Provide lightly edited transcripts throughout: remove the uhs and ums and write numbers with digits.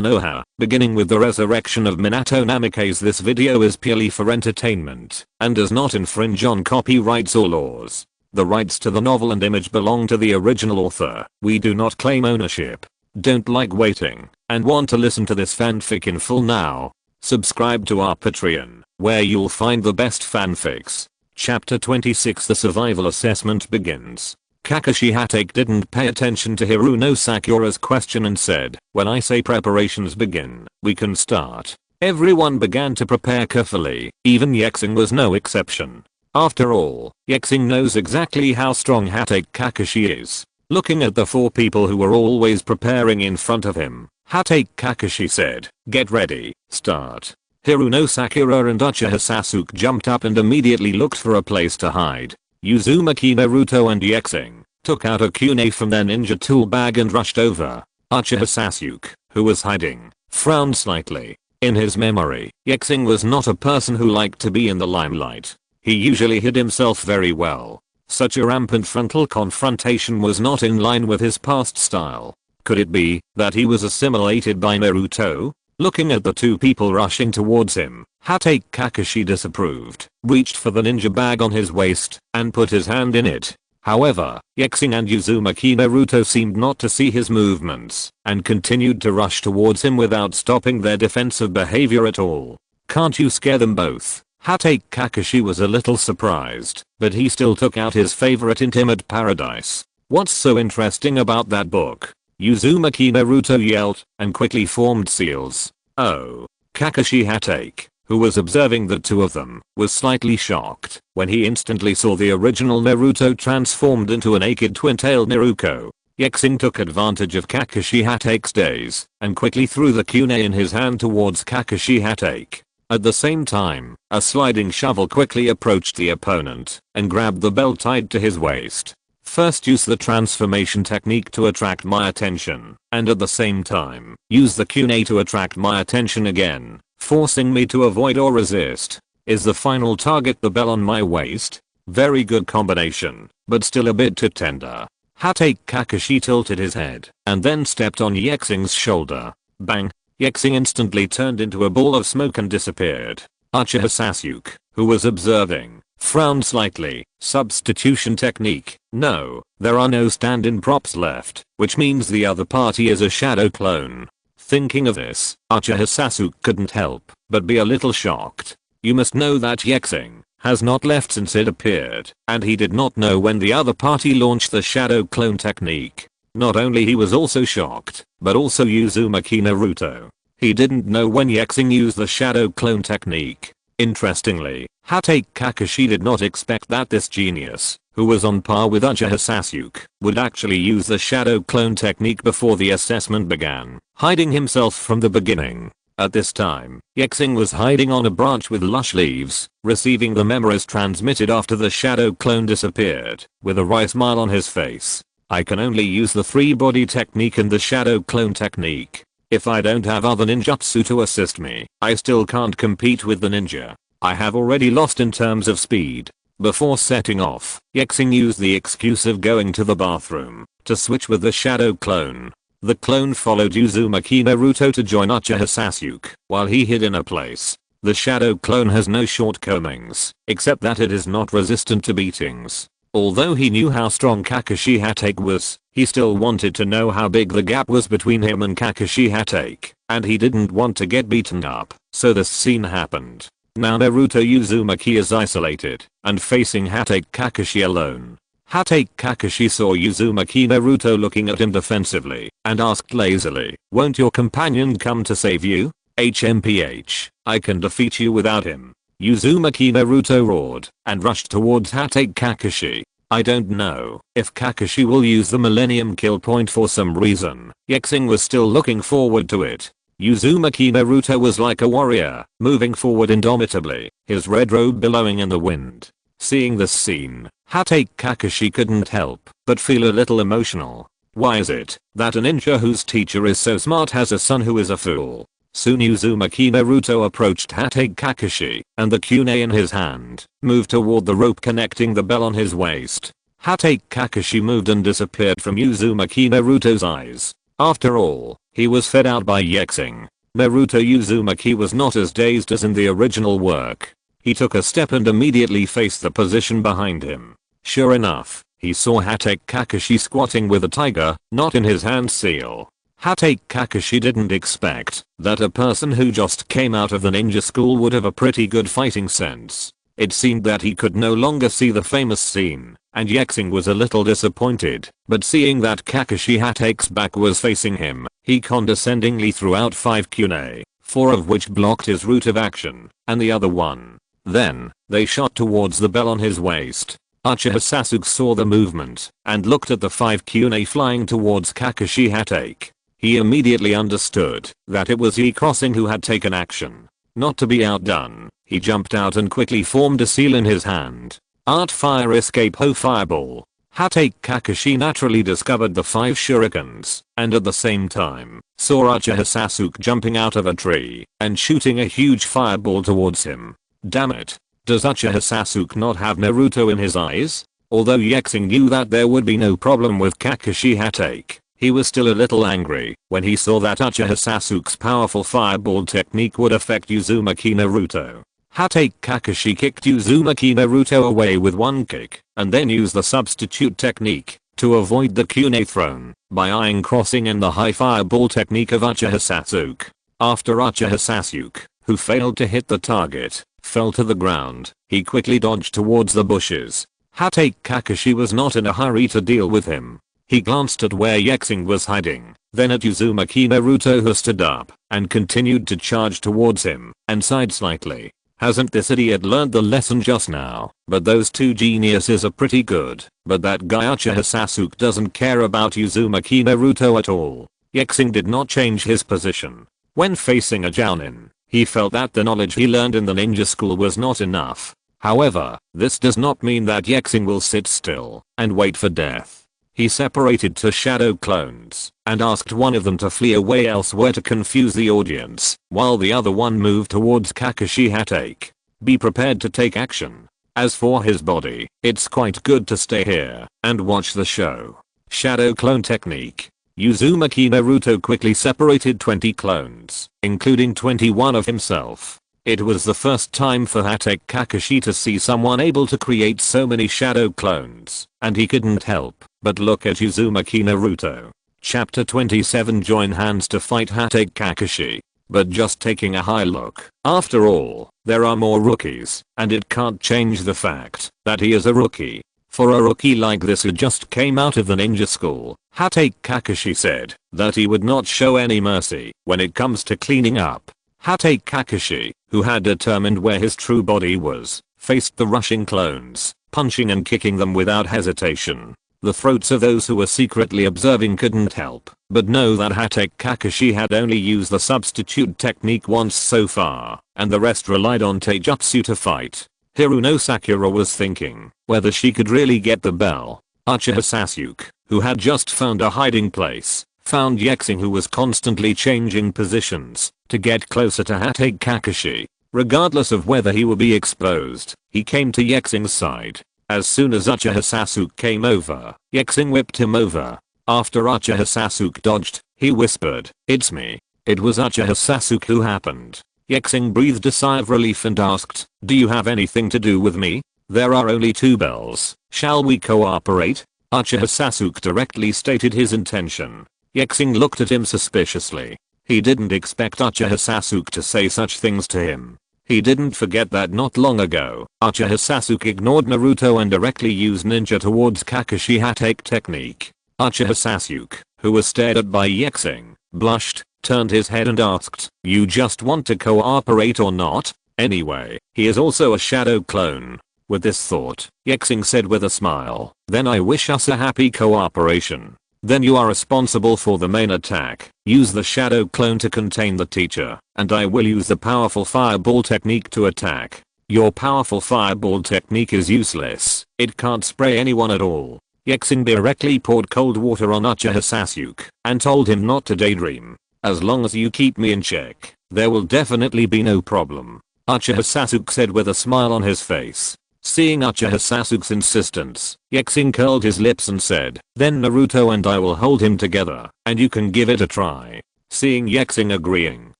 Konoha, beginning with the resurrection of Minato Namikaze. This video is purely for entertainment and does not infringe on copyrights or laws. The rights to the novel and image belong to the original author. We do not claim ownership. Don't like waiting and want to listen to this fanfic in full now? Subscribe to our Patreon, where you'll find the best fanfics. Chapter 26. The survival assessment begins. Kakashi Hatake didn't pay attention to Hiruno Sakura's question and said, "When I say preparations begin, we can start." Everyone began to prepare carefully, even Ye Xing was no exception. After all, Ye Xing knows exactly how strong Hatake Kakashi is. Looking at the four people who were always preparing in front of him, Hatake Kakashi said, "Get ready, start." Hiruno Sakura and Uchiha Sasuke jumped up and immediately looked for a place to hide. Uzumaki Naruto and Ye Xing took out a kunai from their ninja tool bag and rushed over. Uchiha Sasuke, who was hiding, frowned slightly. In his memory, Ye Xing was not a person who liked to be in the limelight. He usually hid himself very well. Such a rampant frontal confrontation was not in line with his past style. Could it be that he was assimilated by Naruto? Looking at the two people rushing towards him, Hatake Kakashi disapproved, reached for the ninja bag on his waist, and put his hand in it. However, Ye Xing and Uzumaki Naruto seemed not to see his movements, and continued to rush towards him without stopping their defensive behavior at all. "Can't you scare them both?" Hatake Kakashi was a little surprised, but he still took out his favorite Intimate Paradise. "What's so interesting about that book?" Uzumaki Naruto yelled, and quickly formed seals. "Oh." Kakashi Hatake, who was observing the two of them, was slightly shocked when he instantly saw the original Naruto transformed into a naked twin-tailed Naruto. Ye Xing took advantage of Kakashi Hatake's daze, and quickly threw the kunai in his hand towards Kakashi Hatake. At the same time, a sliding shovel quickly approached the opponent, and grabbed the belt tied to his waist. "First use the transformation technique to attract my attention, and at the same time, use the kunai to attract my attention again, forcing me to avoid or resist. Is the final target the bell on my waist?" Very good combination, but still a bit too tender. Hatake Kakashi tilted his head, and then stepped on Ye Xing's shoulder. Bang! Ye Xing instantly turned into a ball of smoke and disappeared. Uchiha Sasuke, who was observing, frowned slightly. Substitution technique. No, there are no stand-in props left, which means the other party is a shadow clone. Thinking of this, Uchiha Sasuke couldn't help but be a little shocked. You must know that Ye Xing has not left since it appeared, and he did not know when the other party launched the shadow clone technique. Not only he was also shocked, but also Uzumaki Naruto. He didn't know when Ye Xing used the shadow clone technique. Interestingly, Hatake Kakashi did not expect that this genius, who was on par with Uchiha Sasuke, would actually use the shadow clone technique before the assessment began, hiding himself from the beginning. At this time, Ye Xing was hiding on a branch with lush leaves, receiving the memories transmitted after the shadow clone disappeared, with a wry smile on his face. "I can only use the three-body technique and the shadow clone technique. If I don't have other ninjutsu to assist me, I still can't compete with the ninja. I have already lost in terms of speed." Before setting off, Ye Xing used the excuse of going to the bathroom to switch with the shadow clone. The clone followed Uzumaki Naruto to join Uchiha Sasuke while he hid in a place. The shadow clone has no shortcomings, except that it is not resistant to beatings. Although he knew how strong Kakashi Hatake was, he still wanted to know how big the gap was between him and Kakashi Hatake, and he didn't want to get beaten up, so this scene happened. Now Naruto Uzumaki is isolated and facing Hatake Kakashi alone. Hatake Kakashi saw Uzumaki Naruto looking at him defensively and asked lazily, "Won't your companion come to save you?" "HMPH, I can defeat you without him." Uzumaki Naruto roared and rushed towards Hatake Kakashi. I don't know if Kakashi will use the Millennium Kill Point for some reason. Ye Xing was still looking forward to it. Uzumaki Naruto was like a warrior, moving forward indomitably, his red robe billowing in the wind. Seeing this scene, Hatake Kakashi couldn't help but feel a little emotional. Why is it that a ninja whose teacher is so smart has a son who is a fool? Soon Uzumaki Naruto approached Hatake Kakashi, and the kunai in his hand moved toward the rope connecting the bell on his waist. Hatake Kakashi moved and disappeared from Uzumaki Naruto's eyes. After all, He was fed out by Ye Xing. Naruto Uzumaki was not as dazed as in the original work. He took a step and immediately faced the position behind him. Sure enough, he saw Hatake Kakashi squatting with a tiger, not in his hand seal. Hatake Kakashi didn't expect that a person who just came out of the ninja school would have a pretty good fighting sense. It seemed that he could no longer see the famous scene, and Ye Xing was a little disappointed, but seeing that Kakashi Hatake's back was facing him, he condescendingly threw out 5 kunai, 4 of which blocked his route of action, and the other one. Then, they shot towards the bell on his waist. Uchiha Sasuke saw the movement, and looked at the 5 kunai flying towards Kakashi Hatake. He immediately understood that it was Ye Crossing who had taken action. Not to be outdone, he jumped out and quickly formed a seal in his hand. Art Fire Escape Ho Fireball. Hatake Kakashi naturally discovered the 5 shurikens, and at the same time, saw Uchiha Sasuke jumping out of a tree, and shooting a huge fireball towards him. Damn it. Does Uchiha Sasuke not have Naruto in his eyes? Although Ye Xing knew that there would be no problem with Kakashi Hatake, he was still a little angry when he saw that Uchiha Sasuke's powerful fireball technique would affect Uzumaki Naruto. Hatake Kakashi kicked Uzumaki Naruto away with one kick, and then used the substitute technique to avoid the kunai thrown by eyeing crossing in the high fireball technique of Uchiha Sasuke. After Uchiha Sasuke, who failed to hit the target, fell to the ground, he quickly dodged towards the bushes. Hatake Kakashi was not in a hurry to deal with him. He glanced at where Ye Xing was hiding, then at Uzumaki Naruto who stood up, and continued to charge towards him, and sighed slightly. Hasn't this idiot learned the lesson just now? But those 2 geniuses are pretty good, but that guy Uchiha Sasuke doesn't care about Uzumaki Naruto at all. Ye Xing did not change his position. When facing a Jounin, he felt that the knowledge he learned in the ninja school was not enough. However, this does not mean that Ye Xing will sit still and wait for death. He separated 2 shadow clones and asked one of them to flee away elsewhere to confuse the audience, while the other one moved towards Kakashi Hatake. Be prepared to take action. As for his body, it's quite good to stay here and watch the show. Shadow clone technique. Uzumaki Naruto quickly separated 20 clones, including 21 of himself. It was the first time for Hatake Kakashi to see someone able to create so many shadow clones, and he couldn't help but look at Uzumaki Naruto. Chapter 27. Join hands to fight Hatake Kakashi. But just taking a high look. After all, there are more rookies, and it can't change the fact that he is a rookie. For a rookie like this who just came out of the ninja school, Hatake Kakashi said that he would not show any mercy when it comes to cleaning up. Hatake Kakashi, who had determined where his true body was, faced the rushing clones, punching and kicking them without hesitation. The throats of those who were secretly observing couldn't help but know that Hatake Kakashi had only used the substitute technique once so far, and the rest relied on taijutsu to fight. Hiruno Sakura was thinking whether she could really get the bell. Uchiha Sasuke, who had just found a hiding place, found Ye Xing, who was constantly changing positions to get closer to Hatake Kakashi. Regardless of whether he would be exposed, he came to Ye Xing's side. As soon as Uchiha Sasuke came over, Ye Xing whipped him over. After Uchiha Sasuke dodged, he whispered, "It's me." It was Uchiha Sasuke who happened. Ye Xing breathed a sigh of relief and asked, "Do you have anything to do with me? There are only 2 bells. Shall we cooperate?" Uchiha Sasuke directly stated his intention. Ye Xing looked at him suspiciously. He didn't expect Uchiha Sasuke to say such things to him. He didn't forget that not long ago, Uchiha Sasuke ignored Naruto and directly used ninja towards Kakashi Hatake technique. Uchiha Sasuke, who was stared at by Ye Xing, blushed, turned his head and asked, "You just want to cooperate or not? Anyway, he is also a shadow clone." With this thought, Ye Xing said with a smile, "Then I wish us a happy cooperation. Then you are responsible for the main attack. Use the shadow clone to contain the teacher, and I will use the powerful fireball technique to attack." Your powerful fireball technique is useless. It can't spray anyone at all. Ye Xing directly poured cold water on Uchiha Sasuke and told him not to daydream. "As long as you keep me in check, there will definitely be no problem," Uchiha Sasuke said with a smile on his face. Seeing Uchiha Sasuke's insistence, Ye Xing curled his lips and said, "Then Naruto and I will hold him together, and you can give it a try." Seeing Ye Xing agreeing,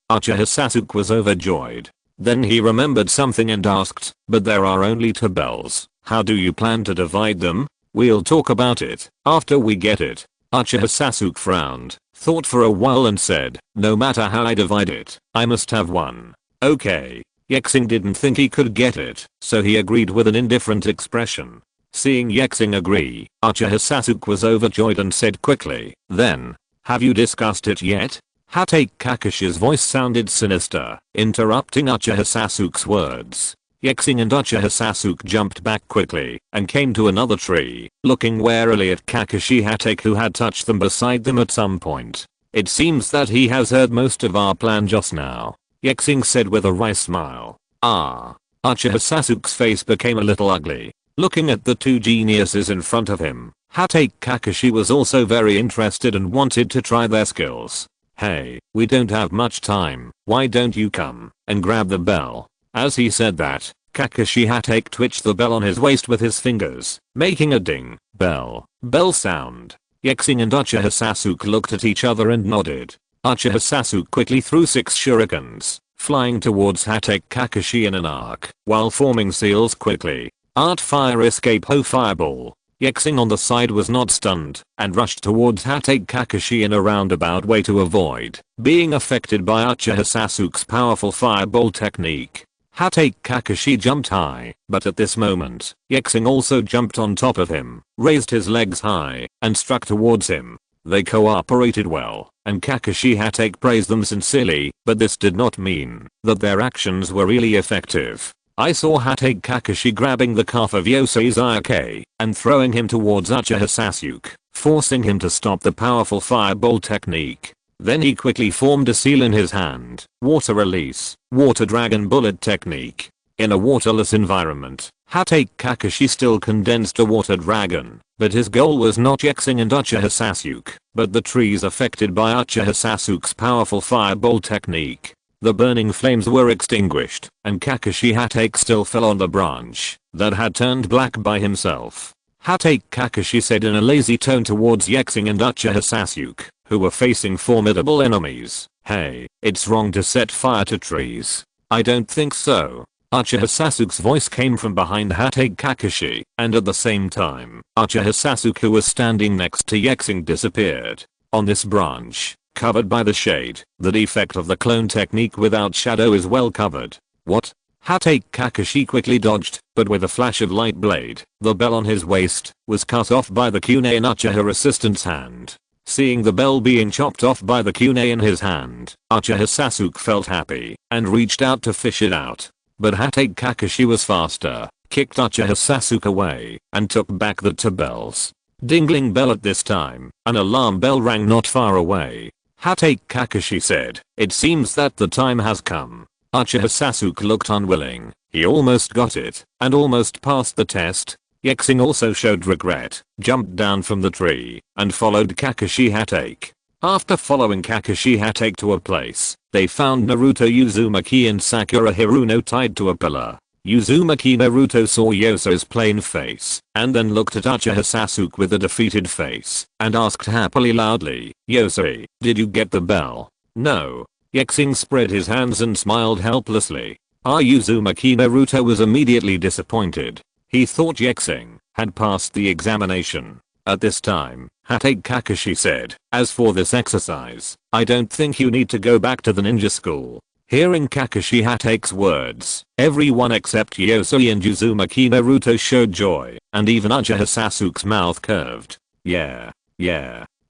Uchiha Sasuke was overjoyed. Then he remembered something and asked, but there are only 2 bells, how do you plan to divide them? We'll talk about it after we get it. Uchiha Sasuke frowned, thought for a while and said, no matter how I divide it, I must have one. Okay. Ye Xing didn't think he could get it, so he agreed with an indifferent expression. Seeing Ye Xing agree, Uchiha Sasuke was overjoyed and said quickly, then, have you discussed it yet? Hatake Kakashi's voice sounded sinister, interrupting Uchiha Sasuke's words. Ye Xing and Uchiha Sasuke jumped back quickly and came to another tree, looking warily at Kakashi Hatake who had touched them beside them at some point. It seems that he has heard most of our plan just now, Ye Xing said with a wry smile. Ah. Uchiha Sasuke's face became a little ugly. Looking at the 2 geniuses in front of him, Hatake Kakashi was also very interested and wanted to try their skills. Hey, we don't have much time, why don't you come and grab the bell? As he said that, Kakashi Hatake twitched the bell on his waist with his fingers, making a ding, bell sound. Ye Xing and Uchiha Sasuke looked at each other and nodded. Uchiha Sasuke quickly threw 6 shurikens, flying towards Hatake Kakashi in an arc, while forming seals quickly. Art fire escape ho fireball. Ye Xing on the side was not stunned and rushed towards Hatake Kakashi in a roundabout way to avoid being affected by Uchiha Sasuke's powerful fireball technique. Hatake Kakashi jumped high, but at this moment, Ye Xing also jumped on top of him, raised his legs high, and struck towards him. They cooperated well, and Kakashi Hatake praised them sincerely, but this did not mean that their actions were really effective. I saw Hatake Kakashi grabbing the calf of Yosei Sasuke and throwing him towards Uchiha Sasuke, forcing him to stop the powerful fireball technique. Then he quickly formed a seal in his hand, water release, water dragon bullet technique. In a waterless environment, Hatake Kakashi still condensed a water dragon, but his goal was not Ye Xing and Uchiha Sasuke, but the trees affected by Uchiha Sasuke's powerful fireball technique. The burning flames were extinguished, and Kakashi Hatake still fell on the branch that had turned black by himself. Hatake Kakashi said in a lazy tone towards Ye Xing and Uchiha Sasuke, who were facing formidable enemies, hey, it's wrong to set fire to trees. I don't think so. Uchiha Sasuke's voice came from behind Hatake Kakashi, and at the same time, Uchiha Sasuke who was standing next to Ye Xing disappeared. On this branch, covered by the shade, the defect of the clone technique without shadow is well covered. What? Hatake Kakashi quickly dodged, but with a flash of light blade, the bell on his waist was cut off by the kunai in Uchiha assistant's hand. Seeing the bell being chopped off by the kunai in his hand, Uchiha Sasuke felt happy and reached out to fish it out. But Hatake Kakashi was faster, kicked Uchiha Sasuke away, and took back the 2 bells. Dingling bell at this time, an alarm bell rang not far away. Hatake Kakashi said, it seems that the time has come. Uchiha Sasuke looked unwilling, he almost got it, and almost passed the test. Ye Xing also showed regret, jumped down from the tree, and followed Kakashi Hatake. After following Kakashi Hatake to a place, they found Naruto Uzumaki and Sakura Haruno tied to a pillar. Uzumaki Naruto saw Yosei's plain face, and then looked at Uchiha Sasuke with a defeated face, and asked happily loudly, Yosei, did you get the bell? No. Ye Xing spread his hands and smiled helplessly. Uzumaki Naruto was immediately disappointed. He thought Ye Xing had passed the examination. At this time, Hatake Kakashi said, as for this exercise, I don't think you need to go back to the ninja school. Hearing Kakashi Hatake's words, everyone except Yosei and Uzumaki Naruto showed joy, and even Uchiha Sasuke's mouth curved. Yeah.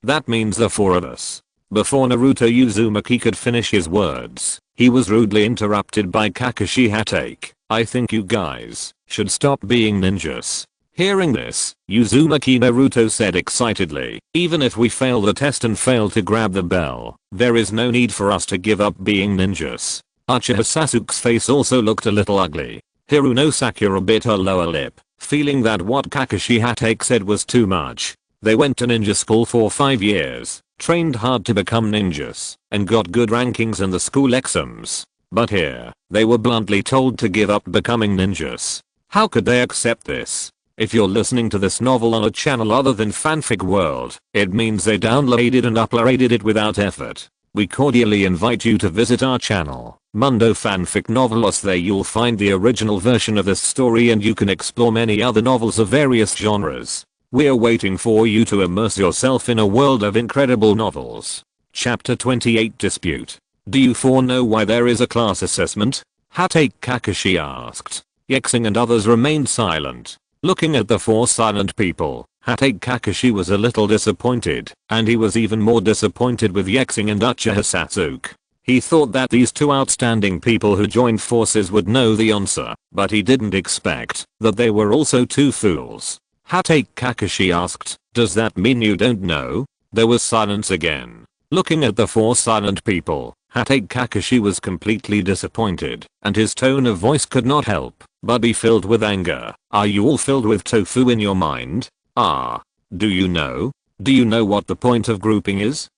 That means the 4 of us. Before Naruto Uzumaki could finish his words, he was rudely interrupted by Kakashi Hatake. I think you guys should stop being ninjas. Hearing this, Uzumaki Naruto said excitedly, even if we fail the test and fail to grab the bell, there is no need for us to give up being ninjas. Uchiha Sasuke's face also looked a little ugly. Haruno Sakura bit her lower lip, feeling that what Kakashi Hatake said was too much. They went to ninja school for 5 years, trained hard to become ninjas, and got good rankings in the school exams. But here, they were bluntly told to give up becoming ninjas. How could they accept this? If you're listening to this novel on a channel other than Fanfic World, it means they downloaded and uploaded it without effort. we cordially invite you to visit our channel, Mundo Fanfic Novelos. There you'll find the original version of this story and you can explore many other novels of various genres. We're waiting for you to immerse yourself in a world of incredible novels. Chapter 28 Dispute. Do you four know why there is a class assessment? Hatake Kakashi asked. Ye Xing and others remained silent. Looking at the four silent people, Hatake Kakashi was a little disappointed, and he was even more disappointed with Ye Xing and Uchiha Sasuke. He thought that these two outstanding people who joined forces would know the answer, but he didn't expect that they were also two fools. Hatake Kakashi asked, does that mean you don't know? There was silence again. Looking at the four silent people, Hatake Kakashi was completely disappointed, and his tone of voice could not help but be filled with anger. Are you all filled with tofu in your mind? Do you know? Do you know what the point of grouping is?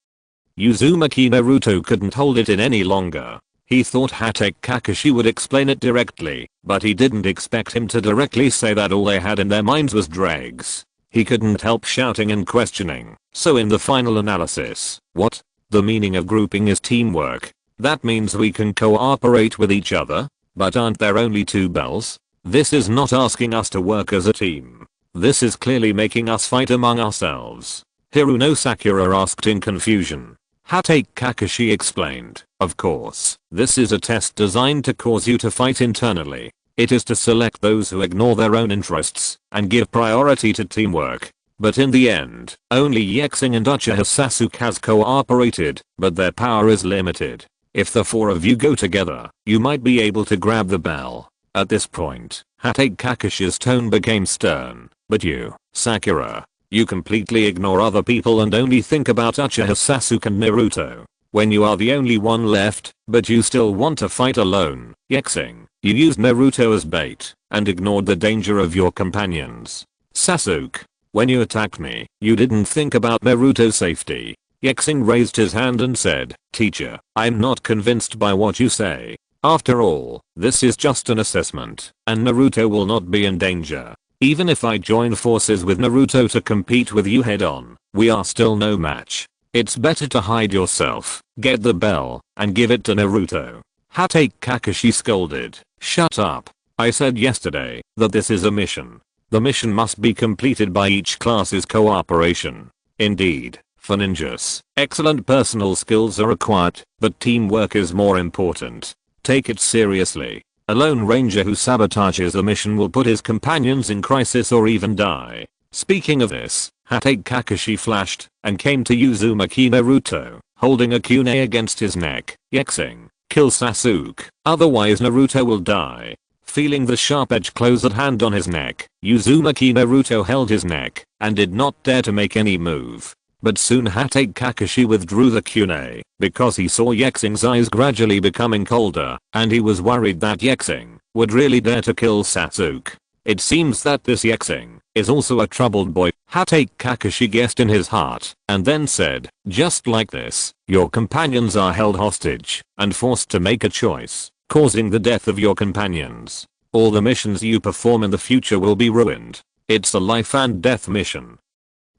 Uzumaki Naruto couldn't hold it in any longer. He thought Hatake Kakashi would explain it directly, but he didn't expect him to directly say that all they had in their minds was dregs. He couldn't help shouting and questioning. So in the final analysis, what? The meaning of grouping is teamwork. That means we can cooperate with each other? But aren't there only two bells? This is not asking us to work as a team. This is clearly making us fight among ourselves. Hiruno Sakura asked in confusion. Hatake Kakashi explained, of course, this is a test designed to cause you to fight internally. It is to select those who ignore their own interests and give priority to teamwork. But in the end, only Ye Xing and Uchiha Sasuke has cooperated, but their power is limited. If the four of you go together, you might be able to grab the bell. At this point, Hatake Kakashi's tone became stern. But you, Sakura, you completely ignore other people and only think about Uchiha Sasuke and Naruto. When you are the only one left, but you still want to fight alone. Ye Xing, you used Naruto as bait and ignored the danger of your companions. Sasuke, when you attacked me, you didn't think about Naruto's safety. Ye Xing raised his hand and said, teacher, I'm not convinced by what you say. After all, this is just an assessment, and Naruto will not be in danger. Even if I join forces with Naruto to compete with you head on, we are still no match. It's better to hide yourself, get the bell, and give it to Naruto. Hatake Kakashi scolded, shut up. I said yesterday that this is a mission. The mission must be completed by each class's cooperation. Indeed, for ninjas, excellent personal skills are required, but teamwork is more important. Take it seriously. A lone ranger who sabotages a mission will put his companions in crisis or even die. Speaking of this, Hatake Kakashi flashed and came to Uzumaki Naruto, holding a kunai against his neck. Ye Xing, kill Sasuke, otherwise Naruto will die. Feeling the sharp edge close at hand on his neck, Uzumaki Naruto held his neck and did not dare to make any move. But soon Hatake Kakashi withdrew the kunai because he saw Ye Xing's eyes gradually becoming colder and he was worried that Ye Xing would really dare to kill Sasuke. It seems that this Ye Xing is also a troubled boy, Hatake Kakashi guessed in his heart and then said, just like this, your companions are held hostage and forced to make a choice, causing the death of your companions. All the missions you perform in the future will be ruined. It's a life and death mission.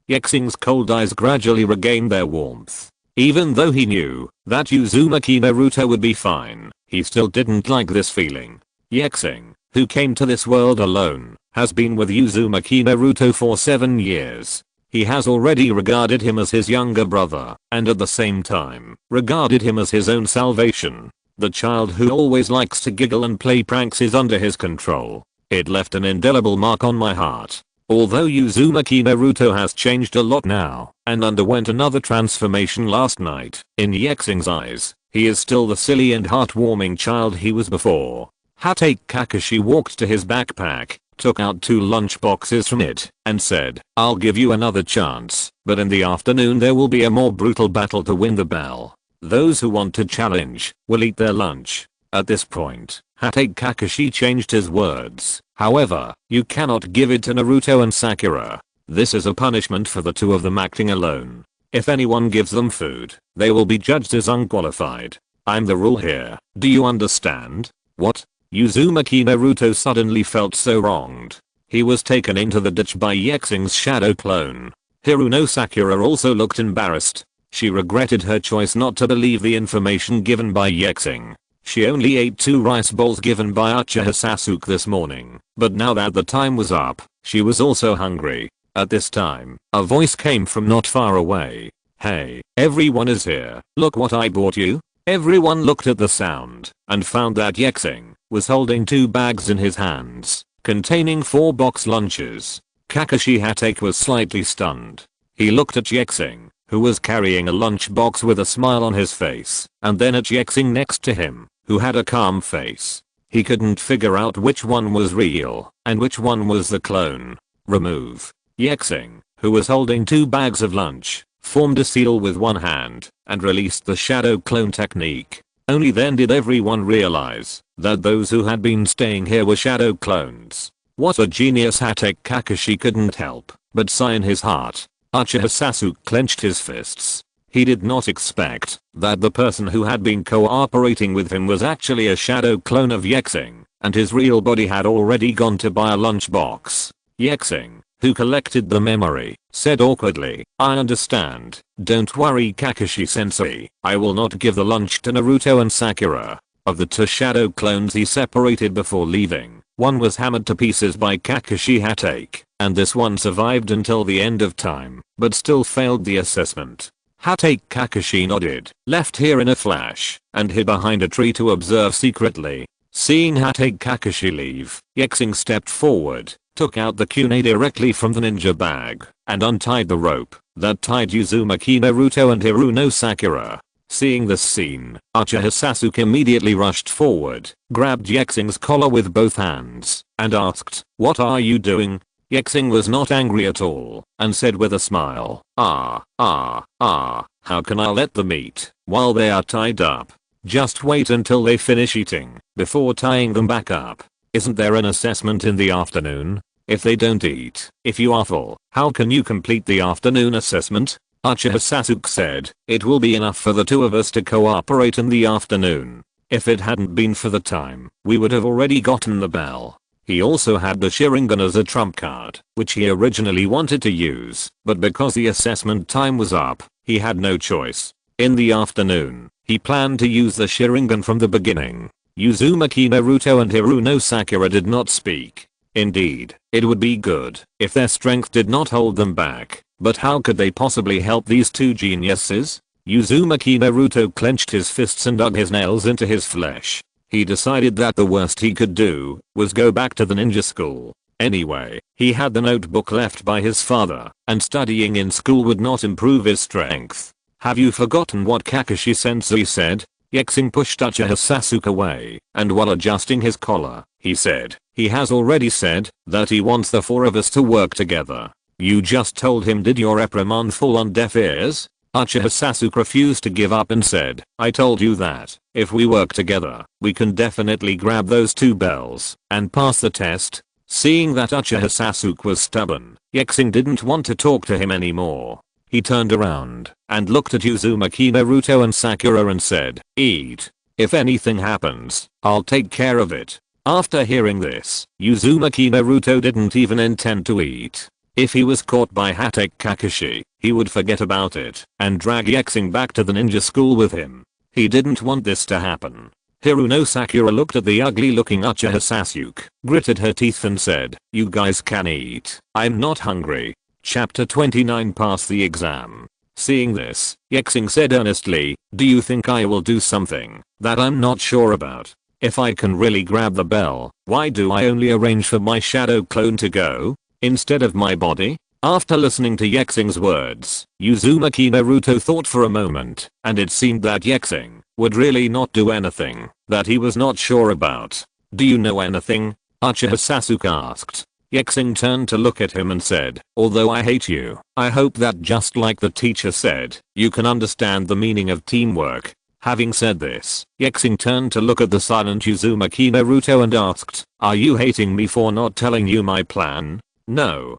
Ye Xing's cold eyes gradually regained their warmth. Even though he knew that Uzumaki Naruto would be fine, he still didn't like this feeling. Ye Xing, who came to this world alone, has been with Uzumaki Naruto for 7 years. He has already regarded him as his younger brother, and at the same time, regarded him as his own salvation. The child who always likes to giggle and play pranks is under his control. It left an indelible mark on my heart. Although Uzumaki Naruto has changed a lot now, and underwent another transformation last night, in Ye Xing's eyes, he is still the silly and heartwarming child he was before. Hatake Kakashi walked to his backpack, took out 2 lunch boxes from it, and said, I'll give you another chance, but in the afternoon there will be a more brutal battle to win the bell. Those who want to challenge will eat their lunch. At this point, Hatake Kakashi changed his words. However, you cannot give it to Naruto and Sakura. This is a punishment for the two of them acting alone. If anyone gives them food, they will be judged as unqualified. I'm the rule here. Do you understand? What? Uzumaki Naruto suddenly felt so wronged. He was taken into the ditch by Ye Xing's shadow clone. Hiruno Sakura also looked embarrassed. She regretted her choice not to believe the information given by Ye Xing. She only ate 2 rice bowls given by Uchiha Sasuke this morning, but now that the time was up, she was also hungry. At this time, a voice came from not far away. "Hey, everyone is here, look what I brought you." Everyone looked at the sound and found that Ye Xing was holding 2 bags in his hands, containing 4 box lunches. Kakashi Hatake was slightly stunned. He looked at Ye Xing, who was carrying a lunchbox with a smile on his face, and then at Ye Xing next to him, who had a calm face. He couldn't figure out which one was real and which one was the clone. Remove. Ye Xing, who was holding 2 bags of lunch, formed a seal with one hand and released the shadow clone technique. Only then did everyone realize that those who had been staying here were shadow clones. What a genius! Hatake Kakashi couldn't help but sigh in his heart. Uchiha Sasuke clenched his fists. He did not expect that the person who had been cooperating with him was actually a shadow clone of Ye Xing, and his real body had already gone to buy a lunchbox. Ye Xing, who collected the memory, said awkwardly, "I understand. Don't worry Kakashi-sensei, I will not give the lunch to Naruto and Sakura." Of the 2 shadow clones he separated before leaving, one was hammered to pieces by Kakashi Hatake, and this one survived until the end of time, but still failed the assessment. Hatake Kakashi nodded, left here in a flash, and hid behind a tree to observe secretly. Seeing Hatake Kakashi leave, Ye Xing stepped forward, took out the kunai directly from the ninja bag, and untied the rope that tied Uzumaki Naruto and Hiruno Sakura. Seeing this scene, Uchiha Sasuke immediately rushed forward, grabbed Ye Xing's collar with both hands, and asked, "What are you doing?" Ye Xing was not angry at all, and said with a smile, how can I let them eat while they are tied up? Just wait until they finish eating before tying them back up. Isn't there an assessment in the afternoon? If they don't eat, if you are full, how can you complete the afternoon assessment?" Uchiha Sasuke said, "It will be enough for the 2 of us to cooperate in the afternoon. If it hadn't been for the time, we would have already gotten the bell." He also had the Sharingan as a trump card, which he originally wanted to use, but because the assessment time was up, he had no choice. In the afternoon, he planned to use the Sharingan from the beginning. Uzumaki Naruto and Hiruno Sakura did not speak. Indeed, it would be good if their strength did not hold them back, but how could they possibly help these 2 geniuses? Uzumaki Naruto clenched his fists and dug his nails into his flesh. He decided that the worst he could do was go back to the ninja school. Anyway, he had the notebook left by his father, and studying in school would not improve his strength. "Have you forgotten what Kakashi-sensei said?" Ye Xing pushed Uchiha Sasuke away, and while adjusting his collar, he said, "He has already said that he wants the 4 of us to work together." "You just told him, did your reprimand fall on deaf ears?" Uchiha Sasuke refused to give up and said, "I told you that, if we work together, we can definitely grab those 2 bells and pass the test." Seeing that Uchiha Sasuke was stubborn, Ye Xing didn't want to talk to him anymore. He turned around and looked at Uzumaki Naruto and Sakura and said, "Eat. If anything happens, I'll take care of it." After hearing this, Uzumaki Naruto didn't even intend to eat. If he was caught by Hatake Kakashi, he would forget about it and drag Ye Xing back to the ninja school with him. He didn't want this to happen. Hiruno Sakura looked at the ugly looking Uchiha Sasuke, gritted her teeth and said, "You guys can eat. I'm not hungry." Chapter 29 Pass the exam. Seeing this, Ye Xing said earnestly, "Do you think I will do something that I'm not sure about? If I can really grab the bell, why do I only arrange for my shadow clone to go instead of my body?" After listening to Ye Xing's words, Uzumaki Naruto thought for a moment, and it seemed that Ye Xing would really not do anything that he was not sure about. "Do you know anything?" Uchiha Sasuke asked. Ye Xing turned to look at him and said, "Although I hate you, I hope that just like the teacher said, you can understand the meaning of teamwork." Having said this, Ye Xing turned to look at the silent Uzumaki Naruto and asked, "Are you hating me for not telling you my plan?" No.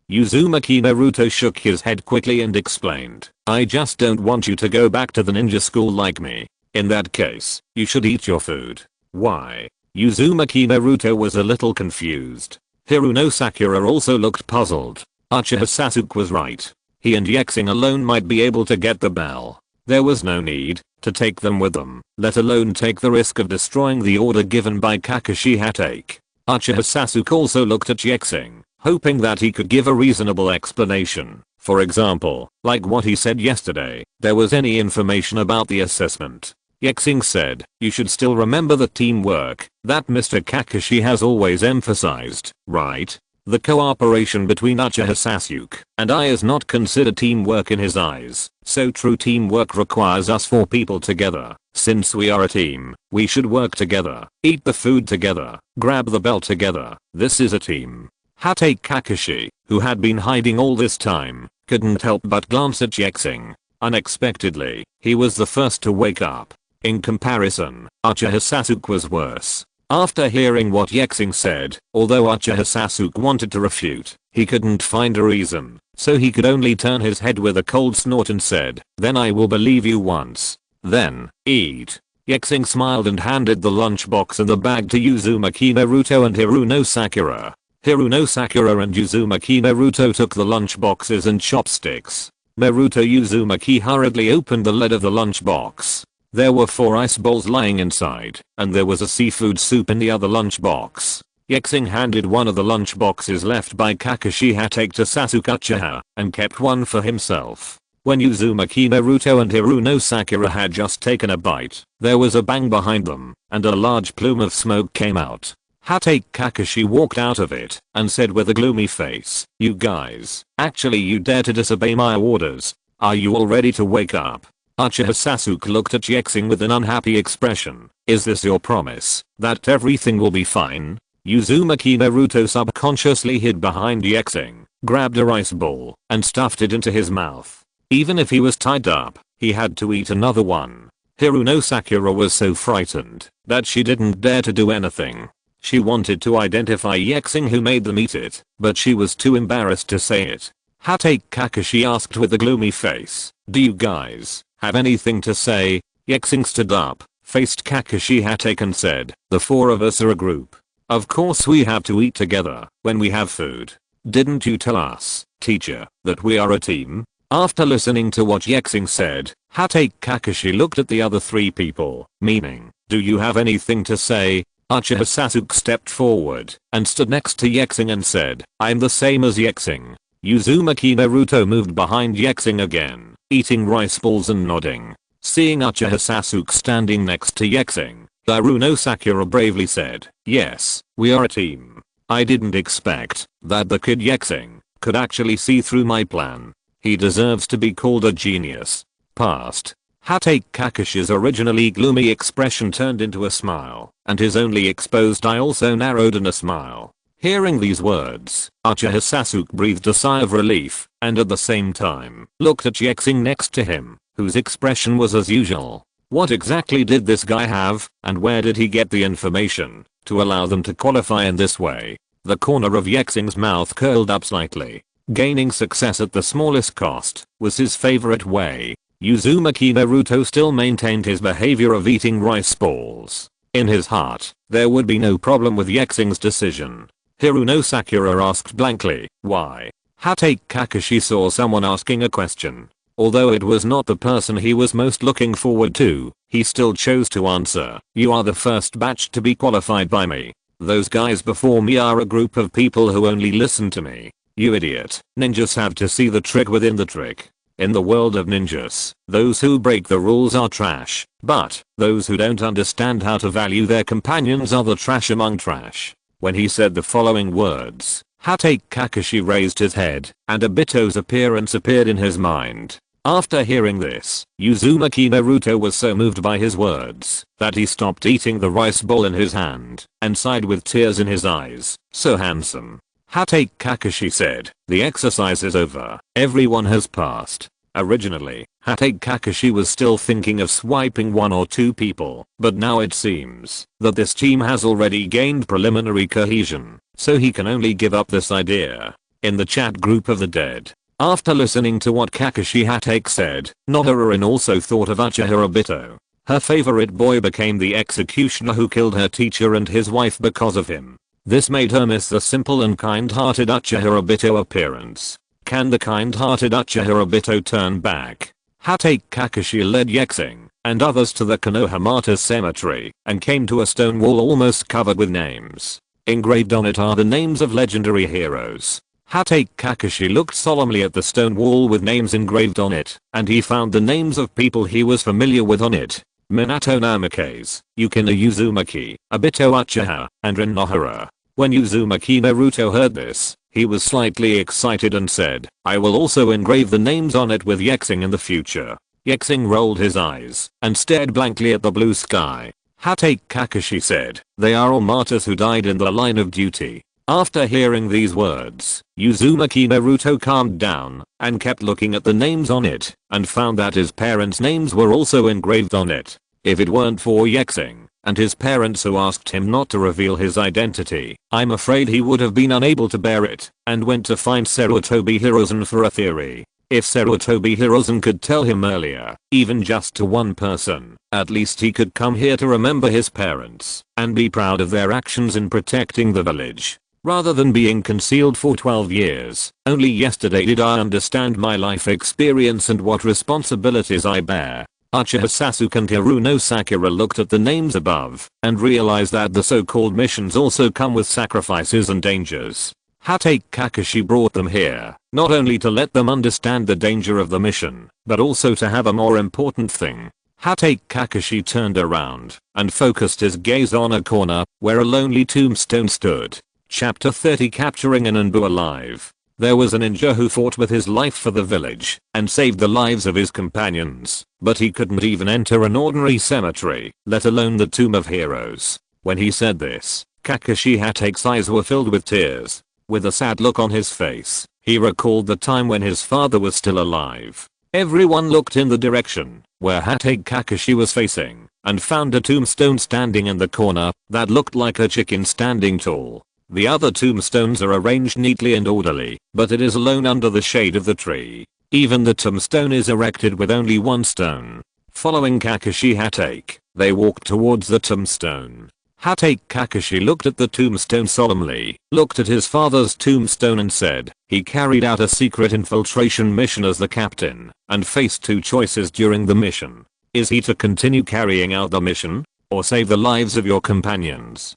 Uzumaki Naruto shook his head quickly and explained, "I just don't want you to go back to the ninja school like me. In that case, you should eat your food." "Why?" Uzumaki Naruto was a little confused. Hiruno Sakura also looked puzzled. Uchiha Sasuke was right. he and Ye Xing alone might be able to get the bell. There was no need to take them with them, let alone take the risk of destroying the order given by Kakashi Hatake. Uchiha Sasuke also looked at Ye Xing, hoping that he could give a reasonable explanation. For example, like what he said yesterday, there was any information about the assessment. Ye Xing said, you should still remember the teamwork that Mr. Kakashi has always emphasized, right? The cooperation between Uchiha Sasuke and I is not considered teamwork in his eyes, so true teamwork requires us 4 people together. Since we are a team, we should work together, eat the food together, grab the bell together. This is a team. Hatake Kakashi, who had been hiding all this time, couldn't help but glance at Ye Xing. Unexpectedly, he was the first to wake up. In comparison, Uchiha Sasuke was worse. After hearing what Ye Xing said, although Uchiha Sasuke wanted to refute, he couldn't find a reason, so he could only turn his head with a cold snort and said, then I will believe you once. Then, eat. Ye Xing smiled and handed the lunchbox and the bag to Uzumaki Naruto and Hiruno Sakura. Hiruno Sakura and Uzumaki Naruto took the lunchboxes and chopsticks. Naruto Uzumaki hurriedly opened the lid of the lunchbox. There were 4 ice balls lying inside, and there was a seafood soup in the other lunchbox. Ye Xing handed one of the lunchboxes left by Kakashi Hatake to Sasuke Uchiha, and kept one for himself. When Uzumaki Naruto and Hiruno Sakura had just taken a bite, there was a bang behind them, and a large plume of smoke came out. Hatake Kakashi walked out of it, and said with a gloomy face, you guys, actually you dare to disobey my orders? Are you all ready to wake up? Uchiha Sasuke looked at Ye Xing with an unhappy expression. Is this your promise, that everything will be fine? Uzumaki Naruto subconsciously hid behind Ye Xing, grabbed a rice ball, and stuffed it into his mouth. Even if he was tied up, he had to eat another one. Hiruno Sakura was so frightened that she didn't dare to do anything. She wanted to identify Ye Xing who made them eat it, but she was too embarrassed to say it. Hatake Kakashi asked with a gloomy face, do you guys have anything to say? Ye Xing stood up, faced Kakashi Hatake and said, the 4 of us are a group. Of course we have to eat together when we have food. Didn't you tell us, teacher, that we are a team? After listening to what Ye Xing said, Hatake Kakashi looked at the other 3 people, meaning, do you have anything to say? Uchiha Sasuke stepped forward and stood next to Ye Xing and said, I'm the same as Ye Xing. Uzumaki Naruto moved behind Ye Xing again, eating rice balls and nodding. Seeing Uchiha Sasuke standing next to Ye Xing, Hiruno Sakura bravely said, yes, we are a team. I didn't expect that the kid Ye Xing could actually see through my plan. He deserves to be called a genius. Past. Hatake Kakashi's originally gloomy expression turned into a smile, and his only exposed eye also narrowed in a smile. Hearing these words, Uchiha Sasuke breathed a sigh of relief, and at the same time, looked at Ye Xing next to him, whose expression was as usual. What exactly did this guy have, and where did he get the information to allow them to qualify in this way? The corner of Ye Xing's mouth curled up slightly. Gaining success at the smallest cost was his favorite way. Uzumaki Naruto still maintained his behavior of eating rice balls. In his heart, there would be no problem with Ye Xing's decision. Hiruno Sakura asked blankly, why? Hatake Kakashi saw someone asking a question. Although it was not the person he was most looking forward to, he still chose to answer, you are the first batch to be qualified by me. Those guys before me are a group of people who only listen to me. You idiot. Ninjas have to see the trick within the trick. In the world of ninjas, those who break the rules are trash, but those who don't understand how to value their companions are the trash among trash. When he said the following words, Hatake Kakashi raised his head, and Obito's appearance appeared in his mind. After hearing this, Uzumaki Naruto was so moved by his words that he stopped eating the rice ball in his hand and sighed with tears in his eyes. So handsome. Hatake Kakashi said, the exercise is over. Everyone has passed. Originally, Hatake Kakashi was still thinking of swiping 1 or 2 people, but now it seems that this team has already gained preliminary cohesion, so he can only give up this idea. In the chat group of the dead, after listening to what Kakashi Hatake said, Noharurin also thought of Uchiha Obito. Her favorite boy became the executioner who killed her teacher and his wife because of him. This made her miss the simple and kind-hearted Uchiha Obito appearance. Can the kind-hearted Uchiha Obito turn back? Hatake Kakashi led Ye Xing and others to the Konoha Martyrs Cemetery and came to a stone wall almost covered with names. Engraved on it are the names of legendary heroes. Hatake Kakashi looked solemnly at the stone wall with names engraved on it, and he found the names of people he was familiar with on it. Minato Namikaze, Yukina Uzumaki, Obito Uchiha, and Rin Nohara. When Uzumaki Naruto heard this, he was slightly excited and said, I will also engrave the names on it with Ye Xing in the future. Ye Xing rolled his eyes and stared blankly at the blue sky. Hatake Kakashi said, they are all martyrs who died in the line of duty. After hearing these words, Uzumaki Naruto calmed down and kept looking at the names on it and found that his parents' names were also engraved on it. If it weren't for Ye Xing and his parents who asked him not to reveal his identity, I'm afraid he would have been unable to bear it and went to find Sarutobi Hiruzen for a theory. If Sarutobi Hiruzen could tell him earlier, even just to one person, at least he could come here to remember his parents and be proud of their actions in protecting the village. Rather than being concealed for 12 years, only yesterday did I understand my life experience and what responsibilities I bear. Uchiha Sasuke and Hiruno Sakura looked at the names above and realized that the so-called missions also come with sacrifices and dangers. Hatake Kakashi brought them here, not only to let them understand the danger of the mission, but also to have a more important thing. Hatake Kakashi turned around and focused his gaze on a corner where a lonely tombstone stood. Chapter 30 Capturing an Anbu alive. There was a ninja who fought with his life for the village and saved the lives of his companions, but he couldn't even enter an ordinary cemetery, let alone the Tomb of Heroes. When he said this, Kakashi Hatake's eyes were filled with tears. With a sad look on his face, he recalled the time when his father was still alive. Everyone looked in the direction where Hatake Kakashi was facing and found a tombstone standing in the corner that looked like a chicken standing tall. The other tombstones are arranged neatly and orderly, but it is alone under the shade of the tree. Even the tombstone is erected with only one stone. Following Kakashi Hatake, they walked towards the tombstone. Hatake Kakashi looked at the tombstone solemnly, looked at his father's tombstone and said, he carried out a secret infiltration mission as the captain, and faced two choices during the mission. Is he to continue carrying out the mission, or save the lives of your companions?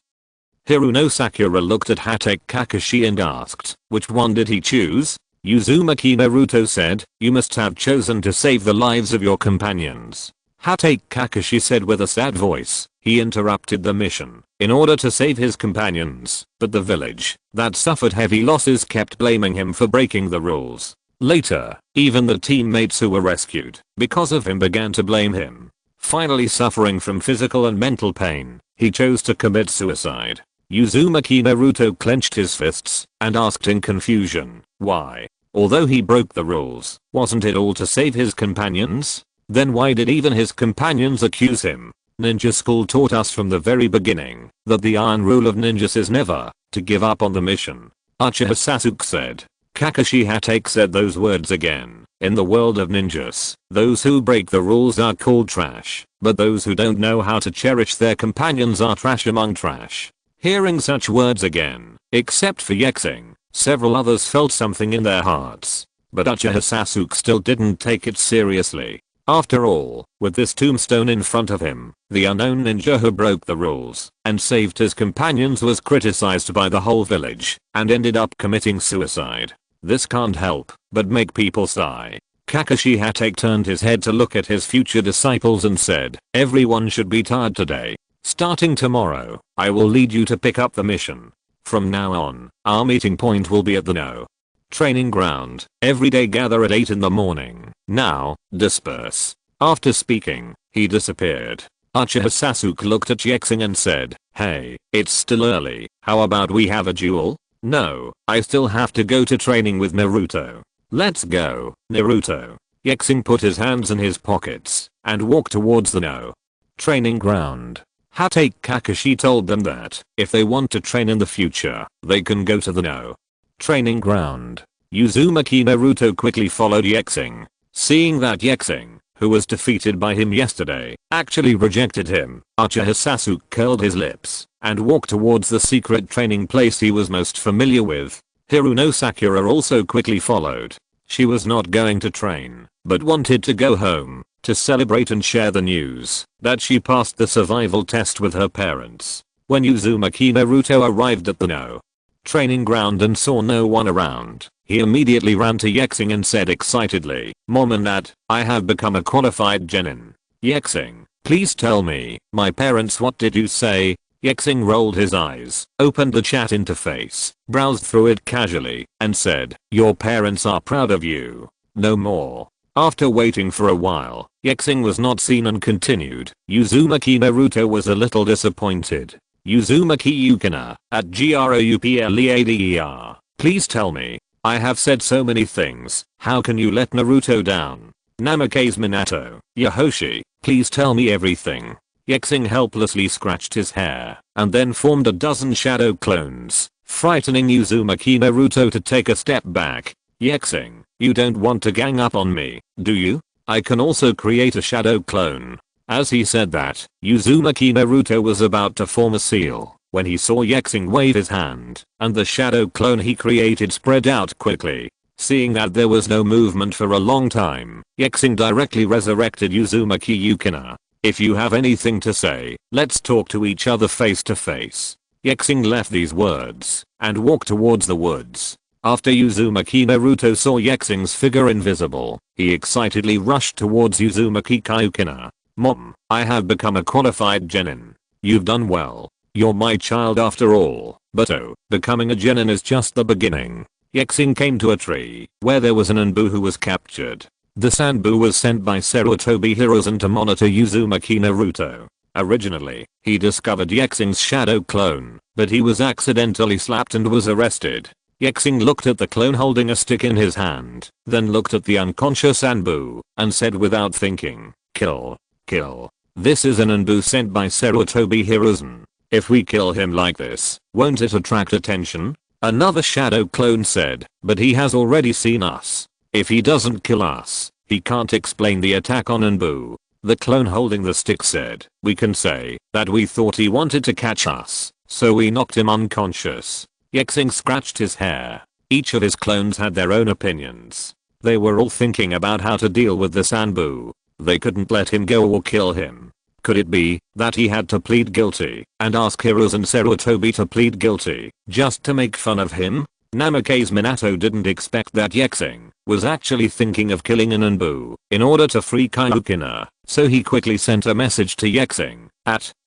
Hiruno Sakura looked at Hatake Kakashi and asked, which one did he choose? Uzumaki Naruto said, you must have chosen to save the lives of your companions. Hatake Kakashi said with a sad voice, he interrupted the mission in order to save his companions, but the village that suffered heavy losses kept blaming him for breaking the rules. Later, even the teammates who were rescued because of him began to blame him. Finally, suffering from physical and mental pain, he chose to commit suicide. Uzumaki Naruto clenched his fists and asked in confusion, why? Although he broke the rules, wasn't it all to save his companions? Then why did even his companions accuse him? Ninja school taught us from the very beginning that the iron rule of ninjas is never to give up on the mission. Uchiha Sasuke said. Kakashi Hatake said those words again. In the world of ninjas, those who break the rules are called trash, but those who don't know how to cherish their companions are trash among trash. Hearing such words again, except for Ye Xing, several others felt something in their hearts. But Uchiha Sasuke still didn't take it seriously. After all, with this tombstone in front of him, the unknown ninja who broke the rules and saved his companions was criticized by the whole village and ended up committing suicide. This can't help but make people sigh. Kakashi Hatake turned his head to look at his future disciples and said, everyone should be tired today. Starting tomorrow, I will lead you to pick up the mission. From now on, our meeting point will be at the No. Training ground. Every day gather at 8 in the morning. Now, disperse. After speaking, he disappeared. Uchiha Sasuke looked at Ye Xing and said, hey, it's still early. How about we have a duel? No, I still have to go to training with Naruto. Let's go, Naruto. Ye Xing put his hands in his pockets and walked towards the No. Training ground. Hatake Kakashi told them that if they want to train in the future, they can go to the No. Training ground. Uzumaki Naruto quickly followed Ye Xing. Seeing that Ye Xing, who was defeated by him yesterday, actually rejected him, Uchiha Sasuke curled his lips and walked towards the secret training place he was most familiar with. Hiruno Sakura also quickly followed. She was not going to train, but wanted to go home to celebrate and share the news that she passed the survival test with her parents. When Uzumaki Naruto arrived at the training ground and saw no one around, he immediately ran to Ye Xing and said excitedly, "Mom and Dad, I have become a qualified genin." "Ye Xing, please tell me, my parents, what did you say?" Ye Xing rolled his eyes, opened the chat interface, browsed through it casually, and said, "Your parents are proud of you. No more." After waiting for a while, Ye Xing was not seen and continued. Uzumaki Naruto was a little disappointed. Uzumaki Yukina, at GROUPLEADER. Please tell me. I have said so many things. How can you let Naruto down? Namikaze Minato, Yahoshi, please tell me everything. Ye Xing helplessly scratched his hair, and then formed a dozen shadow clones, frightening Uzumaki Naruto to take a step back. "Ye Xing, you don't want to gang up on me, do you? I can also create a shadow clone." As he said that, Uzumaki Naruto was about to form a seal, when he saw Ye Xing wave his hand, and the shadow clone he created spread out quickly. Seeing that there was no movement for a long time, Ye Xing directly resurrected Uzumaki Yukina. "If you have anything to say, let's talk to each other face to face." Ye Xing left these words, and walked towards the woods. After Uzumaki Naruto saw Ye Xing's figure invisible, he excitedly rushed towards Uzumaki Yukina. "Mom, I have become a qualified genin. You've done well. You're my child after all, but becoming a genin is just the beginning." Ye Xing came to a tree, where there was an Anbu who was captured. The Sanbu was sent by Sarutobi Hiruzen to monitor Uzumaki Naruto. Originally, he discovered Ye Xing's shadow clone, but he was accidentally slapped and was arrested. Ye Xing looked at the clone holding a stick in his hand, then looked at the unconscious Anbu, and said without thinking, "Kill. Kill. This is an Anbu sent by Sarutobi Hiruzen. If we kill him like this, won't it attract attention?" Another shadow clone said, "But he has already seen us. If he doesn't kill us, he can't explain the attack on Anbu." The clone holding the stick said, "We can say that we thought he wanted to catch us, so we knocked him unconscious." Ye Xing scratched his hair. Each of his clones had their own opinions. They were all thinking about how to deal with this Anbu. They couldn't let him go or kill him. Could it be that he had to plead guilty and ask Hiruzen Sarutobi to plead guilty just to make fun of him? Namikaze Minato didn't expect that Ye Xing was actually thinking of killing an Anbu in order to free Yukina, so he quickly sent a message to Ye Xing.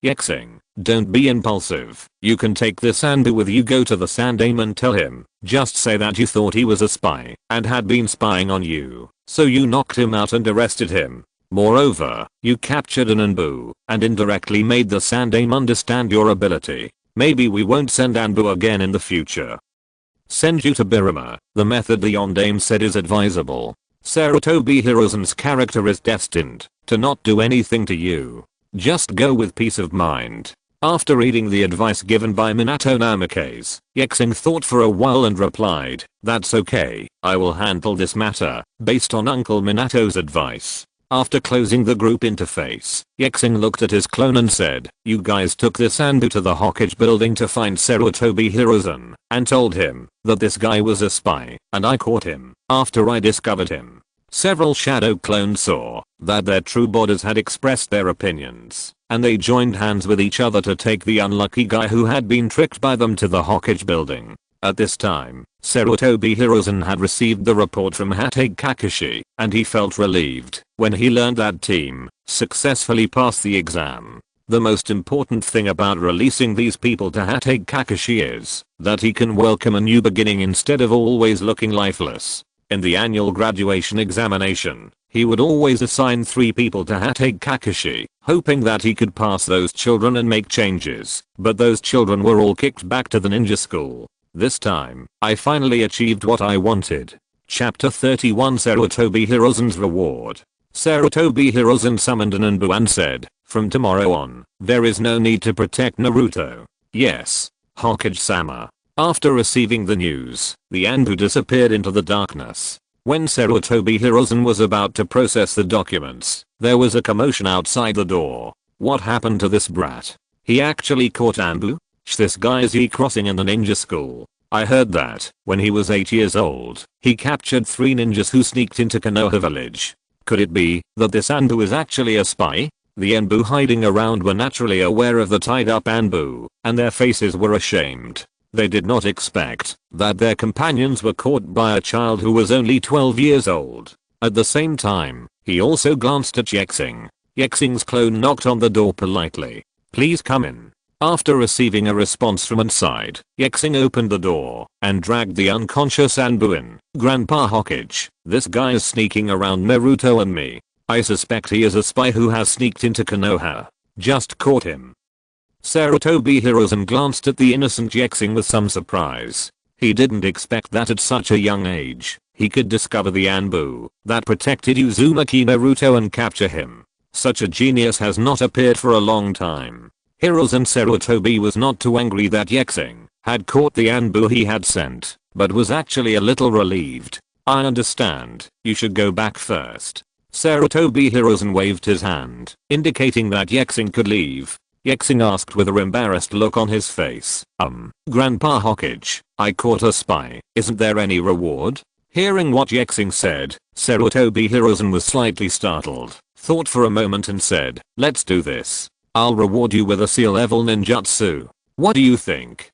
"Ye Xing, don't be impulsive. You can take this Anbu with you. Go to the Sandaime and tell him. Just say that you thought he was a spy and had been spying on you, so you knocked him out and arrested him. Moreover, you captured an Anbu and indirectly made the Sandaime understand your ability. Maybe we won't send Anbu again in the future. Send you to Birima." The method the Yondaime said is advisable. Sarutobi Hiruzen's character is destined to not do anything to you. Just go with peace of mind. After reading the advice given by Minato Namikaze, Ye Xing thought for a while and replied, "That's okay, I will handle this matter based on Uncle Minato's advice." After closing the group interface, Ye Xing looked at his clone and said, "You guys took this Anbu to the Hokage building to find Sarutobi Hiruzen and told him that this guy was a spy, and I caught him after I discovered him." Several shadow clones saw that their true bodies had expressed their opinions, and they joined hands with each other to take the unlucky guy who had been tricked by them to the Hokage building. At this time, Sarutobi Hiruzen had received the report from Hatake Kakashi, and he felt relieved when he learned that team successfully passed the exam. The most important thing about releasing these people to Hatake Kakashi is that he can welcome a new beginning instead of always looking lifeless. In the annual graduation examination, he would always assign 3 people to Hatake Kakashi, hoping that he could pass those children and make changes, but those children were all kicked back to the ninja school. This time, I finally achieved what I wanted. Chapter 31 Sarutobi Hiruzen's Reward. Sarutobi Hiruzen summoned an Anbu and said, "From tomorrow on, there is no need to protect Naruto." "Yes, Hokage-sama." After receiving the news, the Anbu disappeared into the darkness. When Sarutobi Hiruzen was about to process the documents, there was a commotion outside the door. What happened to this brat? He actually caught Anbu? This guy is he crossing in the ninja school. I heard that, when he was 8 years old, he captured 3 ninjas who sneaked into Konoha village. Could it be that this Anbu is actually a spy? The Anbu hiding around were naturally aware of the tied up Anbu, and their faces were ashamed. They did not expect that their companions were caught by a child who was only 12 years old. At the same time, he also glanced at Ye Xing. Ye Xing's clone knocked on the door politely. "Please come in." After receiving a response from inside, Ye Xing opened the door and dragged the unconscious Anbu in. "Grandpa Hokage, this guy is sneaking around Naruto and me. I suspect he is a spy who has sneaked into Konoha. Just caught him." Sarutobi Hiruzen glanced at the innocent Ye Xing with some surprise. He didn't expect that at such a young age, he could discover the Anbu that protected Uzumaki Naruto and capture him. Such a genius has not appeared for a long time. Hiruzen Sarutobi was not too angry that Ye Xing had caught the Anbu he had sent, but was actually a little relieved. "I understand, you should go back first." Sarutobi Hiruzen waved his hand, indicating that Ye Xing could leave. Ye Xing asked with an embarrassed look on his face, Grandpa Hokage, I caught a spy, isn't there any reward?" Hearing what Ye Xing said, Sarutobi Hiruzen was slightly startled, thought for a moment and said, "Let's do this. I'll reward you with a sea level ninjutsu. What do you think?"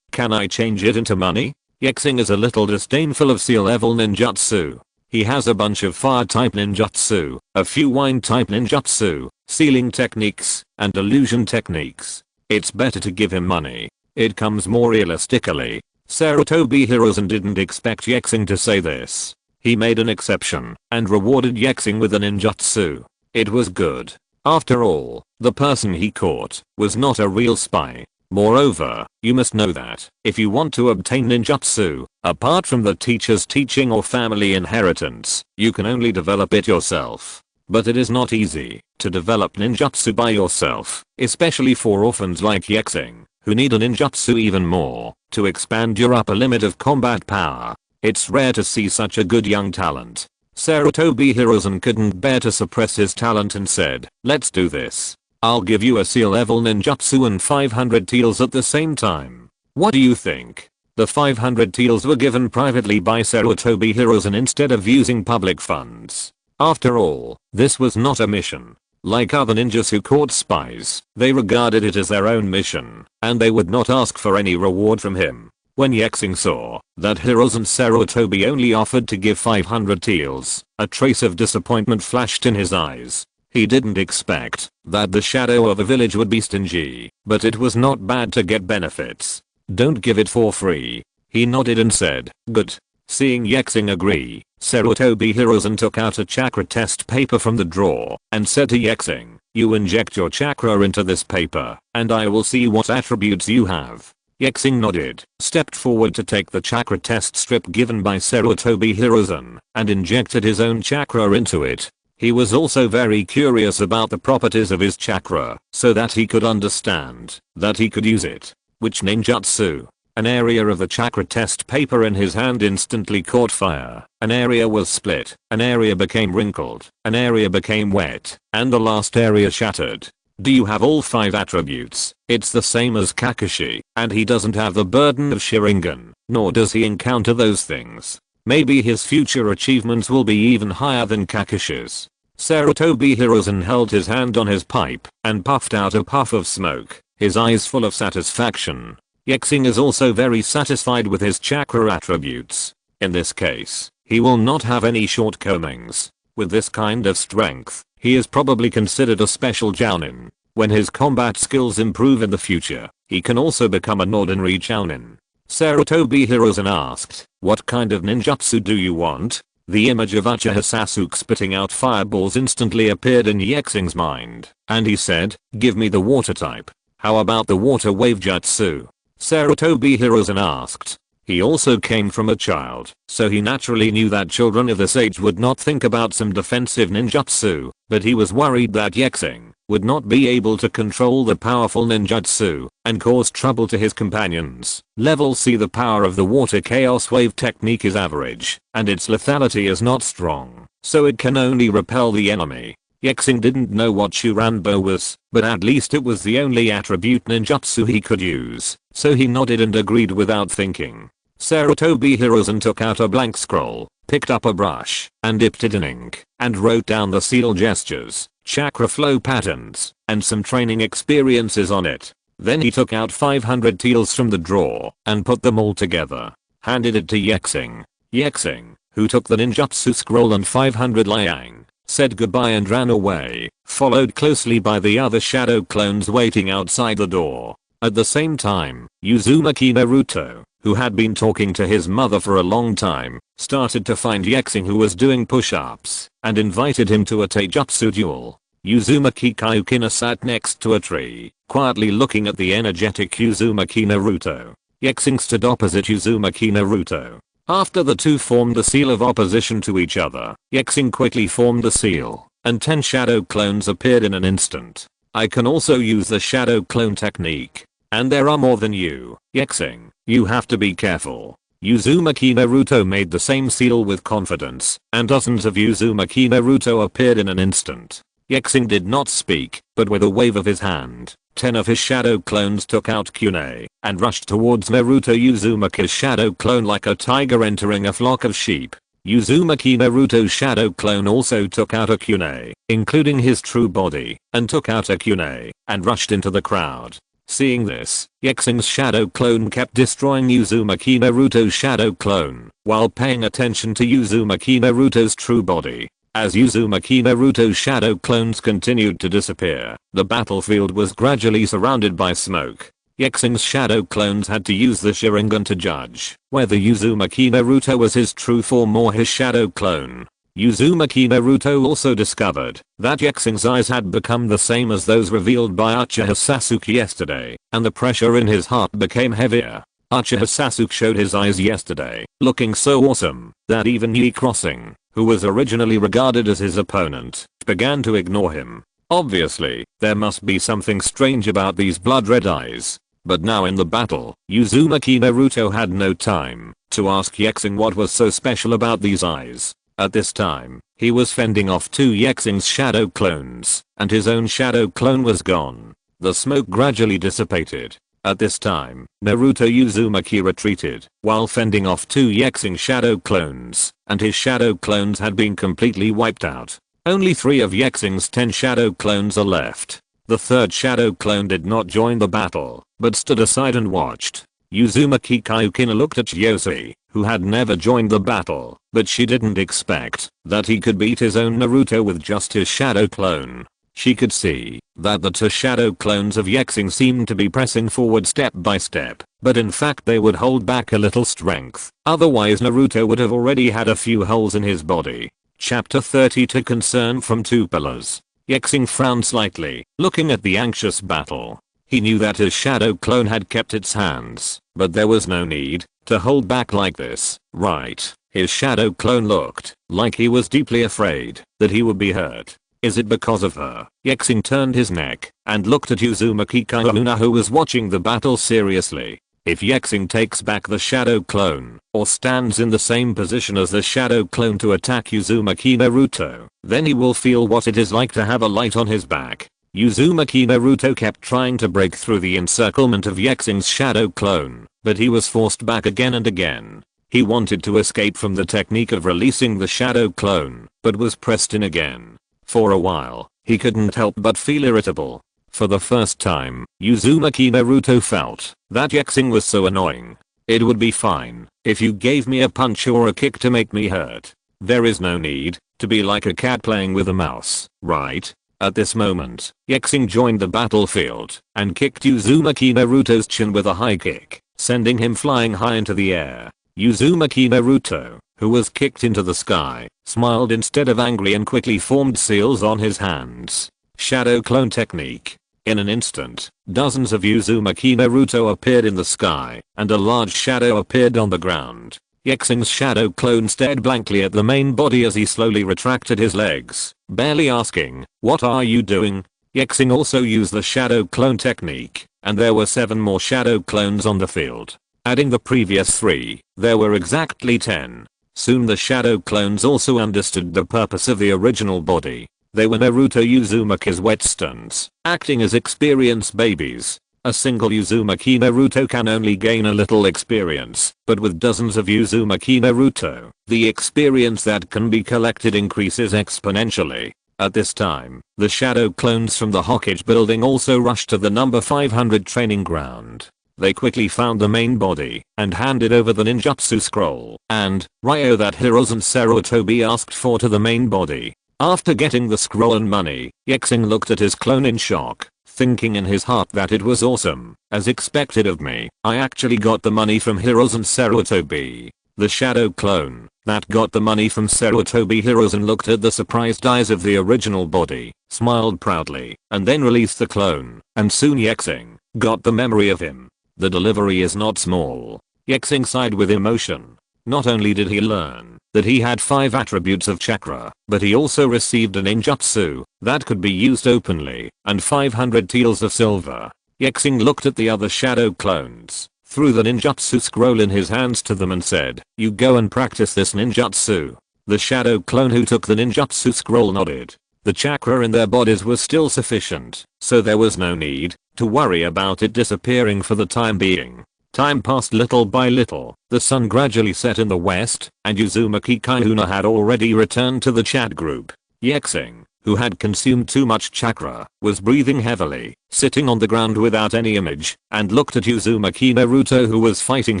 Can I change it into money?" Ye Xing is a little disdainful of sea level ninjutsu. He has a bunch of fire type ninjutsu, a few wind type ninjutsu, sealing techniques, and illusion techniques. It's better to give him money. It comes more realistically. Sarutobi Hiruzen didn't expect Ye Xing to say this. He made an exception and rewarded Ye Xing with a ninjutsu. It was good. After all, the person he caught was not a real spy. Moreover, you must know that if you want to obtain ninjutsu, apart from the teacher's teaching or family inheritance, you can only develop it yourself. But it is not easy to develop ninjutsu by yourself, especially for orphans like Ye Xing, who need a ninjutsu even more to expand your upper limit of combat power. It's rare to see such a good young talent. Sarutobi Hiruzen couldn't bear to suppress his talent and said, "Let's do this. I'll give you a sea level ninjutsu and 500 taels at the same time. What do you think?" The 500 taels were given privately by Sarutobi Hiruzen instead of using public funds. After all, this was not a mission. Like other ninjas who caught spies, they regarded it as their own mission, and they would not ask for any reward from him. When Ye Xing saw that Hiruzen Sarutobi only offered to give 500 taels, a trace of disappointment flashed in his eyes. He didn't expect that the shadow of a village would be stingy, but it was not bad to get benefits. "Don't give it for free." He nodded and said, "Good." Seeing Ye Xing agree, Sarutobi Hiruzen took out a chakra test paper from the drawer and said to Ye Xing, "You inject your chakra into this paper, and I will see what attributes you have." Ye Xing nodded, stepped forward to take the chakra test strip given by Sarutobi Hiruzen, and injected his own chakra into it. He was also very curious about the properties of his chakra, so that he could understand that he could use it. Which ninjutsu? An area of the chakra test paper in his hand instantly caught fire, an area was split, an area became wrinkled, an area became wet, and the last area shattered. Do you have all 5 attributes? It's the same as Kakashi, and he doesn't have the burden of Sharingan, nor does he encounter those things. Maybe his future achievements will be even higher than Kakashi's. Sarutobi Hiruzen held his hand on his pipe and puffed out a puff of smoke, his eyes full of satisfaction. Ye Xing is also very satisfied with his chakra attributes. In this case, he will not have any shortcomings. With this kind of strength, he is probably considered a special jounin. When his combat skills improve in the future, he can also become an ordinary jounin. Sarutobi Hiruzen asked, "What kind of ninjutsu do you want?" The image of Uchiha Sasuke spitting out fireballs instantly appeared in Ye Xing's mind, and he said, "Give me the water type. How about the water wave jutsu?" Sarutobi Hiruzen asked. He also came from a child, so he naturally knew that children of this age would not think about some defensive ninjutsu, but he was worried that Ye Xing would not be able to control the powerful ninjutsu and cause trouble to his companions. Level C. The power of the water chaos wave technique is average, and its lethality is not strong, so it can only repel the enemy. Ye Xing didn't know what Shuranbo was, but at least it was the only attribute ninjutsu he could use, so he nodded and agreed without thinking. Sarutobi Hiruzen took out a blank scroll, picked up a brush, and dipped it in ink, and wrote down the seal gestures, chakra flow patterns, and some training experiences on it. Then he took out 500 teals from the drawer, and put them all together. Handed it to Ye Xing. Ye Xing, who took the ninjutsu scroll and 500 liang, said goodbye and ran away, followed closely by the other shadow clones waiting outside the door. At the same time, Uzumaki Naruto, who had been talking to his mother for a long time, started to find Ye Xing, who was doing push-ups, and invited him to a taijutsu duel. Uzumaki Kaiokina sat next to a tree, quietly looking at the energetic Uzumaki Naruto. Ye Xing stood opposite Uzumaki Naruto. After the two formed the seal of opposition to each other, Ye Xing quickly formed the seal, and 10 shadow clones appeared in an instant. I can also use the shadow clone technique. And there are more than you, Ye Xing. You have to be careful. Uzumaki Naruto made the same seal with confidence, and dozens of Uzumaki Naruto appeared in an instant. Ye Xing did not speak, but with a wave of his hand, 10 of his shadow clones took out kunai, and rushed towards Naruto. Uzumaki's shadow clone like a tiger entering a flock of sheep. Uzumaki Naruto's shadow clone also took out a kunai, including his true body, and took out a kunai, and rushed into the crowd. Seeing this, Ye Xing's shadow clone kept destroying Uzumaki Naruto's shadow clone, while paying attention to Uzumaki Naruto's true body. As Uzumaki Naruto's shadow clones continued to disappear, the battlefield was gradually surrounded by smoke. Ye Xing's shadow clones had to use the Sharingan to judge whether Uzumaki Naruto was his true form or his shadow clone. Uzumaki Naruto also discovered that Ye Xing's eyes had become the same as those revealed by Uchiha Sasuke yesterday, and the pressure in his heart became heavier. Uchiha Sasuke showed his eyes yesterday, looking so awesome that even Ye Crossing, who was originally regarded as his opponent, began to ignore him. Obviously, there must be something strange about these blood red eyes. But now in the battle, Uzumaki Naruto had no time to ask Ye Xing what was so special about these eyes. At this time, he was fending off 2 Ye Xing's shadow clones, and his own shadow clone was gone. The smoke gradually dissipated. At this time, Naruto Uzumaki retreated, while fending off 2 Ye Xing shadow clones, and his shadow clones had been completely wiped out. Only 3 of Ye Xing's 10 shadow clones are left. The 3rd shadow clone did not join the battle, but stood aside and watched. Uzumaki Kaiokina looked at Yoshi, who had never joined the battle, but she didn't expect that he could beat his own Naruto with just his shadow clone. She could see that the 2 shadow clones of Ye Xing seemed to be pressing forward step by step, but in fact they would hold back a little strength, otherwise Naruto would have already had a few holes in his body. Chapter 32 Concern from 2 Pillars. Ye Xing frowned slightly, looking at the anxious battle. He knew that his shadow clone had kept its hands, but there was no need to hold back like this, right? His shadow clone looked like he was deeply afraid that he would be hurt. Is it because of her? Ye Xing turned his neck and looked at Uzumaki Kaiokina, who was watching the battle seriously. If Ye Xing takes back the shadow clone, or stands in the same position as the shadow clone to attack Uzumaki Naruto, then he will feel what it is like to have a light on his back. Uzumaki Naruto kept trying to break through the encirclement of Ye Xing's shadow clone, but he was forced back again and again. He wanted to escape from the technique of releasing the shadow clone, but was pressed in again. For a while, he couldn't help but feel irritable. For the first time, Uzumaki Naruto felt that Ye Xing was so annoying. It would be fine if you gave me a punch or a kick to make me hurt. There is no need to be like a cat playing with a mouse, right? At this moment, Ye Xing joined the battlefield and kicked Uzumaki Naruto's chin with a high kick, sending him flying high into the air. Uzumaki Naruto, who was kicked into the sky, smiled instead of angry and quickly formed seals on his hands. Shadow clone technique. In an instant, dozens of Uzumaki Naruto appeared in the sky, and a large shadow appeared on the ground. Ye Xing's shadow clone stared blankly at the main body as he slowly retracted his legs, barely asking, "What are you doing?" Ye Xing also used the shadow clone technique, and there were 7 more shadow clones on the field. Adding the previous 3, there were exactly 10. Soon the shadow clones also understood the purpose of the original body. They were Naruto Uzumaki's whetstones, acting as experienced babies. A single Uzumaki Naruto can only gain a little experience, but with dozens of Uzumaki Naruto, the experience that can be collected increases exponentially. At this time, the shadow clones from the Hokage building also rushed to the number 500 training ground. They quickly found the main body and handed over the ninjutsu scroll and Ryo that Hiruzen Sarutobi asked for to the main body. After getting the scroll and money, Ye Xing looked at his clone in shock, thinking in his heart that it was awesome. As expected of me, I actually got the money from Hiruzen Sarutobi. The shadow clone that got the money from Sarutobi. Hiruzen looked at the surprised eyes of the original body, smiled proudly, and then released the clone, and soon Ye Xing got the memory of him. The delivery is not small. Ye Xing sighed with emotion. Not only did he learn that he had 5 attributes of chakra, but he also received a ninjutsu that could be used openly and 500 taels of silver. Ye Xing looked at the other shadow clones, threw the ninjutsu scroll in his hands to them and said, "You go and practice this ninjutsu." The shadow clone who took the ninjutsu scroll nodded. The chakra in their bodies was still sufficient, so there was no need to worry about it disappearing for the time being. Time passed little by little. The sun gradually set in the west, and Uzumaki Kaihuna had already returned to the chat group. Ye Xing, who had consumed too much chakra, was breathing heavily, sitting on the ground without any image, and looked at Uzumaki Naruto who was fighting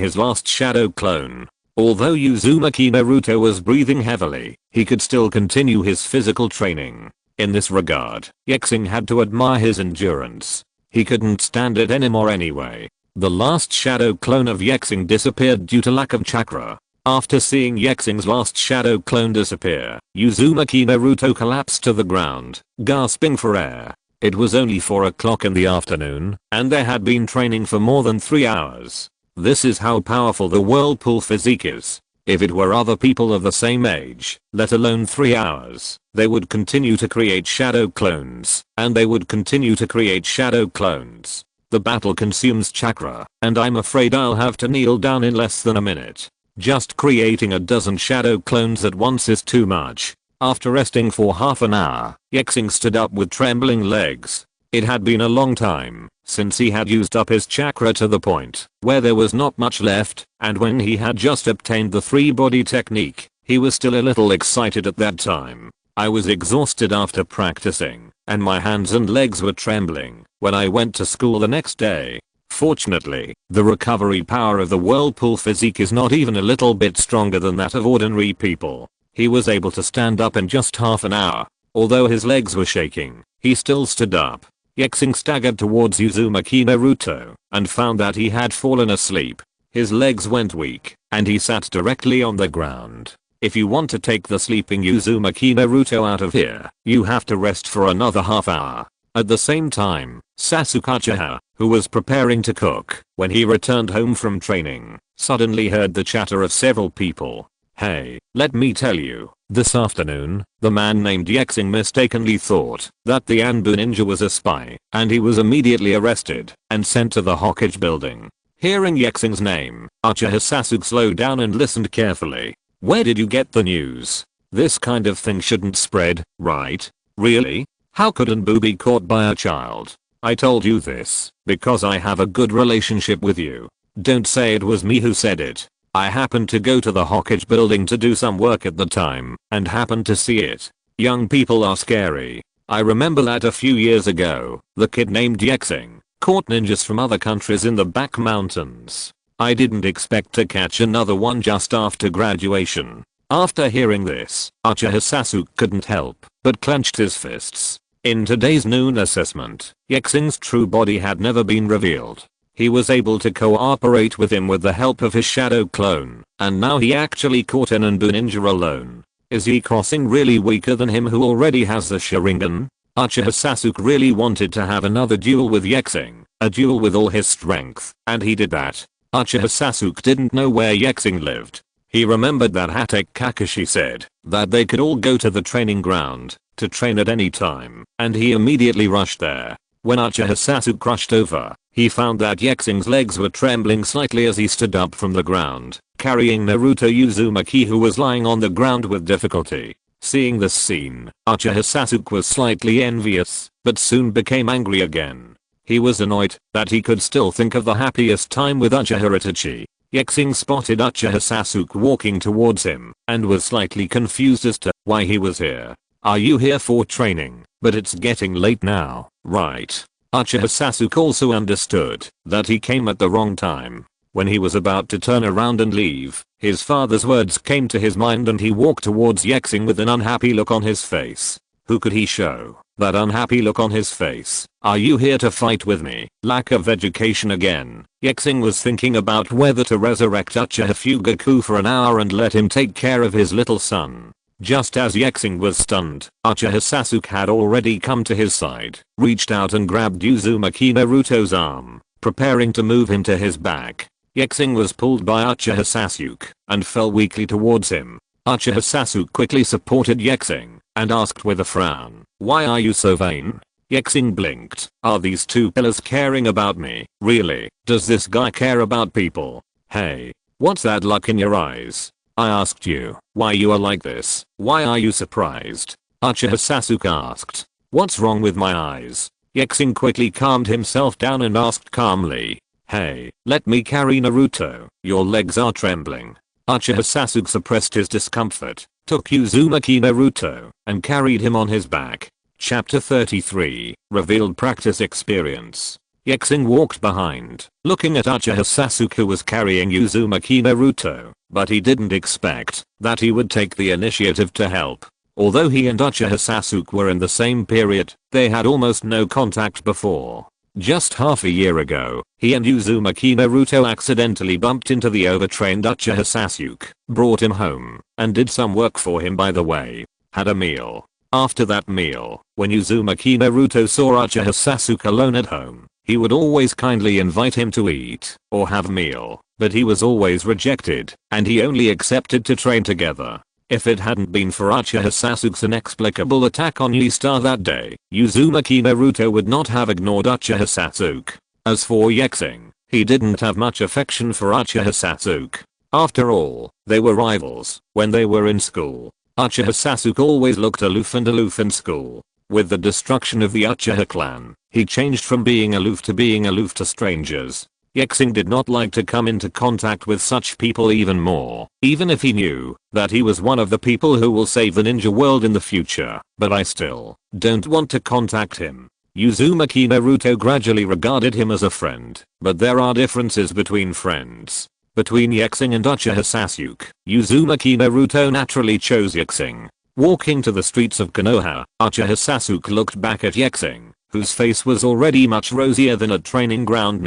his last shadow clone. Although Uzumaki Naruto was breathing heavily, he could still continue his physical training. In this regard, Ye Xing had to admire his endurance. He couldn't stand it anymore anyway. The last shadow clone of Ye Xing disappeared due to lack of chakra. After seeing Ye Xing's last shadow clone disappear, Uzumaki Naruto collapsed to the ground, gasping for air. It was only 4 o'clock in the afternoon, and they had been training for more than 3 hours. This is how powerful the whirlpool physique is. If it were other people of the same age, let alone 3 hours, they would continue to create shadow clones, and they would continue to create shadow clones. The battle consumes chakra, and I'm afraid I'll have to kneel down in less than a minute. Just creating a dozen shadow clones at once is too much. After resting for half an hour, Ye Xing stood up with trembling legs. It had been a long time since he had used up his chakra to the point where there was not much left, and when he had just obtained the 3-body technique, he was still a little excited at that time. I was exhausted after practicing, and my hands and legs were trembling when I went to school the next day. Fortunately, the recovery power of the whirlpool physique is not even a little bit stronger than that of ordinary people. He was able to stand up in just half an hour. Although his legs were shaking, he still stood up. Ye Xing staggered towards Uzumaki Naruto and found that he had fallen asleep. His legs went weak, and he sat directly on the ground. If you want to take the sleeping Uzumaki Naruto out of here, you have to rest for another half hour. At the same time, Sasuke Uchiha, who was preparing to cook when he returned home from training, suddenly heard the chatter of several people. "Hey, let me tell you, this afternoon, the man named Ye Xing mistakenly thought that the Anbu ninja was a spy, and he was immediately arrested and sent to the Hokage building." Hearing Ye Xing's name, Uchiha Sasuke slowed down and listened carefully. "Where did you get the news? This kind of thing shouldn't spread, right? Really? How could Anbu be caught by a child? I told you this because I have a good relationship with you. Don't say it was me who said it. I happened to go to the Hokage building to do some work at the time and happened to see it. Young people are scary. I remember that a few years ago, the kid named Ye Xing caught ninjas from other countries in the back mountains. I didn't expect to catch another one just after graduation." After hearing this, Uchiha Sasuke couldn't help but clenched his fists. In today's noon assessment, Ye Xing's true body had never been revealed. He was able to cooperate with him with the help of his shadow clone, and now he actually caught an Anbu ninja alone. Is he crossing really weaker than him who already has the Sharingan? Uchiha Sasuke really wanted to have another duel with Ye Xing, a duel with all his strength, and he did that. Uchiha Sasuke didn't know where Ye Xing lived. He remembered that Hatake Kakashi said that they could all go to the training ground to train at any time, and he immediately rushed there. When Uchiha Sasuke rushed over, he found that Ye Xing's legs were trembling slightly as he stood up from the ground, carrying Naruto Uzumaki who was lying on the ground with difficulty. Seeing this scene, Uchiha Sasuke was slightly envious, but soon became angry again. He was annoyed that he could still think of the happiest time with Uchiha Itachi. Ye Xing spotted Uchiha Sasuke walking towards him and was slightly confused as to why he was here. Are you here for training? But it's getting late now, right? Uchiha Sasuke also understood that he came at the wrong time. When he was about to turn around and leave, his father's words came to his mind and he walked towards Ye Xing with an unhappy look on his face. Who could he show that unhappy look on his face? Are you here to fight with me? Lack of education again. Ye Xing was thinking about whether to resurrect Uchiha Fugaku for an hour and let him take care of his little son. Just as Ye Xing was stunned, Uchiha Sasuke had already come to his side, reached out and grabbed Uzumaki Naruto's arm, preparing to move him to his back. Ye Xing was pulled by Uchiha Sasuke and fell weakly towards him. Uchiha Sasuke quickly supported Ye Xing and asked with a frown, "Why are you so vain?" Ye Xing blinked. Are these two pillars caring about me? Really? Does this guy care about people? Hey, what's that look in your eyes? I asked you why you are like this. Why are you surprised? Uchiha Sasuke asked. What's wrong with my eyes? Ye Xing quickly calmed himself down and asked calmly, "Hey, let me carry Naruto. Your legs are trembling." Uchiha Sasuke suppressed his discomfort, took Uzumaki Naruto, and carried him on his back. Chapter 33, Revealed Practice Experience. Ye Xing walked behind, looking at Uchiha Sasuke who was carrying Uzumaki Naruto, but he didn't expect that he would take the initiative to help. Although he and Uchiha Sasuke were in the same period, they had almost no contact before. Just half a year ago, he and Uzumaki Naruto accidentally bumped into the overtrained Uchiha Sasuke, brought him home, and did some work for him by the way. Had a meal. After that meal, when Uzumaki Naruto saw Uchiha Sasuke alone at home, he would always kindly invite him to eat or have a meal, but he was always rejected, and he only accepted to train together. If it hadn't been for Uchiha Sasuke's inexplicable attack on Yi-Star that day, Uzumaki Naruto would not have ignored Uchiha Sasuke. As for Ye Xing, he didn't have much affection for Uchiha Sasuke. After all, they were rivals when they were in school. Uchiha Sasuke always looked aloof in school. With the destruction of the Uchiha clan, he changed from being aloof to strangers. Ye Xing did not like to come into contact with such people even more, even if he knew that he was one of the people who will save the ninja world in the future, but I still don't want to contact him. Uzumaki Naruto gradually regarded him as a friend, but there are differences between friends. Between Ye Xing and Uchiha Sasuke, Uzumaki Naruto naturally chose Ye Xing. Walking to the streets of Konoha, Uchiha Sasuke looked back at Ye Xing, whose face was already much rosier than a training ground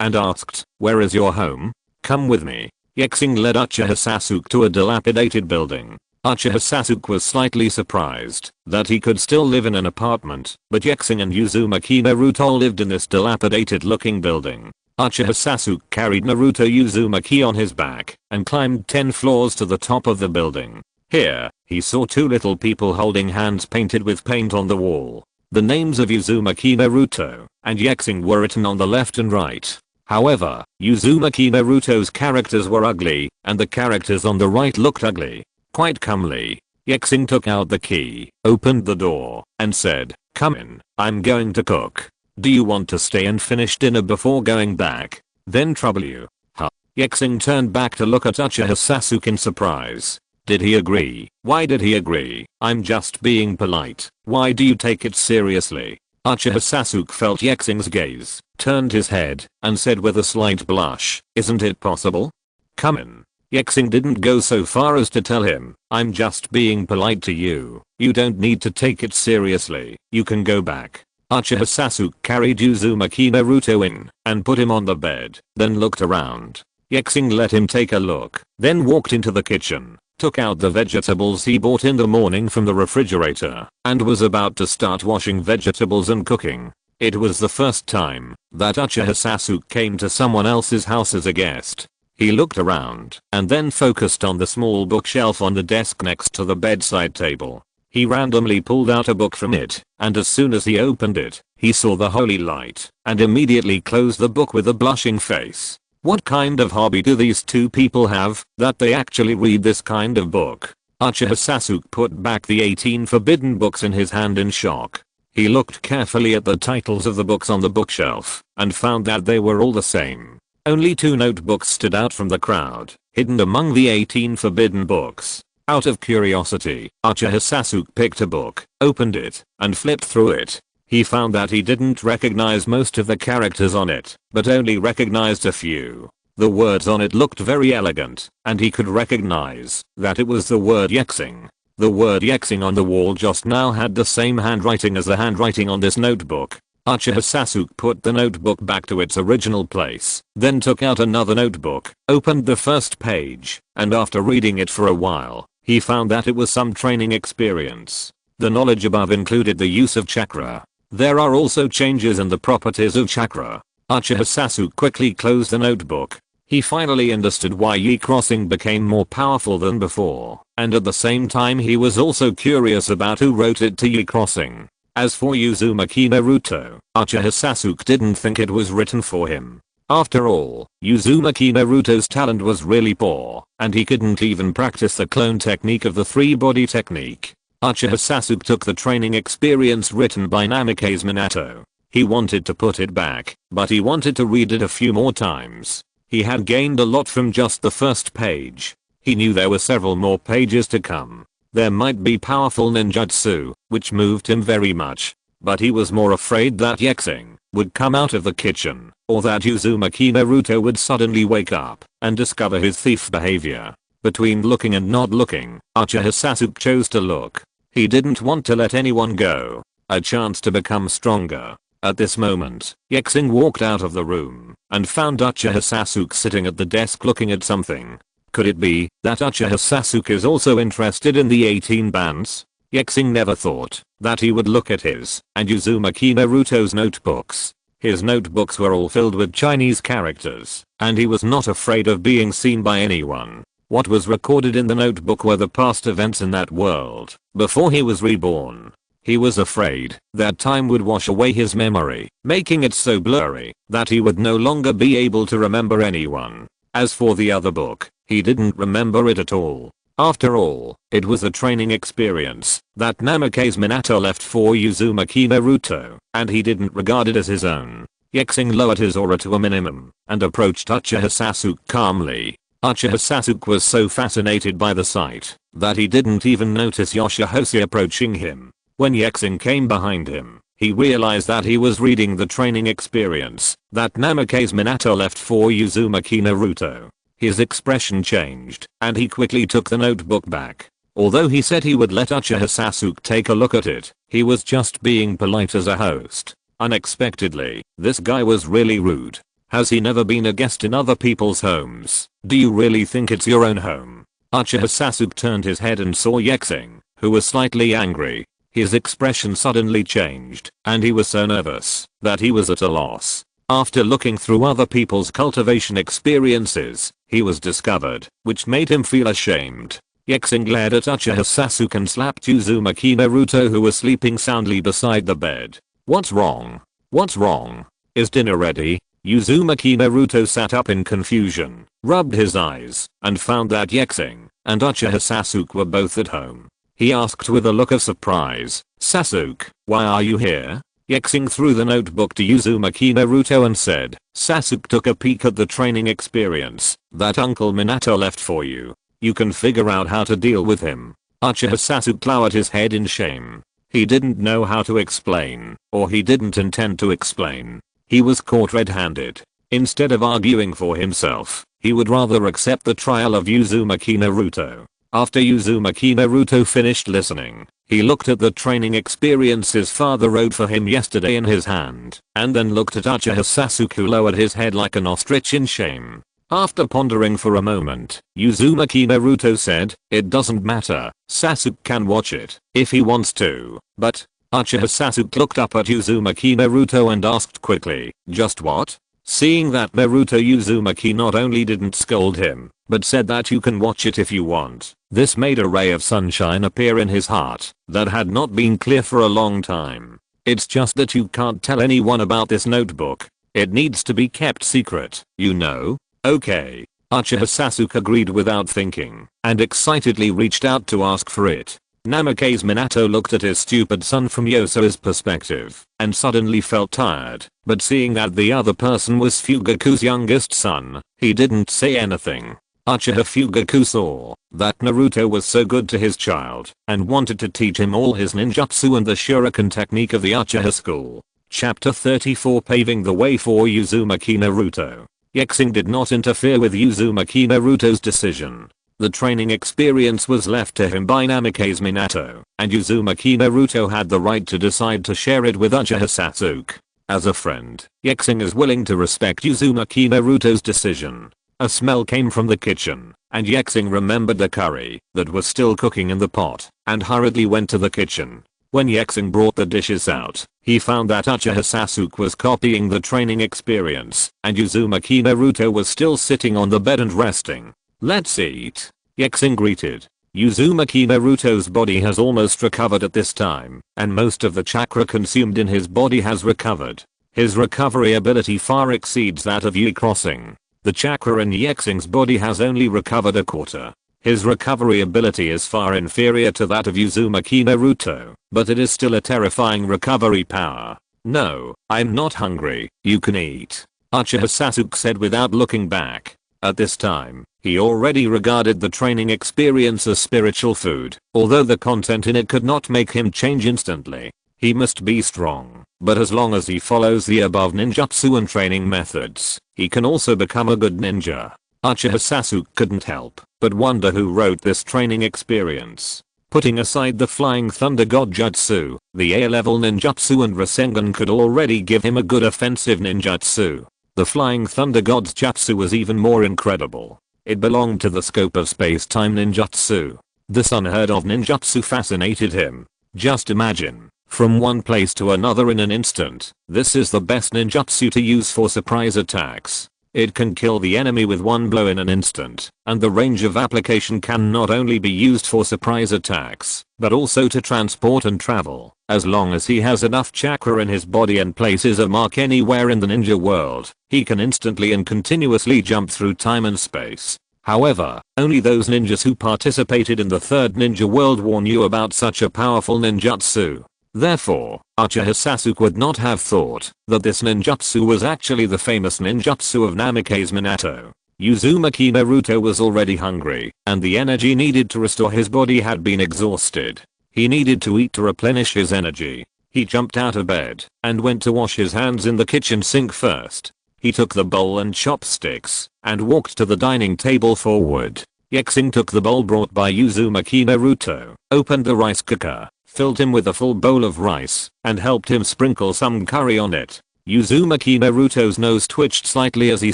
and asked, "Where is your home? Come with me." Ye Xing led Uchiha Sasuke to a dilapidated building. Uchiha Sasuke was slightly surprised that he could still live in an apartment, but Ye Xing and Uzumaki Naruto lived in this dilapidated looking building. Uchiha Sasuke carried Naruto Uzumaki on his back and climbed 10 floors to the top of the building. Here, he saw two little people holding hands painted with paint on the wall. The names of Uzumaki Naruto and Ye Xing were written on the left and right. However, Uzumaki Naruto's characters were ugly, and the characters on the right looked ugly. Quite calmly, Ye Xing took out the key, opened the door, and said, "Come in, I'm going to cook. Do you want to stay and finish dinner before going back? Then trouble you?" Huh? Ye Xing turned back to look at Uchiha Sasuke in surprise. Did he agree? Why did he agree? I'm just being polite. Why do you take it seriously? Uchiha Sasuke felt Ye Xing's gaze, turned his head, and said with a slight blush, "Isn't it possible? Come in." Ye Xing didn't go so far as to tell him, "I'm just being polite to you. You don't need to take it seriously. You can go back." Uchiha Sasuke carried Uzumaki Naruto in and put him on the bed, then looked around. Ye Xing let him take a look, then walked into the kitchen, took out the vegetables he bought in the morning from the refrigerator, and was about to start washing vegetables and cooking. It was the first time that Uchiha Sasuke came to someone else's house as a guest. He looked around and then focused on the small bookshelf on the desk next to the bedside table. He randomly pulled out a book from it, and as soon as he opened it, he saw the holy light, and immediately closed the book with a blushing face. What kind of hobby do these two people have that they actually read this kind of book? Uchiha Sasuke put back the 18 forbidden books in his hand in shock. He looked carefully at the titles of the books on the bookshelf and found that they were all the same. Only 2 notebooks stood out from the crowd, hidden among the 18 forbidden books. Out of curiosity, Uchiha Sasuke picked a book, opened it, and flipped through it. He found that he didn't recognize most of the characters on it, but only recognized a few. The words on it looked very elegant, and he could recognize that it was the word Ye Xing. The word Ye Xing on the wall just now had the same handwriting as the handwriting on this notebook. Uchiha Sasuke put the notebook back to its original place, then took out another notebook, opened the first page, and after reading it for a while, he found that it was some training experience. The knowledge above included the use of chakra. There are also changes in the properties of chakra. Uchiha Sasuke quickly closed the notebook. He finally understood why Ye Crossing became more powerful than before, and at the same time he was also curious about who wrote it to Ye Crossing. As for Uzumaki Naruto, Uchiha Sasuke didn't think it was written for him. After all, Uzumaki Naruto's talent was really poor, and he couldn't even practice the clone technique of the 3-body technique. Uchiha Sasuke took the training experience written by Namikaze Minato. He wanted to put it back, but he wanted to read it a few more times. He had gained a lot from just the first page. He knew there were several more pages to come. There might be powerful ninjutsu, which moved him very much. But he was more afraid that Ye Xing would come out of the kitchen, or that Uzumaki Naruto would suddenly wake up and discover his thief behavior. Between looking and not looking, Uchiha Sasuke chose to look. He didn't want to let anyone go. A chance to become stronger. At this moment, Ye Xing walked out of the room and found Uchiha Sasuke sitting at the desk looking at something. Could it be that Uchiha Sasuke is also interested in the 18 bands? Ye Xing never thought that he would look at his and Uzumaki Naruto's notebooks. His notebooks were all filled with Chinese characters, and he was not afraid of being seen by anyone. What was recorded in the notebook were the past events in that world, before he was reborn. He was afraid that time would wash away his memory, making it so blurry that he would no longer be able to remember anyone. As for the other book, he didn't remember it at all. After all, it was a training experience that Namikaze Minato left for Uzumaki Naruto, and he didn't regard it as his own. Ye Xing lowered his aura to a minimum and approached Uchiha Sasuke calmly. Uchiha Sasuke was so fascinated by the sight that he didn't even notice Yoshihose approaching him. When Ye Xing came behind him, he realized that he was reading the training experience that Namikaze Minato left for Uzumaki Naruto. His expression changed, and he quickly took the notebook back. Although he said he would let Uchiha Sasuke take a look at it, he was just being polite as a host. Unexpectedly, this guy was really rude. Has he never been a guest in other people's homes? Do you really think it's your own home? Uchiha Sasuke turned his head and saw Ye Xing, who was slightly angry. His expression suddenly changed, and he was so nervous that he was at a loss. After looking through other people's cultivation experiences, he was discovered, which made him feel ashamed. Ye Xing glared at Uchiha Sasuke and slapped Uzumaki Naruto, who was sleeping soundly beside the bed. What's wrong? What's wrong? Is dinner ready? Uzumaki Naruto sat up in confusion, rubbed his eyes, and found that Ye Xing and Uchiha Sasuke were both at home. He asked with a look of surprise, "Sasuke, why are you here?" Ye Xing threw the notebook to Uzumaki Naruto and said, "Sasuke took a peek at the training experience that Uncle Minato left for you. You can figure out how to deal with him." Uchiha Sasuke lowered his head in shame. He didn't know how to explain, or he didn't intend to explain. He was caught red-handed. Instead of arguing for himself, he would rather accept the trial of Uzumaki Naruto. After Uzumaki Naruto finished listening, he looked at the training experience his father wrote for him yesterday in his hand, and then looked at Uchiha Sasuke, who lowered his head like an ostrich in shame. After pondering for a moment, Uzumaki Naruto said, "It doesn't matter, Sasuke can watch it if he wants to, but..." Uchiha Sasuke looked up at Uzumaki Naruto and asked quickly, "Just what?" Seeing that Naruto, Uzumaki not only didn't scold him, but said that you can watch it if you want. This made a ray of sunshine appear in his heart that had not been clear for a long time. "It's just that you can't tell anyone about this notebook. It needs to be kept secret, you know?" "Okay." Uchiha Sasuke agreed without thinking and excitedly reached out to ask for it. Namikaze Minato looked at his stupid son from Yosu's perspective and suddenly felt tired, but seeing that the other person was Fugaku's youngest son, he didn't say anything. Uchiha Fugaku saw that Naruto was so good to his child and wanted to teach him all his ninjutsu and the shuriken technique of the Uchiha school. Chapter 34 Paving the way for Uzumaki Naruto. Ye Xing did not interfere with Uzumaki Naruto's decision. The training experience was left to him by Namikaze Minato, and Uzumaki Naruto had the right to decide to share it with Uchiha Sasuke. As a friend, Ye Xing is willing to respect Uzumaki Naruto's decision. A smell came from the kitchen, and Ye Xing remembered the curry that was still cooking in the pot, and hurriedly went to the kitchen. When Ye Xing brought the dishes out, he found that Uchiha Sasuke was copying the training experience, and Uzumaki Naruto was still sitting on the bed and resting. "Let's eat," Ye Xing greeted. Uzumaki Naruto's body has almost recovered at this time, and most of the chakra consumed in his body has recovered. His recovery ability far exceeds that of Ye Crossing. The chakra in Ye Xing's body has only recovered a quarter. His recovery ability is far inferior to that of Uzumaki Naruto, but it is still a terrifying recovery power. "No, I'm not hungry, you can eat," Uchiha Sasuke said without looking back. At this time, he already regarded the training experience as spiritual food, although the content in it could not make him change instantly. He must be strong, but as long as he follows the above ninjutsu and training methods, he can also become a good ninja. Uchiha Sasuke couldn't help but wonder who wrote this training experience. Putting aside the Flying Thunder God Jutsu, the A-level ninjutsu and Rasengan could already give him a good offensive ninjutsu. The Flying Thunder God's jutsu was even more incredible. It belonged to the scope of space-time ninjutsu. This unheard of ninjutsu fascinated him. Just imagine, from one place to another in an instant. This is the best ninjutsu to use for surprise attacks. It can kill the enemy with one blow in an instant, and the range of application can not only be used for surprise attacks, but also to transport and travel. As long as he has enough chakra in his body and places a mark anywhere in the ninja world, he can instantly and continuously jump through time and space. However, only those ninjas who participated in the Third Ninja World War knew about such a powerful ninjutsu. Therefore, Uchiha Sasuke would not have thought that this ninjutsu was actually the famous ninjutsu of Namikaze Minato. Uzumaki Naruto was already hungry, and the energy needed to restore his body had been exhausted. He needed to eat to replenish his energy. He jumped out of bed and went to wash his hands in the kitchen sink first. He took the bowl and chopsticks and walked to the dining table forward. Ye Xing took the bowl brought by Uzumaki Naruto, opened the rice cooker, filled him with a full bowl of rice, and helped him sprinkle some curry on it. Uzumaki Naruto's nose twitched slightly as he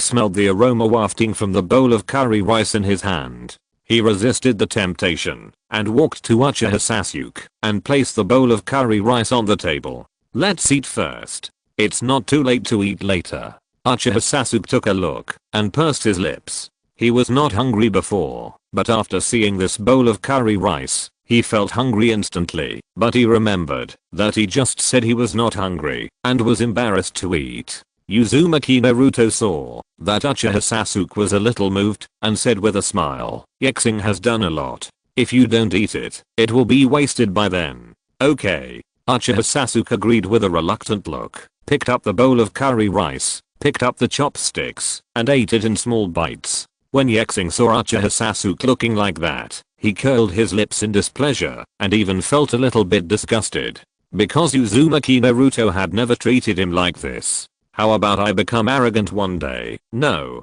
smelled the aroma wafting from the bowl of curry rice in his hand. He resisted the temptation and walked to Uchiha Sasuke and placed the bowl of curry rice on the table. "Let's eat first. It's not too late to eat later." Uchiha Sasuke took a look and pursed his lips. He was not hungry before, but after seeing this bowl of curry rice, he felt hungry instantly, but he remembered that he just said he was not hungry and was embarrassed to eat. Uzumaki Naruto saw that Uchiha Sasuke was a little moved and said with a smile, "Ye Xing has done a lot. If you don't eat it, it will be wasted by then." "Okay." Uchiha Sasuke agreed with a reluctant look, picked up the bowl of curry rice, picked up the chopsticks, and ate it in small bites. When Ye Xing saw Uchiha Sasuke looking like that, he curled his lips in displeasure and even felt a little bit disgusted. Because Uzumaki Naruto had never treated him like this. How about I become arrogant one day? No,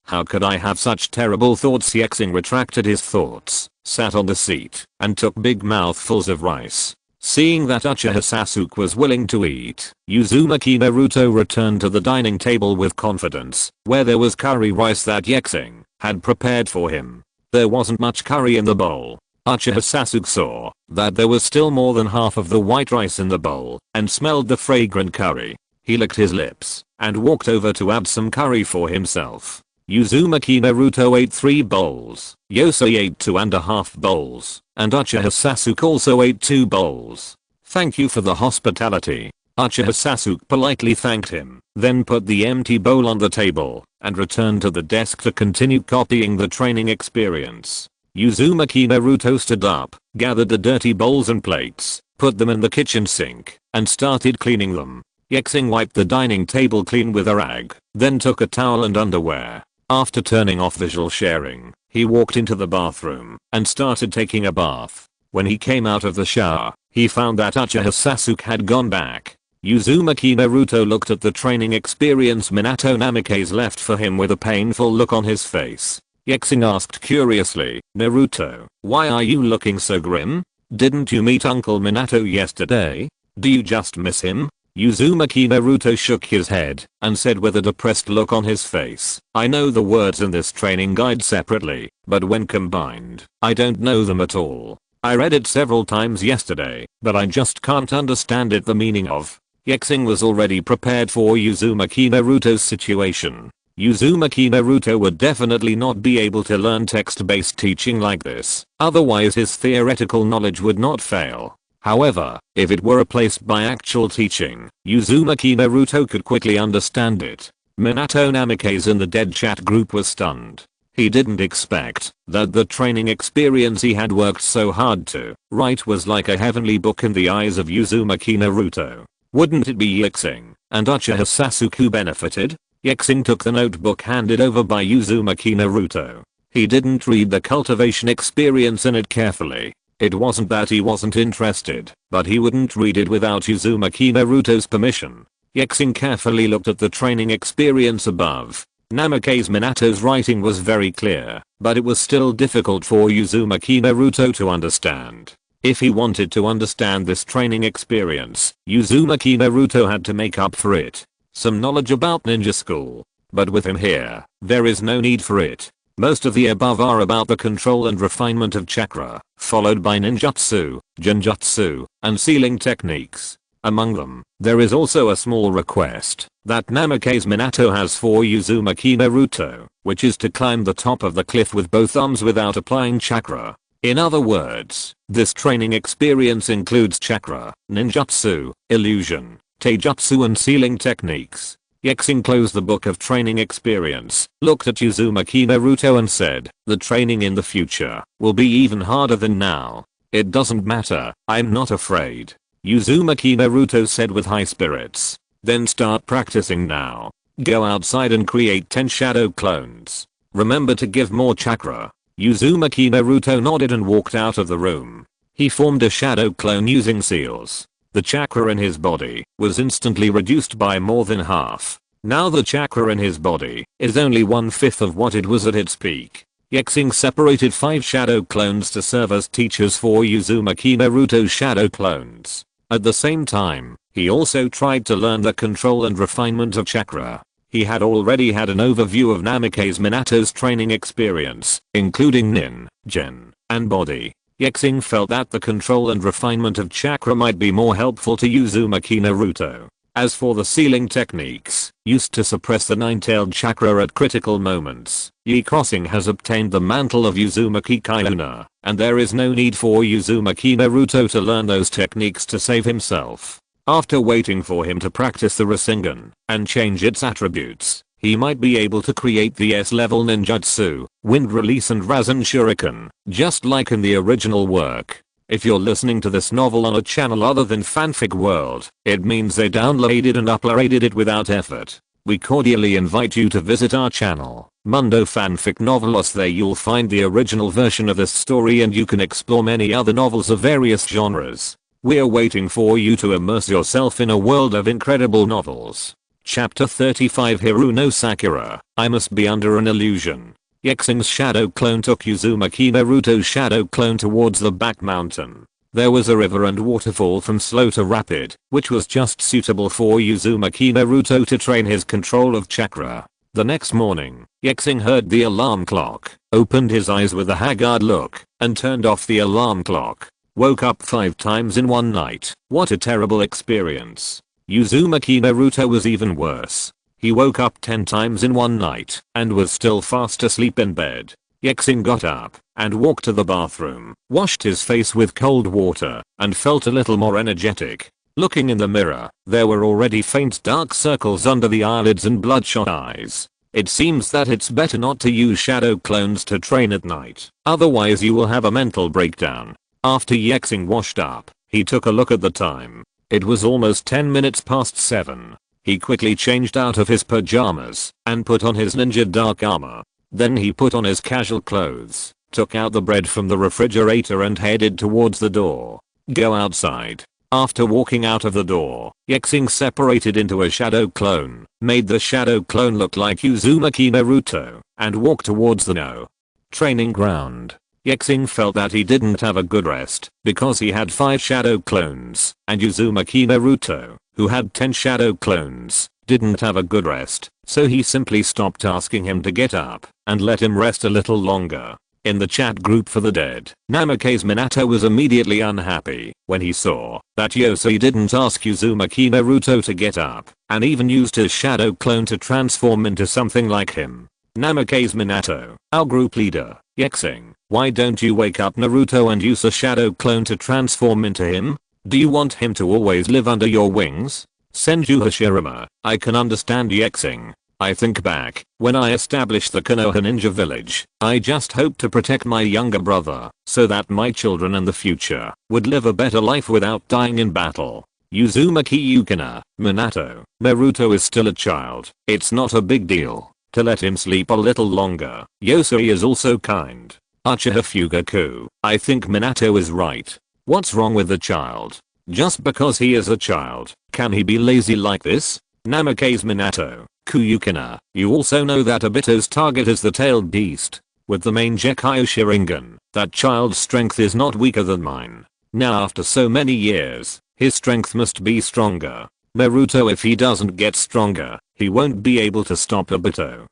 how could I have such terrible thoughts? Ye Xing retracted his thoughts, sat on the seat, and took big mouthfuls of rice. Seeing that Uchiha Sasuke was willing to eat, Uzumaki Naruto returned to the dining table with confidence, where there was curry rice that Ye Xing had prepared for him. There wasn't much curry in the bowl. Uchiha Sasuke saw that there was still more than half of the white rice in the bowl, and smelled the fragrant curry. He licked his lips and walked over to add some curry for himself. Uzumaki Naruto ate 3 bowls, Yosei ate 2.5 bowls, and Uchiha Sasuke also ate 2 bowls. "Thank you for the hospitality." Uchiha Sasuke politely thanked him, then put the empty bowl on the table, and returned to the desk to continue copying the training experience. Uzumaki Naruto stood up, gathered the dirty bowls and plates, put them in the kitchen sink, and started cleaning them. Ye Xing wiped the dining table clean with a rag, then took a towel and underwear. After turning off visual sharing, he walked into the bathroom and started taking a bath. When he came out of the shower, he found that Uchiha Sasuke had gone back. Uzumaki Naruto looked at the training experience Minato Namikaze left for him with a painful look on his face. Ye Xing asked curiously, "Naruto, why are you looking so grim? Didn't you meet Uncle Minato yesterday? Do you just miss him?" Uzumaki Naruto shook his head and said with a depressed look on his face, "I know the words in this training guide separately, but when combined, I don't know them at all. I read it several times yesterday, but I just can't understand it the meaning of." Ye Xing was already prepared for Uzumaki Naruto's situation. Uzumaki Naruto would definitely not be able to learn text-based teaching like this, otherwise his theoretical knowledge would not fail. However, if it were replaced by actual teaching, Uzumaki Naruto could quickly understand it. Minato Namikaze in the dead chat group was stunned. He didn't expect that the training experience he had worked so hard to write was like a heavenly book in the eyes of Uzumaki Naruto. Wouldn't it be Ye Xing and Uchiha Sasuke who benefited? Ye Xing took the notebook handed over by Uzumaki Naruto. He didn't read the cultivation experience in it carefully. It wasn't that he wasn't interested, but he wouldn't read it without Uzumaki Naruto's permission. Ye Xing carefully looked at the training experience above. Namikaze Minato's writing was very clear, but it was still difficult for Uzumaki Naruto to understand. If he wanted to understand this training experience, Uzumaki Naruto had to make up for it. Some knowledge about ninja school. But with him here, there is no need for it. Most of the above are about the control and refinement of chakra, followed by ninjutsu, genjutsu, and sealing techniques. Among them, there is also a small request that Namikaze Minato has for Uzumaki Naruto, which is to climb the top of the cliff with both arms without applying chakra. In other words, this training experience includes chakra, ninjutsu, illusion, taijutsu and sealing techniques. Ye Xing closed the book of training experience, looked at Uzumaki Naruto and said, "The training in the future will be even harder than now. It doesn't matter, I'm not afraid." Uzumaki Naruto said with high spirits. "Then start practicing now. Go outside and create 10 shadow clones. Remember to give more chakra." Uzumaki Naruto nodded and walked out of the room. He formed a shadow clone using seals. The chakra in his body was instantly reduced by more than half. Now the chakra in his body is only 1/5 of what it was at its peak. Ye Xing separated 5 shadow clones to serve as teachers for Uzumaki Naruto's shadow clones. At the same time, he also tried to learn the control and refinement of chakra. He had already had an overview of Namikaze Minato's training experience, including Nin, Gen, and Body. Ye Xing felt that the control and refinement of chakra might be more helpful to Uzumaki Naruto. As for the sealing techniques, used to suppress the 9-tailed chakra at critical moments, Ye Xing has obtained the mantle of Uzumaki Kyona, and there is no need for Uzumaki Naruto to learn those techniques to save himself. After waiting for him to practice the Rasengan and change its attributes, he might be able to create the S-level ninjutsu, wind release and Rasen Shuriken, just like in the original work. If you're listening to this novel on a channel other than Fanfic World, it means they downloaded and uploaded it without effort. We cordially invite you to visit our channel, Mundo Fanfic Novelos. There you'll find the original version of this story and you can explore many other novels of various genres. We're waiting for you to immerse yourself in a world of incredible novels. Chapter 35 Hiru no Sakura, I must be under an illusion. Ye Xing's shadow clone took Uzumaki Naruto's shadow clone towards the back mountain. There was a river and waterfall from slow to rapid, which was just suitable for Uzumaki Naruto to train his control of chakra. The next morning, Ye Xing heard the alarm clock, opened his eyes with a haggard look, and turned off the alarm clock. Woke up 5 times in one night. What a terrible experience. Uzumaki Naruto was even worse. He woke up 10 times in one night and was still fast asleep in bed. Ye Xing got up and walked to the bathroom, washed his face with cold water, and felt a little more energetic. Looking in the mirror, there were already faint dark circles under the eyelids and bloodshot eyes. It seems that it's better not to use shadow clones to train at night, otherwise you will have a mental breakdown. After Ye Xing washed up, he took a look at the time. It was almost 10 minutes past 7. He quickly changed out of his pajamas and put on his ninja dark armor. Then he put on his casual clothes, took out the bread from the refrigerator and headed towards the door. Go outside. After walking out of the door, Ye Xing separated into a shadow clone, made the shadow clone look like Uzumaki Naruto, and walked towards the training ground. Ye Xing felt that he didn't have a good rest, because he had 5 shadow clones, and Uzumaki Naruto, who had 10 shadow clones, didn't have a good rest, so he simply stopped asking him to get up, and let him rest a little longer. In the chat group for the dead, Namikaze Minato was immediately unhappy when he saw that Yosei didn't ask Uzumaki Naruto to get up, and even used his shadow clone to transform into something like him. Namikaze Minato, our group leader, Ye Xing, why don't you wake up Naruto and use a shadow clone to transform into him? Do you want him to always live under your wings? Senju Hashirama, I can understand Ye Xing. I think back, when I established the Konoha ninja village, I just hoped to protect my younger brother, so that my children in the future would live a better life without dying in battle. Uzumaki Yukina, Minato, Naruto is still a child, it's not a big deal to let him sleep a little longer. Yosei is also kind. Uchiha Fugaku, I think Minato is right. What's wrong with the child? Just because he is a child, can he be lazy like this? Namikaze Minato, Kuyukina, you also know that Obito's target is the tailed beast. With the main Gekkai Sharingan, that child's strength is not weaker than mine. Now after so many years, his strength must be stronger. Naruto, if he doesn't get stronger, he won't be able to stop Obito.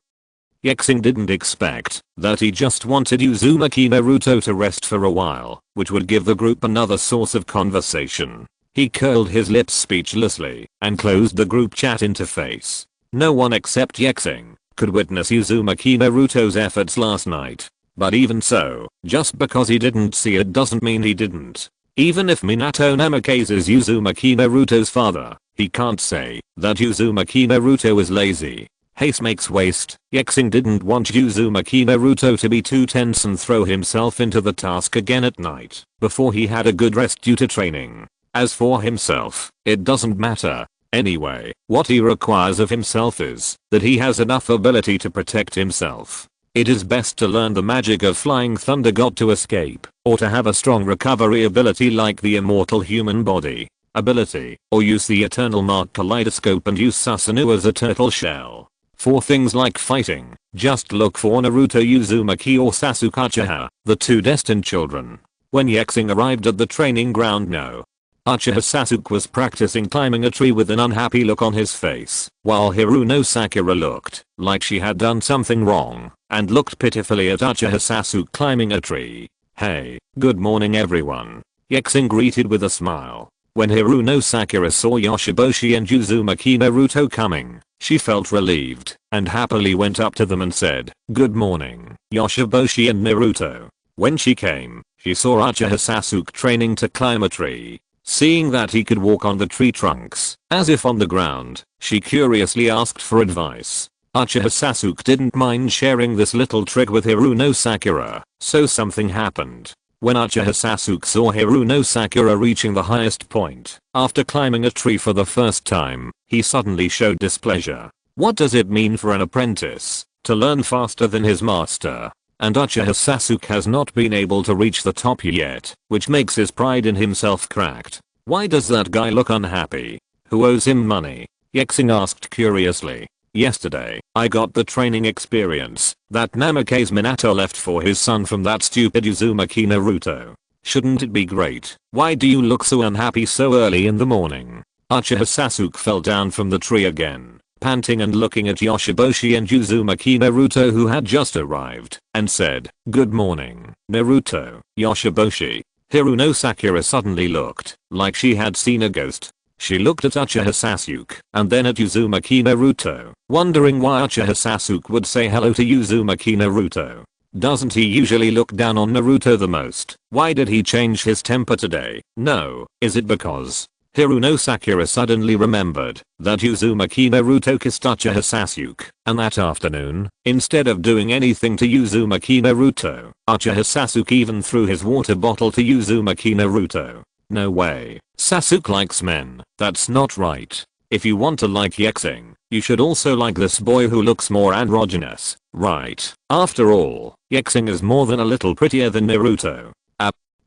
Ye Xing didn't expect that he just wanted Uzumaki Naruto to rest for a while, which would give the group another source of conversation. He curled his lips speechlessly and closed the group chat interface. No one except Ye Xing could witness Uzumaki Naruto's efforts last night. But even so, just because he didn't see it doesn't mean he didn't. Even if Minato Namikaze is Uzumaki Naruto's father, he can't say that Uzumaki Naruto is lazy. Haste makes waste. Ye Xing didn't want Uzumaki Naruto to be too tense and throw himself into the task again at night before he had a good rest due to training. As for himself, it doesn't matter. Anyway, what he requires of himself is that he has enough ability to protect himself. It is best to learn the magic of Flying Thunder God to escape, or to have a strong recovery ability like the immortal human body ability, or use the Eternal Mark Kaleidoscope and use Susanoo as a turtle shell. For things like fighting, just look for Naruto Uzumaki or Sasuke Uchiha, the 2 destined children. When Ye Xing arrived at the training ground, Uchiha Sasuke was practicing climbing a tree with an unhappy look on his face, while Hiruno Sakura looked like she had done something wrong and looked pitifully at Uchiha Sasuke climbing a tree. Hey, good morning everyone. Ye Xing greeted with a smile. When Hiruno Sakura saw Yoshiboshi and Uzumaki Naruto coming, she felt relieved and happily went up to them and said, "Good morning, Yoshiboshi and Naruto." When she came, she saw Uchiha Sasuke training to climb a tree. Seeing that he could walk on the tree trunks, as if on the ground, she curiously asked for advice. Uchiha Sasuke didn't mind sharing this little trick with Hiruno Sakura, so something happened. When Uchiha Sasuke saw Hiruno Sakura reaching the highest point, after climbing a tree for the first time, he suddenly showed displeasure. What does it mean for an apprentice to learn faster than his master? And Uchiha Sasuke has not been able to reach the top yet, which makes his pride in himself cracked. Why does that guy look unhappy? Who owes him money? Ye Xing asked curiously. Yesterday, I got the training experience that Namikaze Minato left for his son from that stupid Uzumaki Naruto. Shouldn't it be great? Why do you look so unhappy so early in the morning? Uchiha Sasuke fell down from the tree again, panting and looking at Yoshiboshi and Uzumaki Naruto who had just arrived, and said, "Good morning, Naruto, Yoshiboshi." Hiruno Sakura suddenly looked like she had seen a ghost. She looked at Uchiha Sasuke and then at Uzumaki Naruto, wondering why Uchiha Sasuke would say hello to Uzumaki Naruto. Doesn't he usually look down on Naruto the most? Why did he change his temper today? No, is it because Hiruno Sakura suddenly remembered that Uzumaki Naruto kissed Uchiha Sasuke, and that afternoon, instead of doing anything to Uzumaki Naruto, Uchiha Sasuke even threw his water bottle to Uzumaki Naruto. No way. Sasuke likes men. That's not right. If you want to like Ye Xing, you should also like this boy who looks more androgynous, right? After all, Ye Xing is more than a little prettier than Naruto.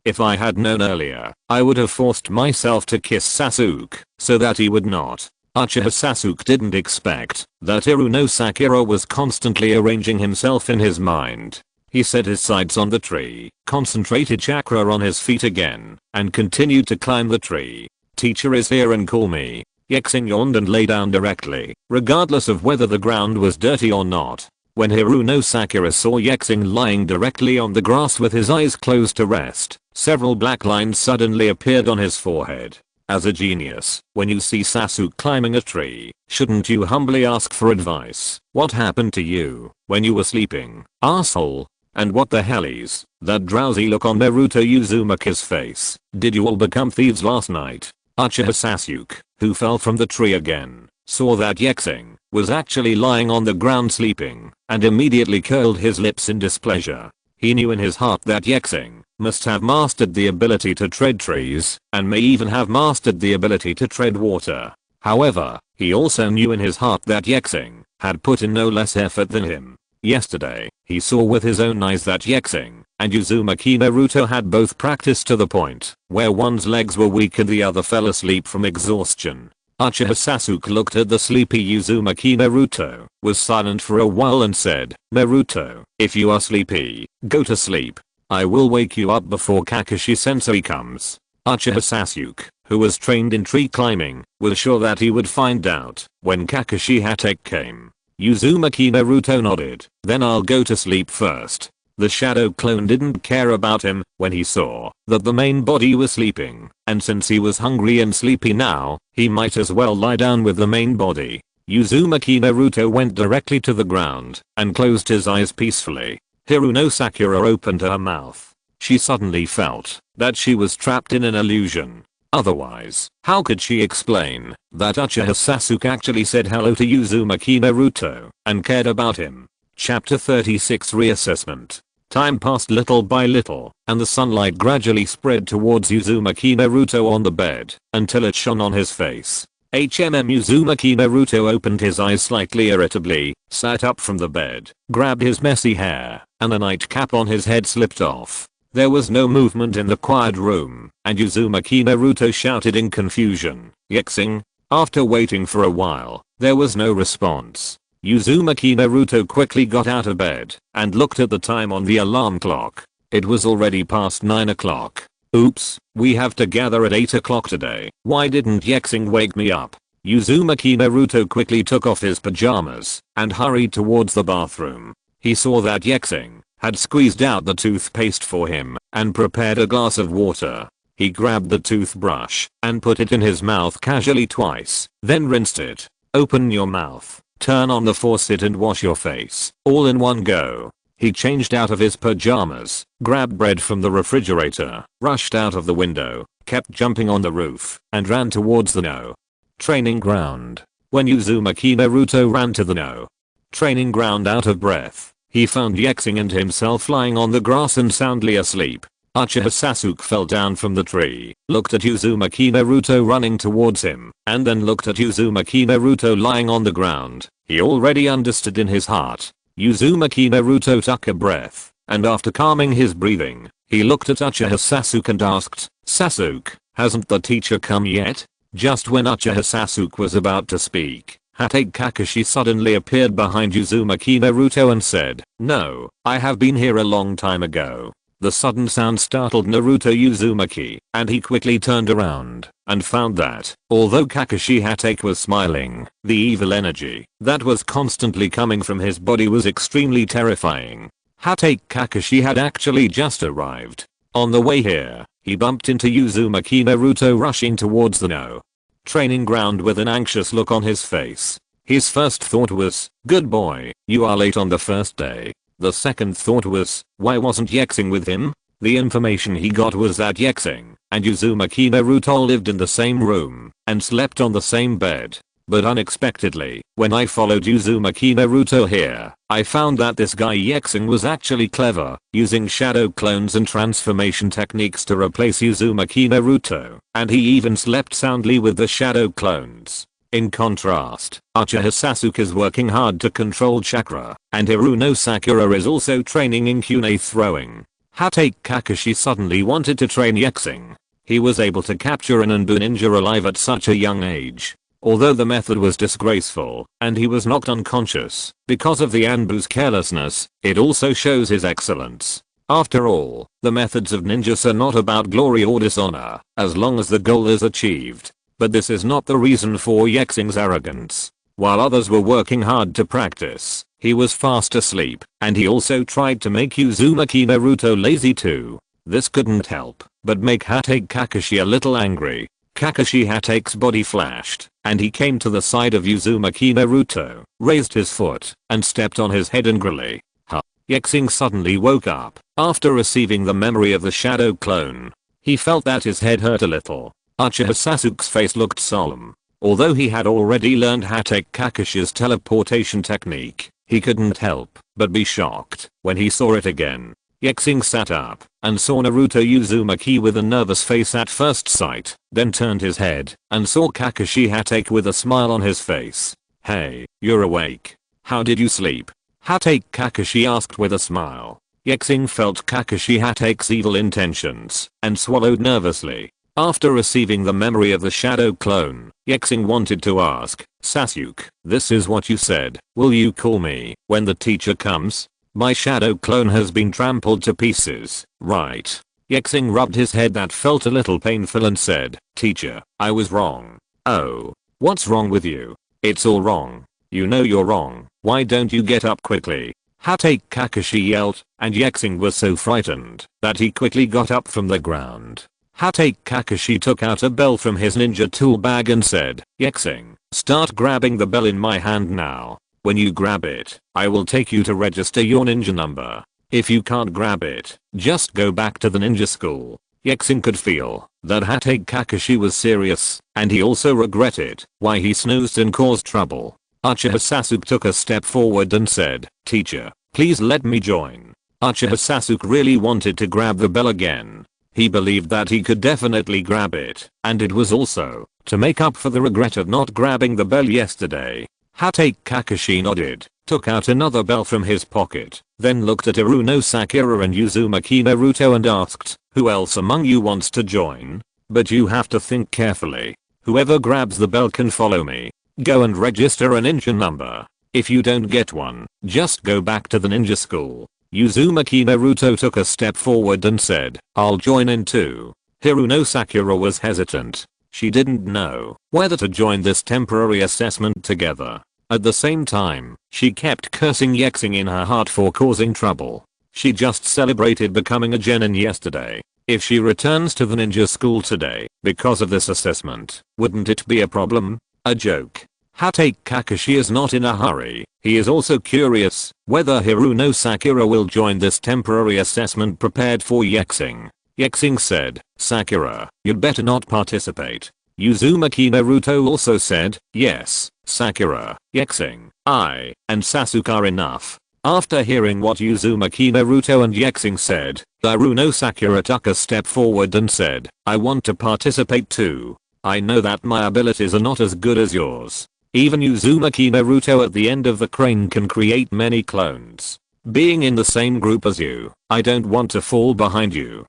If I had known earlier, I would have forced myself to kiss Sasuke, so that he would not. Uchiha Sasuke didn't expect that Hiruno Sakura was constantly arranging himself in his mind. He set his sights on the tree, concentrated chakra on his feet again, and continued to climb the tree. Teacher is here and call me. Ye Xing yawned and lay down directly, regardless of whether the ground was dirty or not. When Hiruno Sakura saw Ye Xing lying directly on the grass with his eyes closed to rest, several black lines suddenly appeared on his forehead. As a genius, when you see Sasuke climbing a tree, shouldn't you humbly ask for advice? What happened to you when you were sleeping, asshole? And what the hell is that drowsy look on Naruto Uzumaki's face? Did you all become thieves last night? Uchiha Sasuke, who fell from the tree again, saw that Ye Xing was actually lying on the ground sleeping, and immediately curled his lips in displeasure. He knew in his heart that Ye Xing must have mastered the ability to tread trees, and may even have mastered the ability to tread water. However, he also knew in his heart that Ye Xing had put in no less effort than him. Yesterday, he saw with his own eyes that Ye Xing and Uzumaki Naruto had both practiced to the point where one's legs were weak and the other fell asleep from exhaustion. Uchiha Sasuke looked at the sleepy Uzumaki Naruto, was silent for a while and said, "Naruto, if you are sleepy, go to sleep. I will wake you up before Kakashi Sensei comes." Uchiha Sasuke, who was trained in tree climbing, was sure that he would find out when Kakashi Hatake came. Uzumaki Naruto nodded. "Then I'll go to sleep first." The shadow clone didn't care about him when he saw that the main body was sleeping, and since he was hungry and sleepy now, he might as well lie down with the main body. Uzumaki Naruto went directly to the ground and closed his eyes peacefully. Hiruno Sakura opened her mouth. She suddenly felt that she was trapped in an illusion. Otherwise, how could she explain that Uchiha Sasuke actually said hello to Uzumaki Naruto and cared about him? Chapter 36 Reassessment. Time passed little by little, and the sunlight gradually spread towards Uzumaki Naruto on the bed, until it shone on his face. Uzumaki Naruto opened his eyes slightly irritably, sat up from the bed, grabbed his messy hair, and the nightcap on his head slipped off. There was no movement in the quiet room, and Uzumaki Naruto shouted in confusion, "Ye Xing?" After waiting for a while, there was no response. Uzumaki Naruto quickly got out of bed and looked at the time on the alarm clock. It was already past 9 o'clock. Oops, we have to gather at 8 o'clock today. Why didn't Ye Xing wake me up? Uzumaki Naruto quickly took off his pajamas and hurried towards the bathroom. He saw that Ye Xing had squeezed out the toothpaste for him and prepared a glass of water. He grabbed the toothbrush and put it in his mouth casually twice, then rinsed it. "Open your mouth. Turn on the faucet and wash your face, all in one go." He changed out of his pajamas, grabbed bread from the refrigerator, rushed out of the window, kept jumping on the roof, and ran towards the training ground. When Uzumaki Naruto ran to the training ground out of breath, he found Ye Xing and himself lying on the grass and soundly asleep. Uchiha Sasuke fell down from the tree, looked at Uzumaki Naruto running towards him, and then looked at Uzumaki Naruto lying on the ground. He already understood in his heart. Uzumaki Naruto took a breath, and after calming his breathing, he looked at Uchiha Sasuke and asked, "Sasuke, hasn't the teacher come yet?" Just when Uchiha Sasuke was about to speak, Hatake Kakashi suddenly appeared behind Uzumaki Naruto and said, "No, I have been here a long time ago." The sudden sound startled Naruto Uzumaki, and he quickly turned around and found that, although Kakashi Hatake was smiling, the evil energy that was constantly coming from his body was extremely terrifying. Hatake Kakashi had actually just arrived. On the way here, he bumped into Uzumaki Naruto rushing towards the training ground with an anxious look on his face. His first thought was, "Good boy, you are late on the first day." The second thought was, why wasn't Ye Xing with him? The information he got was that Ye Xing and Uzumaki Naruto lived in the same room and slept on the same bed. But unexpectedly, when I followed Uzumaki Naruto here, I found that this guy Ye Xing was actually clever, using shadow clones and transformation techniques to replace Uzumaki Naruto, and he even slept soundly with the shadow clones. In contrast, Uchiha Sasuke is working hard to control chakra, and Hiruno Sakura is also training in kunai throwing. Hatake Kakashi suddenly wanted to train Ye Xing. He was able to capture an Anbu ninja alive at such a young age. Although the method was disgraceful, and he was knocked unconscious because of the Anbu's carelessness, it also shows his excellence. After all, the methods of ninjas are not about glory or dishonor, as long as the goal is achieved. But this is not the reason for Ye Xing's arrogance. While others were working hard to practice, he was fast asleep, and he also tried to make Uzumaki Naruto lazy too. This couldn't help but make Hatake Kakashi a little angry. Kakashi Hatake's body flashed, and he came to the side of Uzumaki Naruto, raised his foot, and stepped on his head angrily. Ye Xing suddenly woke up after receiving the memory of the shadow clone. He felt that his head hurt a little. Uchiha Sasuke's face looked solemn. Although he had already learned Hatake Kakashi's teleportation technique, he couldn't help but be shocked when he saw it again. Ye Xing sat up and saw Naruto Uzumaki with a nervous face at first sight, then turned his head and saw Kakashi Hatake with a smile on his face. "Hey, you're awake. How did you sleep?" Hatake Kakashi asked with a smile. Ye Xing felt Kakashi Hatake's evil intentions and swallowed nervously. After receiving the memory of the shadow clone, Ye Xing wanted to ask, "Sasuke, this is what you said. Will you call me when the teacher comes? My shadow clone has been trampled to pieces, right?" Ye Xing rubbed his head that felt a little painful and said, "Teacher, I was wrong." "Oh, what's wrong with you?" "It's all wrong. You know you're wrong. Why don't you get up quickly?" Hatake Kakashi yelled, and Ye Xing was so frightened that he quickly got up from the ground. Hatake Kakashi took out a bell from his ninja tool bag and said, "Ye Xing, start grabbing the bell in my hand now. When you grab it, I will take you to register your ninja number. If you can't grab it, just go back to the ninja school." Ye Xing could feel that Hatake Kakashi was serious, and he also regretted why he snoozed and caused trouble. Uchiha Sasuke took a step forward and said, "Teacher, please let me join." Uchiha Sasuke really wanted to grab the bell again. He believed that he could definitely grab it, and it was also to make up for the regret of not grabbing the bell yesterday. Hatake Kakashi nodded, took out another bell from his pocket, then looked at Hiruno Sakura and Uzumaki Naruto and asked, "Who else among you wants to join? But you have to think carefully. Whoever grabs the bell can follow me. Go and register a ninja number. If you don't get one, just go back to the ninja school." Uzumaki Naruto took a step forward and said, "I'll join in too." Hiruno Sakura was hesitant. She didn't know whether to join this temporary assessment together. At the same time, she kept cursing Ye Xing in her heart for causing trouble. She just celebrated becoming a genin yesterday. If she returns to the ninja school today because of this assessment, wouldn't it be a problem? A joke. Hatake Kakashi is not in a hurry. He is also curious whether Hiruno Sakura will join this temporary assessment prepared for Ye Xing. Ye Xing said, "Sakura, you'd better not participate." Uzumaki Naruto also said, "Yes, Sakura, Ye Xing, I, and Sasuke are enough." After hearing what Uzumaki Naruto and Ye Xing said, Hiruno Sakura took a step forward and said, "I want to participate too. I know that my abilities are not as good as yours. Even Uzumaki Naruto at the end of the crane can create many clones. Being in the same group as you, I don't want to fall behind you."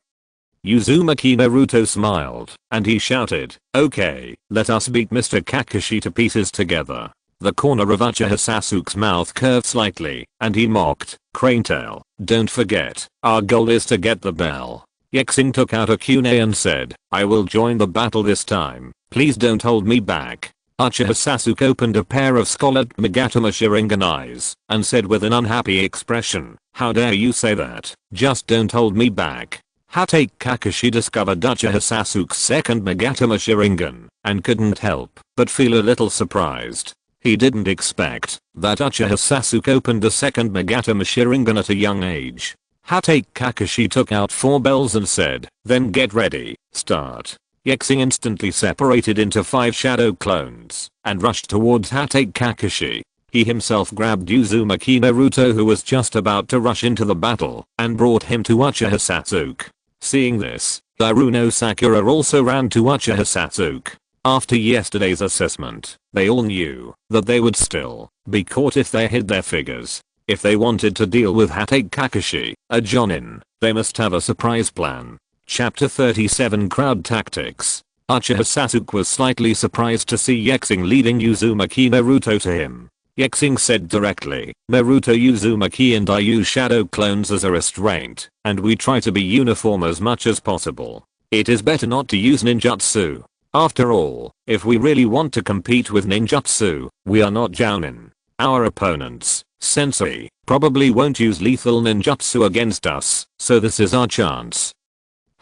Uzumaki Naruto smiled, and he shouted, "Okay, let us beat Mr. Kakashi to pieces together." The corner of Uchiha Sasuke's mouth curved slightly, and he mocked, "Cranetail, don't forget, our goal is to get the bell." Ye Xing took out a kunai and said, "I will join the battle this time. Please don't hold me back." Uchiha Sasuke opened a pair of scalloped Magatama Sharingan eyes and said with an unhappy expression, "How dare you say that? Just don't hold me back." Hatake Kakashi discovered Uchiha Sasuke's second Magatama Sharingan and couldn't help but feel a little surprised. He didn't expect that Uchiha Sasuke opened a second Magatama Sharingan at a young age. Hatake Kakashi took out 4 bells and said, then get ready, start. Ye Xing instantly separated into 5 shadow clones and rushed towards Hatake Kakashi. He himself grabbed Uzumaki Naruto, who was just about to rush into the battle, and brought him to Uchiha Sasuke. Seeing this, Daruno Sakura also ran to Uchiha Sasuke. After yesterday's assessment, they all knew that they would still be caught if they hid their figures. If they wanted to deal with Hatake Kakashi, a Jonin, they must have a surprise plan. Chapter 37 Crowd Tactics. Uchiha Sasuke was slightly surprised to see Ye Xing leading Uzumaki Naruto to him. Ye Xing said directly, Naruto, Uzumaki and I use shadow clones as a restraint, and we try to be uniform as much as possible. It is better not to use ninjutsu. After all, if we really want to compete with ninjutsu, we are not Jounin. Our opponents, Sensei, probably won't use lethal ninjutsu against us, so this is our chance.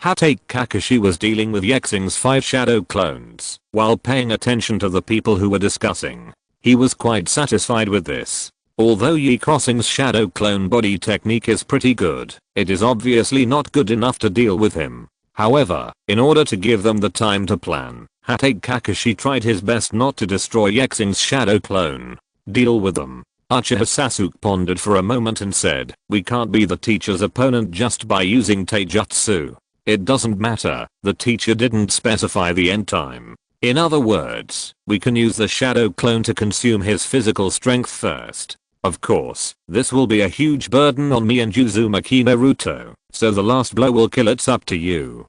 Hatake Kakashi was dealing with Ye Xing's 5 shadow clones while paying attention to the people who were discussing. He was quite satisfied with this. Although Ye Xing's shadow clone body technique is pretty good, it is obviously not good enough to deal with him. However, in order to give them the time to plan, Hatake Kakashi tried his best not to destroy Ye Xing's shadow clone. Deal with them. Uchiha Sasuke pondered for a moment and said, we can't be the teacher's opponent just by using taijutsu. It doesn't matter, the teacher didn't specify the end time. In other words, we can use the shadow clone to consume his physical strength first. Of course, this will be a huge burden on me and Uzumaki Naruto, so the last blow will kill. It's up to you.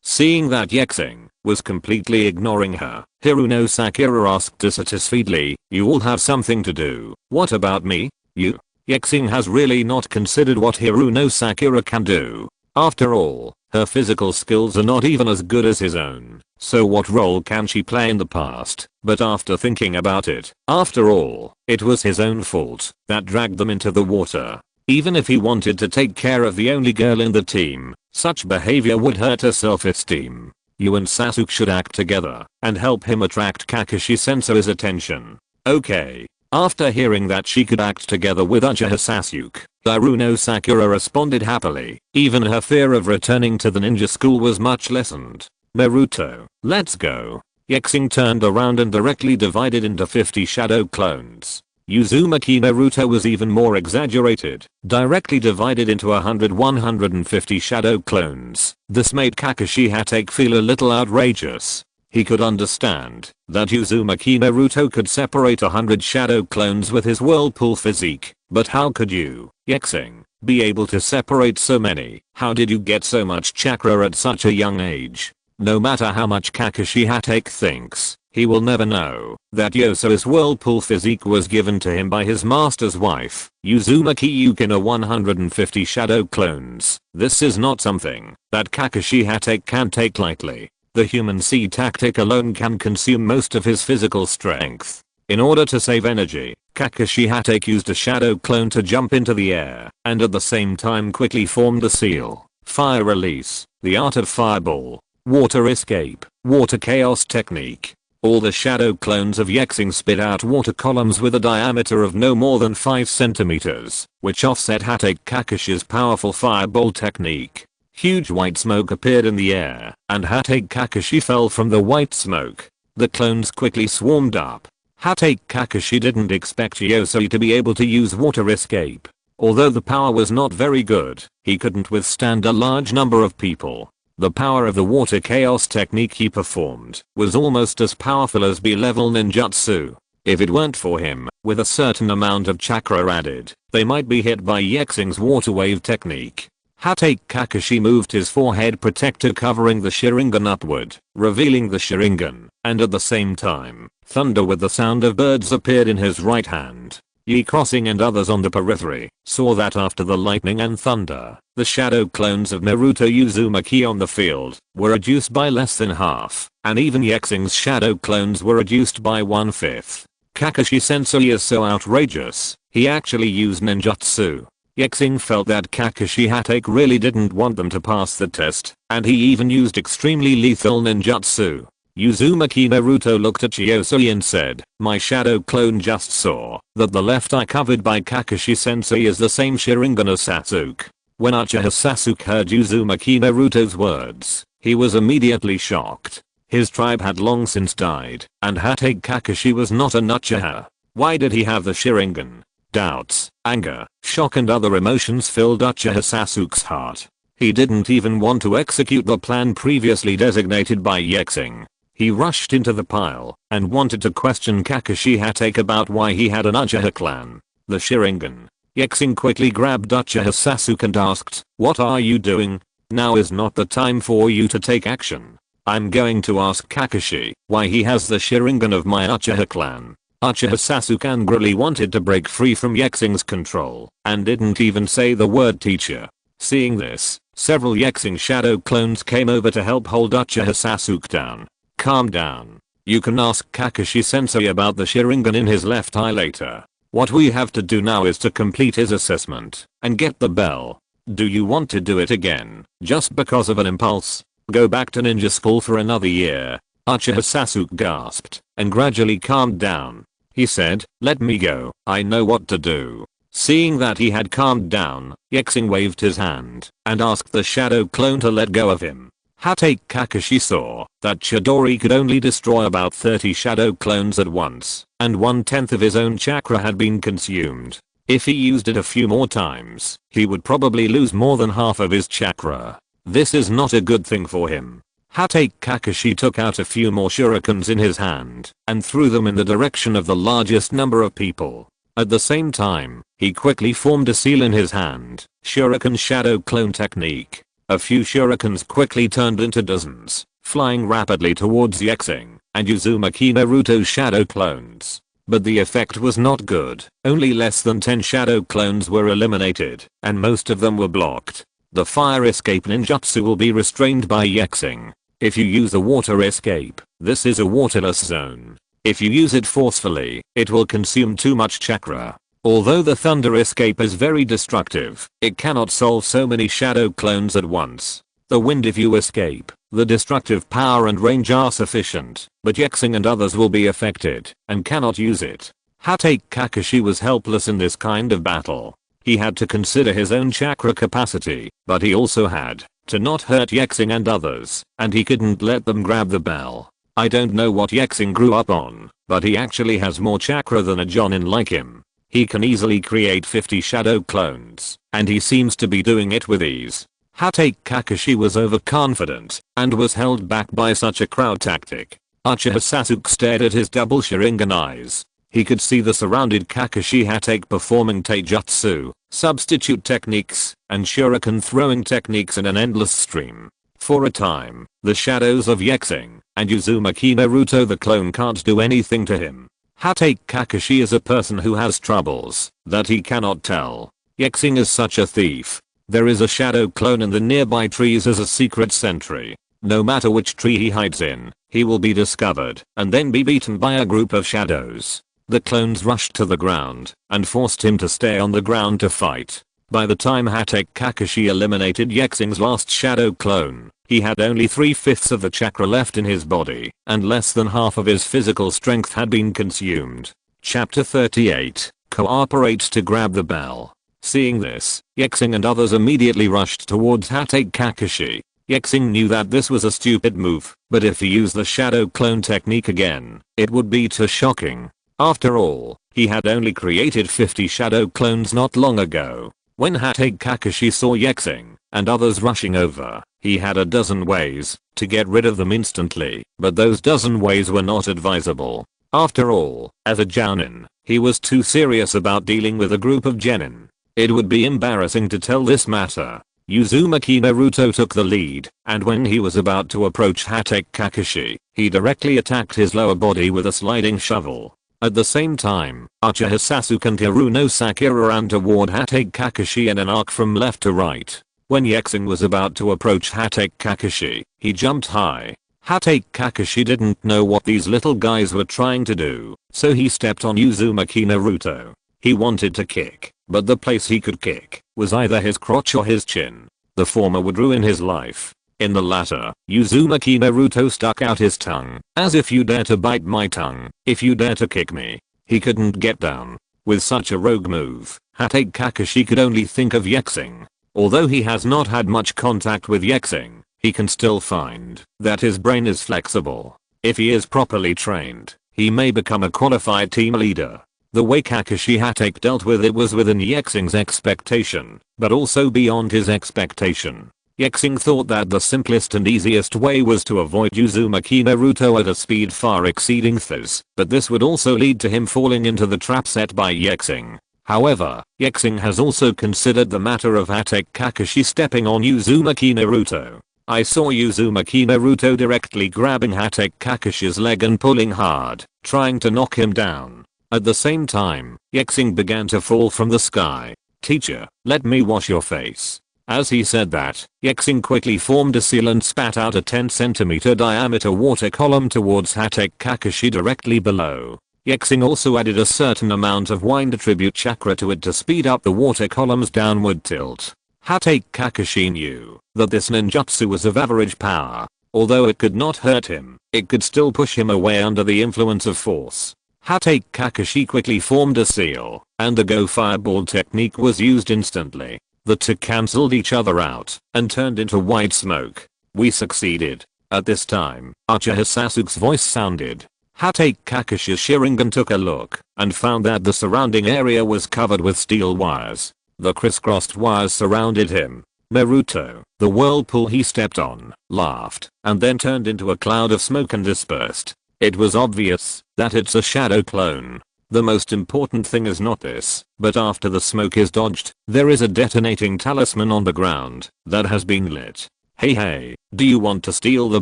Seeing that Ye Xing was completely ignoring her, Hiruno Sakura asked dissatisfiedly, you all have something to do. What about me? Ye Xing has really not considered what Hiruno Sakura can do. After all, her physical skills are not even as good as his own, so what role can she play in the past? But after thinking about it, after all, it was his own fault that dragged them into the water. Even if he wanted to take care of the only girl in the team, such behavior would hurt her self-esteem. You and Sasuke should act together and help him attract Kakashi Sensei's attention. Okay. After hearing that she could act together with Uchiha Sasuke, Daruno Sakura responded happily. Even her fear of returning to the ninja school was much lessened. Naruto, let's go. Ye Xing turned around and directly divided into 50 shadow clones. Uzumaki Naruto was even more exaggerated, directly divided into 150 shadow clones. This made Kakashi Hatake feel a little outrageous. He could understand that Uzumaki Naruto could separate 100 shadow clones with his whirlpool physique, but how could you, Ye Xing, be able to separate so many? How did you get so much chakra at such a young age? No matter how much Kakashi Hatake thinks, he will never know that Yosu's whirlpool physique was given to him by his master's wife, Uzumaki Yukina 150 shadow clones. This is not something that Kakashi Hatake can take lightly. The human seed tactic alone can consume most of his physical strength. In order to save energy, Kakashi Hatake used a shadow clone to jump into the air and at the same time quickly formed the seal, fire release, the art of fireball, water escape, water chaos technique. All the shadow clones of Ye Xing spit out water columns with a diameter of no more than 5 centimeters, which offset Hatake Kakashi's powerful fireball technique. Huge white smoke appeared in the air, and Hatake Kakashi fell from the white smoke. The clones quickly swarmed up. Hatake Kakashi didn't expect Yosei to be able to use water escape. Although the power was not very good, he couldn't withstand a large number of people. The power of the water chaos technique he performed was almost as powerful as B-level ninjutsu. If it weren't for him, with a certain amount of chakra added, they might be hit by Ye Xing's water wave technique. Hatake Kakashi moved his forehead protector covering the Sharingan upward, revealing the Sharingan, and at the same time, thunder with the sound of birds appeared in his right hand. Ye Xing and others on the periphery saw that after the lightning and thunder, the shadow clones of Naruto Uzumaki on the field were reduced by less than half, and even Ye Xing's shadow clones were reduced by 1/5. Kakashi Sensei is so outrageous, he actually used ninjutsu. Ye Xing felt that Kakashi Hatake really didn't want them to pass the test, and he even used extremely lethal ninjutsu. Uzumaki Naruto looked at Yosei and said, my shadow clone just saw that the left eye covered by Kakashi Sensei is the same Sharingan as Sasuke. When Uchiha Sasuke heard Uzumaki Naruto's words, he was immediately shocked. His tribe had long since died, and Hatake Kakashi was not an Uchiha. Why did he have the Sharingan? Doubts, anger, shock and other emotions filled Uchiha Sasuke's heart. He didn't even want to execute the plan previously designated by Ye Xing. He rushed into the pile and wanted to question Kakashi Hatake about why he had an Uchiha clan. The Sharingan. Ye Xing quickly grabbed Uchiha Sasuke and asked, "What are you doing? Now is not the time for you to take action. I'm going to ask Kakashi why he has the Sharingan of my Uchiha clan." Uchiha Sasuke angrily wanted to break free from Ye Xing's control and didn't even say the word teacher. Seeing this, several Ye Xing shadow clones came over to help hold Uchiha Sasuke down. "Calm down. You can ask Kakashi Sensei about the Sharingan in his left eye later. What we have to do now is to complete his assessment and get the bell. Do you want to do it again just because of an impulse? Go back to ninja school for another year?" Uchiha Sasuke gasped and gradually calmed down. He said, "Let me go. I know what to do." Seeing that he had calmed down, Ye Xing waved his hand and asked the shadow clone to let go of him. Hatake Kakashi saw that Chidori could only destroy about 30 shadow clones at once, and 1/10 of his own chakra had been consumed. If he used it a few more times, he would probably lose more than half of his chakra. This is not a good thing for him. Hatake Kakashi took out a few more shurikens in his hand and threw them in the direction of the largest number of people. At the same time, he quickly formed a seal in his hand, Shuriken Shadow Clone Technique. A few shurikens quickly turned into dozens, flying rapidly towards Ye Xing and Uzumaki Naruto's shadow clones. But the effect was not good. Only less than 10 shadow clones were eliminated, and most of them were blocked. The fire escape ninjutsu will be restrained by Ye Xing. If you use the water escape, this is a waterless zone. If you use it forcefully, it will consume too much chakra. Although the thunder escape is very destructive, it cannot solve so many shadow clones at once. The wind if you escape, the destructive power and range are sufficient, but Ye Xing and others will be affected and cannot use it. Hatake Kakashi was helpless in this kind of battle. He had to consider his own chakra capacity, but he also had to not hurt Ye Xing and others, and he couldn't let them grab the bell. I don't know what Ye Xing grew up on, but he actually has more chakra than a Jonin like him. He can easily create 50 shadow clones, and he seems to be doing it with ease. Hatake Kakashi was overconfident and was held back by such a crowd tactic. Uchiha Sasuke stared at his double Sharingan eyes. He could see the surrounded Kakashi Hatake performing taijutsu, substitute techniques, and shuriken throwing techniques in an endless stream. For a time, the shadows of Ye Xing and Uzumaki Naruto the clone can't do anything to him. Hatake Kakashi is a person who has troubles that he cannot tell. Ye Xing is such a thief. There is a shadow clone in the nearby trees as a secret sentry. No matter which tree he hides in, he will be discovered and then be beaten by a group of shadows. The clones rushed to the ground and forced him to stay on the ground to fight. By the time Hatake Kakashi eliminated Ye Xing's last shadow clone, he had only 3/5 of the chakra left in his body, and less than half of his physical strength had been consumed. Chapter 38, Cooperates to grab the bell. Seeing this, Ye Xing and others immediately rushed towards Hatake Kakashi. Ye Xing knew that this was a stupid move, but if he used the shadow clone technique again, it would be too shocking. After all, he had only created 50 shadow clones not long ago. When Hatake Kakashi saw Ye Xing and others rushing over, he had a dozen ways to get rid of them instantly, but those dozen ways were not advisable. After all, as a Jounin, he was too serious about dealing with a group of genin. It would be embarrassing to tell this matter. Uzumaki Naruto took the lead, and when he was about to approach Hatake Kakashi, he directly attacked his lower body with a sliding shovel. At the same time, Uchiha Sasuke and Hiruno Sakura ran toward Hatake Kakashi in an arc from left to right. When Ye Xing was about to approach Hatake Kakashi, he jumped high. Hatake Kakashi didn't know what these little guys were trying to do, so he stepped on Uzumaki Naruto. He wanted to kick, but the place he could kick was either his crotch or his chin. The former would ruin his life. In the latter, Uzumaki Naruto stuck out his tongue, as if you dare to bite my tongue, if you dare to kick me. He couldn't get down. With such a rogue move, Hatake Kakashi could only think of Ye Xing. Although he has not had much contact with Ye Xing, he can still find that his brain is flexible. If he is properly trained, he may become a qualified team leader. The way Kakashi Hatake dealt with it was within Ye Xing's expectation, but also beyond his expectation. Ye Xing thought that the simplest and easiest way was to avoid Uzumaki Naruto at a speed far exceeding his, but this would also lead to him falling into the trap set by Ye Xing. However, Ye Xing has also considered the matter of Hatake Kakashi stepping on Uzumaki Naruto. I saw Uzumaki Naruto directly grabbing Hatake Kakashi's leg and pulling hard, trying to knock him down. At the same time, Ye Xing began to fall from the sky. "Teacher, let me wash your face." As he said that, Ye Xing quickly formed a seal and spat out a 10 cm diameter water column towards Hatake Kakashi directly below. Ye Xing also added a certain amount of wind attribute chakra to it to speed up the water column's downward tilt. Hatake Kakashi knew that this ninjutsu was of average power. Although it could not hurt him, it could still push him away under the influence of force. Hatake Kakashi quickly formed a seal, and the Go Fireball technique was used instantly. The two cancelled each other out and turned into white smoke. "We succeeded." At this time, Uchiha Sasuke's voice sounded. Hatake Kakashi's Sharingan took a look and found that the surrounding area was covered with steel wires. The crisscrossed wires surrounded him. Naruto, the whirlpool he stepped on, laughed and then turned into a cloud of smoke and dispersed. It was obvious that it's a shadow clone. The most important thing is not this, but after the smoke is dodged, there is a detonating talisman on the ground that has been lit. Hey, do you want to steal the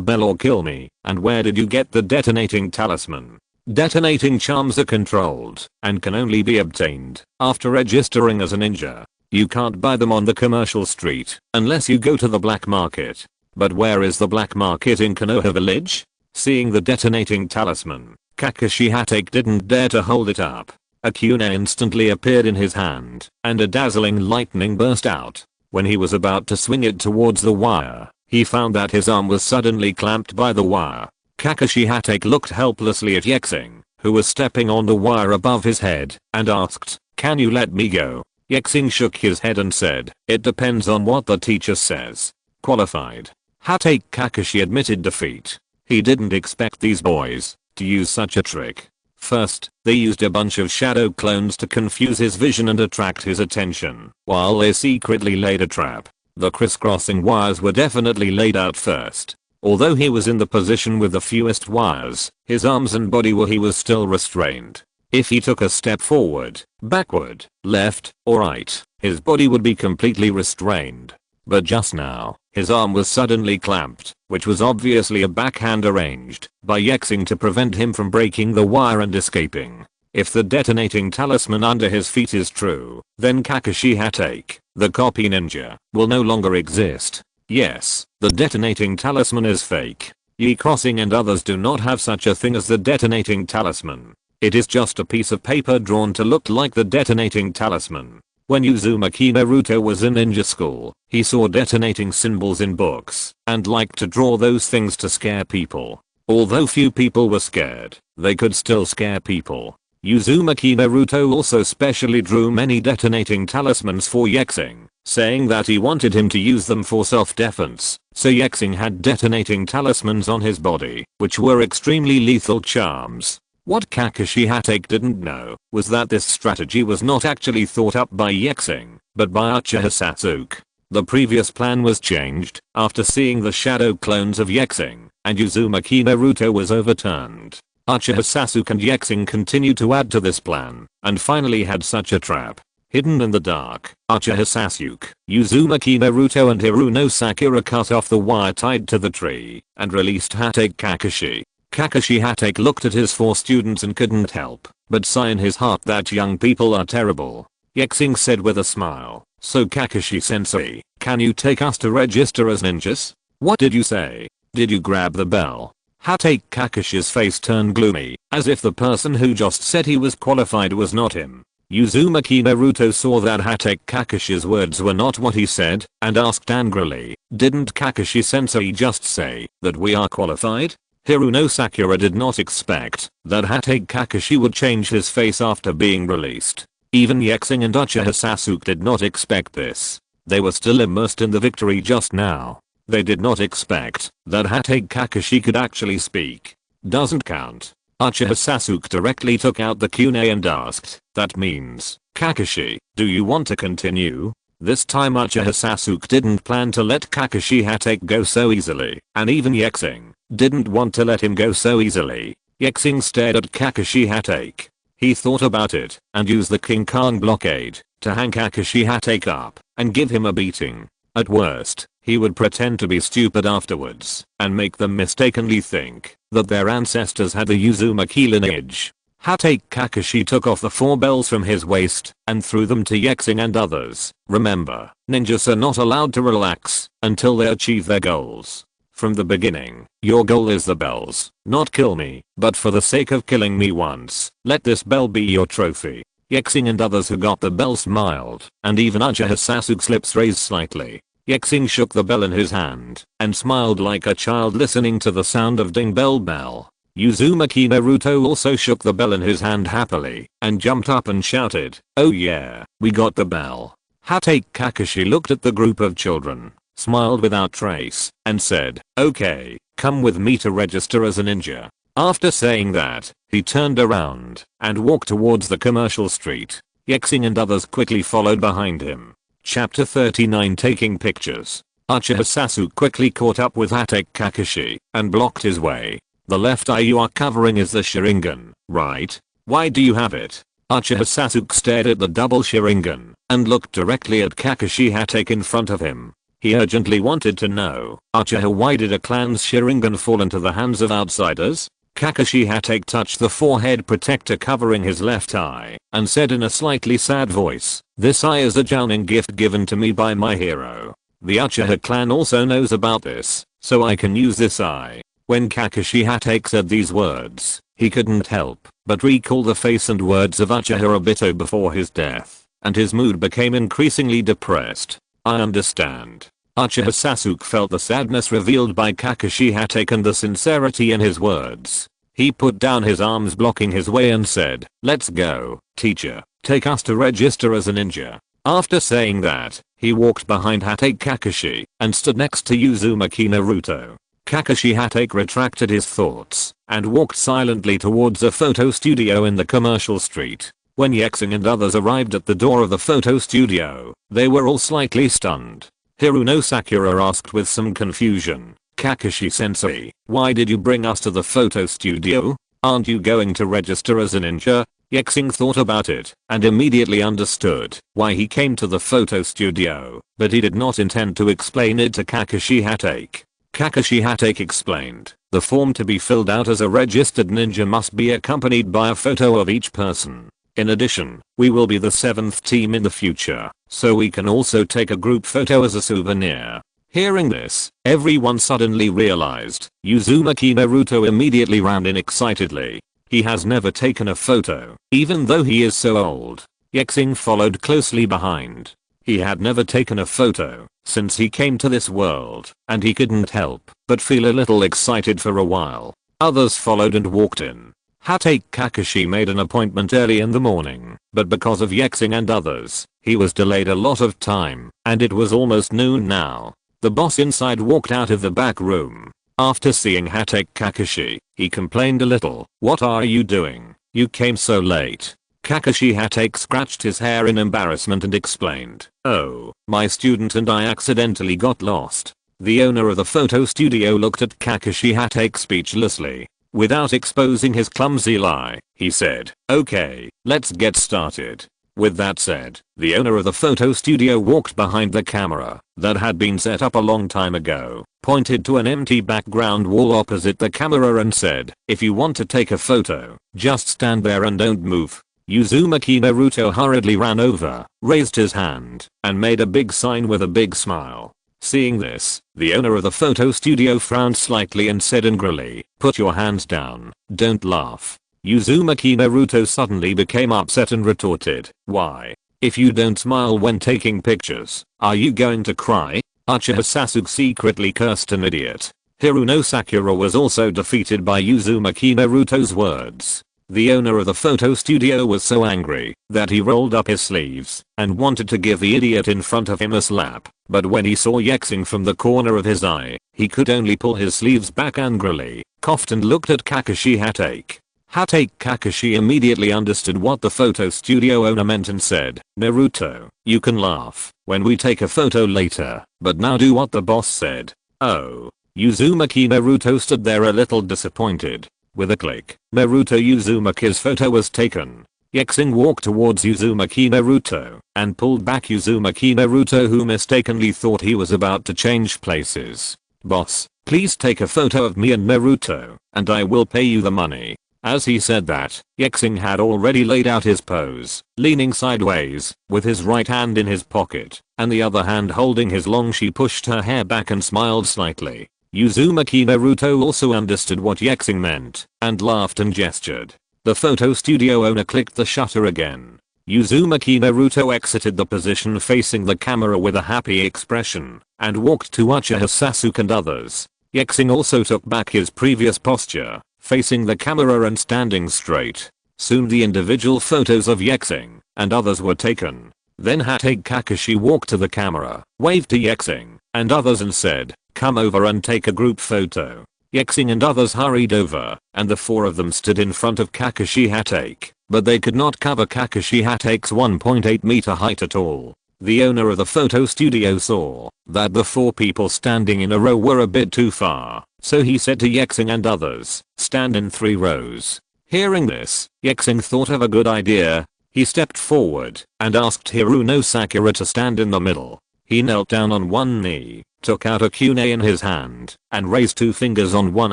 bell or kill me? And where did you get the detonating talisman? Detonating charms are controlled and can only be obtained after registering as a ninja. You can't buy them on the commercial street unless you go to the black market. But where is the black market in Konoha village? Seeing the detonating talisman, Kakashi Hatake didn't dare to hold it up. A kunai instantly appeared in his hand, and a dazzling lightning burst out. When he was about to swing it towards the wire, he found that his arm was suddenly clamped by the wire. Kakashi Hatake looked helplessly at Ye Xing, who was stepping on the wire above his head, and asked, "Can you let me go?" Ye Xing shook his head and said, "It depends on what the teacher says." Qualified. Hatake Kakashi admitted defeat. He didn't expect these boys to use such a trick. First, they used a bunch of shadow clones to confuse his vision and attract his attention, while they secretly laid a trap. The crisscrossing wires were definitely laid out first. Although he was in the position with the fewest wires, his arms and body he was still restrained. If he took a step forward, backward, left, or right, his body would be completely restrained. But just now, his arm was suddenly clamped, which was obviously a backhand arranged by Ye Xing to prevent him from breaking the wire and escaping. If the detonating talisman under his feet is true, then Kakashi Hatake, the copy ninja, will no longer exist. Yes, the detonating talisman is fake. Ye Crossing and others do not have such a thing as the detonating talisman. It is just a piece of paper drawn to look like the detonating talisman. When Uzumaki Naruto was in ninja school, he saw detonating symbols in books and liked to draw those things to scare people. Although few people were scared, they could still scare people. Uzumaki Naruto also specially drew many detonating talismans for Ye Xing, saying that he wanted him to use them for self-defense. So Ye Xing had detonating talismans on his body, which were extremely lethal charms. What Kakashi Hatake didn't know was that this strategy was not actually thought up by Ye Xing, but by Uchiha Sasuke. The previous plan was changed after seeing the shadow clones of Ye Xing, and Uzumaki Naruto was overturned. Uchiha Sasuke and Ye Xing continued to add to this plan, and finally had such a trap. Hidden in the dark, Uchiha Sasuke, Uzumaki Naruto and Hiruno Sakura cut off the wire tied to the tree, and released Hatake Kakashi. Kakashi Hatake looked at his 4 students and couldn't help but sigh in his heart that young people are terrible. Ye Xing said with a smile, "So Kakashi sensei, can you take us to register as ninjas?" "What did you say? Did you grab the bell?" Hatake Kakashi's face turned gloomy, as if the person who just said he was qualified was not him. Uzumaki Naruto saw that Hatake Kakashi's words were not what he said, and asked angrily, "Didn't Kakashi sensei just say that we are qualified?" Hiruno Sakura did not expect that Hatake Kakashi would change his face after being released. Even Ye Xing and Uchiha Sasuke did not expect this. They were still immersed in the victory just now. They did not expect that Hatake Kakashi could actually speak. Doesn't count. Uchiha Sasuke directly took out the kunai and asked, that means, Kakashi, do you want to continue? This time Uchiha Sasuke didn't plan to let Kakashi Hatake go so easily, and even Ye Xing didn't want to let him go so easily. Ye Xing stared at Kakashi Hatake. He thought about it and used the King Kong blockade to hang Kakashi Hatake up and give him a beating. At worst, he would pretend to be stupid afterwards and make them mistakenly think that their ancestors had the Uzumaki lineage. Hatake Kakashi took off the 4 bells from his waist and threw them to Ye Xing and others. Remember, ninjas are not allowed to relax until they achieve their goals. From the beginning, your goal is the bells, not kill me, but for the sake of killing me once, let this bell be your trophy. Ye Xing and others who got the bell smiled, and even Uchiha Sasuke's lips raised slightly. Ye Xing shook the bell in his hand and smiled like a child listening to the sound of ding bell bell. Uzumaki Naruto also shook the bell in his hand happily and jumped up and shouted, oh yeah, we got the bell. Hatake Kakashi looked at the group of children, smiled without trace, and said, okay, come with me to register as a ninja. After saying that, he turned around and walked towards the commercial street. Ye Xing and others quickly followed behind him. Chapter 39 Taking Pictures. Uchiha Sasuke quickly caught up with Hatake Kakashi and blocked his way. The left eye you are covering is the Sharingan, right? Why do you have it? Uchiha Sasuke stared at the double Sharingan and looked directly at Kakashi Hatake in front of him. He urgently wanted to know, Uchiha, why did a clan's Sharingan fall into the hands of outsiders? Kakashi Hatake touched the forehead protector covering his left eye and said in a slightly sad voice, this eye is a Jounin gift given to me by my hero. The Uchiha clan also knows about this, so I can use this eye. When Kakashi Hatake said these words, he couldn't help but recall the face and words of Uchiha Obito before his death, and his mood became increasingly depressed. I understand. Uchiha Sasuke felt the sadness revealed by Kakashi Hatake and the sincerity in his words. He put down his arms blocking his way and said, let's go, teacher, take us to register as a ninja. After saying that, he walked behind Hatake Kakashi and stood next to Uzumaki Naruto. Kakashi Hatake retracted his thoughts and walked silently towards a photo studio in the commercial street. When Ye Xing and others arrived at the door of the photo studio, they were all slightly stunned. Hiruno Sakura asked with some confusion, Kakashi-sensei, why did you bring us to the photo studio? Aren't you going to register as a ninja? Ye Xing thought about it and immediately understood why he came to the photo studio, but he did not intend to explain it to Kakashi Hatake. Kakashi Hatake explained, the form to be filled out as a registered ninja must be accompanied by a photo of each person. In addition, we will be the 7th team in the future, so we can also take a group photo as a souvenir. Hearing this, everyone suddenly realized. Uzumaki Naruto immediately ran in excitedly. He has never taken a photo, even though he is so old. Ye Xing followed closely behind. He had never taken a photo since he came to this world, and he couldn't help but feel a little excited for a while. Others followed and walked in. Hatake Kakashi made an appointment early in the morning, but because of Ye Xing and others, he was delayed a lot of time, and it was almost noon now. The boss inside walked out of the back room. After seeing Hatake Kakashi, he complained a little. What are you doing? You came so late. Kakashi Hatake scratched his hair in embarrassment and explained, oh, my student and I accidentally got lost. The owner of the photo studio looked at Kakashi Hatake speechlessly. Without exposing his clumsy lie, he said, okay, let's get started. With that said, the owner of the photo studio walked behind the camera that had been set up a long time ago, pointed to an empty background wall opposite the camera and said, if you want to take a photo, just stand there and don't move. Uzumaki Naruto hurriedly ran over, raised his hand, and made a big sign with a big smile. Seeing this, the owner of the photo studio frowned slightly and said angrily, put your hands down, don't laugh. Uzumaki Naruto suddenly became upset and retorted, why? If you don't smile when taking pictures, are you going to cry? Uchiha Sasuke secretly cursed an idiot. Hiruno Sakura was also defeated by Uzumaki Naruto's words. The owner of the photo studio was so angry that he rolled up his sleeves and wanted to give the idiot in front of him a slap, but when he saw Ye Xing from the corner of his eye, he could only pull his sleeves back angrily, coughed and looked at Kakashi Hatake. Hatake Kakashi immediately understood what the photo studio owner meant and said, "Naruto, you can laugh when we take a photo later, but now do what the boss said." Oh. Uzumaki Naruto stood there a little disappointed. With a click, Naruto Uzumaki's photo was taken. Ye Xing walked towards Uzumaki Naruto and pulled back Uzumaki Naruto, who mistakenly thought he was about to change places. "Boss, please take a photo of me and Naruto, and I will pay you the money." As he said that, Ye Xing had already laid out his pose, leaning sideways, with his right hand in his pocket, and the other hand holding his long. She pushed her hair back and smiled slightly. Uzumaki Naruto also understood what Ye Xing meant, and laughed and gestured. The photo studio owner clicked the shutter again. Uzumaki Naruto exited the position facing the camera with a happy expression, and walked to Uchiha Sasuke and others. Ye Xing also took back his previous posture, facing the camera and standing straight. Soon the individual photos of Ye Xing and others were taken. Then Hatake Kakashi walked to the camera, waved to Ye Xing and others and said, "Come over and take a group photo." Ye Xing and others hurried over, and the four of them stood in front of Kakashi Hatake, but they could not cover Kakashi Hatake's 1.8 meter height at all. The owner of the photo studio saw that the four people standing in a row were a bit too far, so he said to Ye Xing and others, "Stand in 3 rows." Hearing this, Ye Xing thought of a good idea. He stepped forward and asked Hiruno Sakura to stand in the middle. He knelt down on one knee, took out a kunai in his hand, and raised 2 fingers on one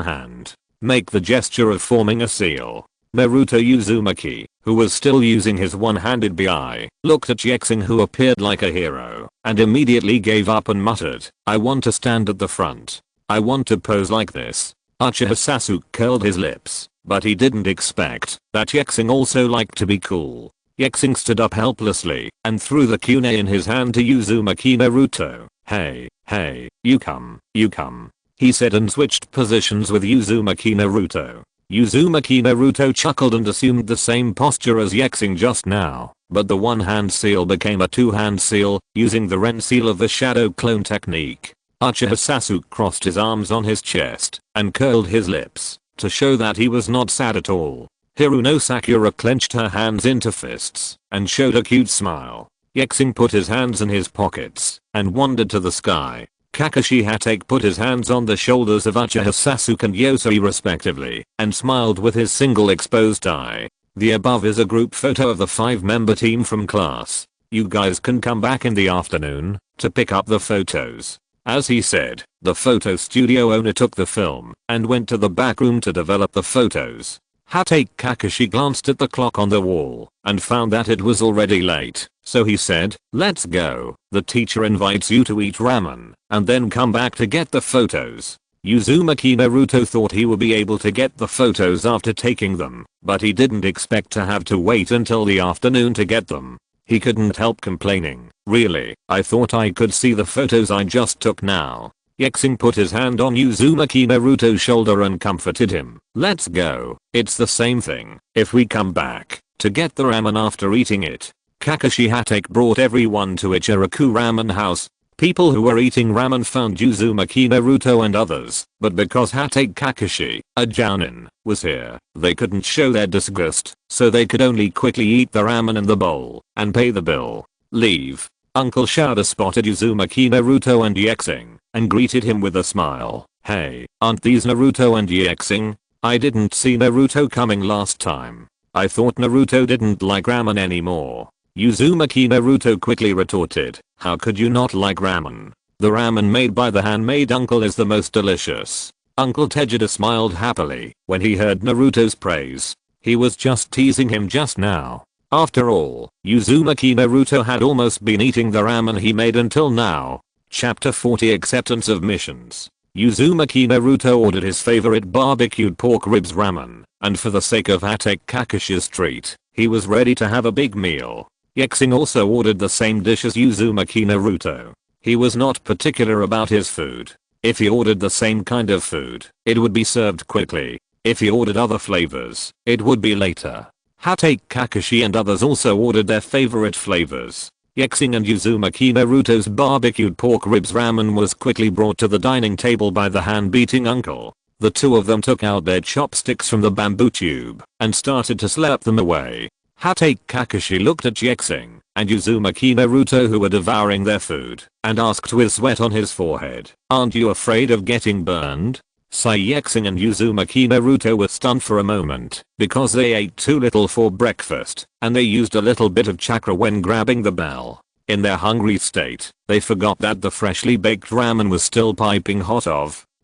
hand. Make the gesture of forming a seal. Naruto Uzumaki, who was still using his one-handed bi, looked at Ye Xing, who appeared like a hero, and immediately gave up and muttered, "I want to stand at the front. I want to pose like this." Uchiha Sasuke curled his lips, but he didn't expect that Ye Xing also liked to be cool. Ye Xing stood up helplessly and threw the kunai in his hand to Uzumaki Naruto. Hey, you come," he said, and switched positions with Uzumaki Naruto. Uzumaki Naruto chuckled and assumed the same posture as Ye Xing just now, but the one-hand seal became a 2-hand seal, using the Ren seal of the shadow clone technique. Uchiha Sasuke crossed his arms on his chest and curled his lips to show that he was not sad at all. Hiruno Sakura clenched her hands into fists and showed a cute smile. Ye Xing put his hands in his pockets and wandered to the sky. Kakashi Hatake put his hands on the shoulders of Uchiha Sasuke and Yosei respectively and smiled with his single exposed eye. The above is a group photo of the 5-member team from class. You guys can come back in the afternoon to pick up the photos. As he said, the photo studio owner took the film and went to the back room to develop the photos. Hatake Kakashi glanced at the clock on the wall and found that it was already late, so he said, "Let's go. The teacher invites you to eat ramen and then come back to get the photos." Uzumaki Naruto thought he would be able to get the photos after taking them, but he didn't expect to have to wait until the afternoon to get them. He couldn't help complaining, "Really, I thought I could see the photos I just took now." Ye Xing put his hand on Uzumaki Naruto's shoulder and comforted him. "Let's go. It's the same thing if we come back to get the ramen after eating it." Kakashi Hatake brought everyone to Ichiraku Ramen House. People who were eating ramen found Uzumaki Naruto and others, but because Hatake Kakashi, a jounin, was here, they couldn't show their disgust, so they could only quickly eat the ramen in the bowl and pay the bill. Leave. Uncle Shada spotted Uzumaki Naruto and Ye Xing and greeted him with a smile. "Hey, aren't these Naruto and Ye Xing? I didn't see Naruto coming last time. I thought Naruto didn't like ramen anymore." Uzumaki Naruto quickly retorted, "How could you not like ramen? The ramen made by the handmaid uncle is the most delicious." Uncle Tejida smiled happily when he heard Naruto's praise. He was just teasing him just now. After all, Uzumaki Naruto had almost been eating the ramen he made until now. Chapter 40 Acceptance of Missions. Uzumaki Naruto ordered his favorite barbecued pork ribs ramen, and for the sake of Hatake Kakashi's treat, he was ready to have a big meal. Ye Xing also ordered the same dish as Uzumaki Naruto. He was not particular about his food. If he ordered the same kind of food, it would be served quickly. If he ordered other flavors, it would be later. Hatake Kakashi and others also ordered their favorite flavors. Ye Xing and Uzumaki Naruto's barbecued pork ribs ramen was quickly brought to the dining table by the hand-beating uncle. The two of them took out their chopsticks from the bamboo tube and started to slap them away. Hatake Kakashi looked at Ye Xing and Uzumaki Naruto, who were devouring their food, and asked with sweat on his forehead, "Aren't you afraid of getting burned?" Ye Xing and Uzumaki Naruto were stunned for a moment because they ate too little for breakfast and they used a little bit of chakra when grabbing the bell. In their hungry state, they forgot that the freshly baked ramen was still piping hot.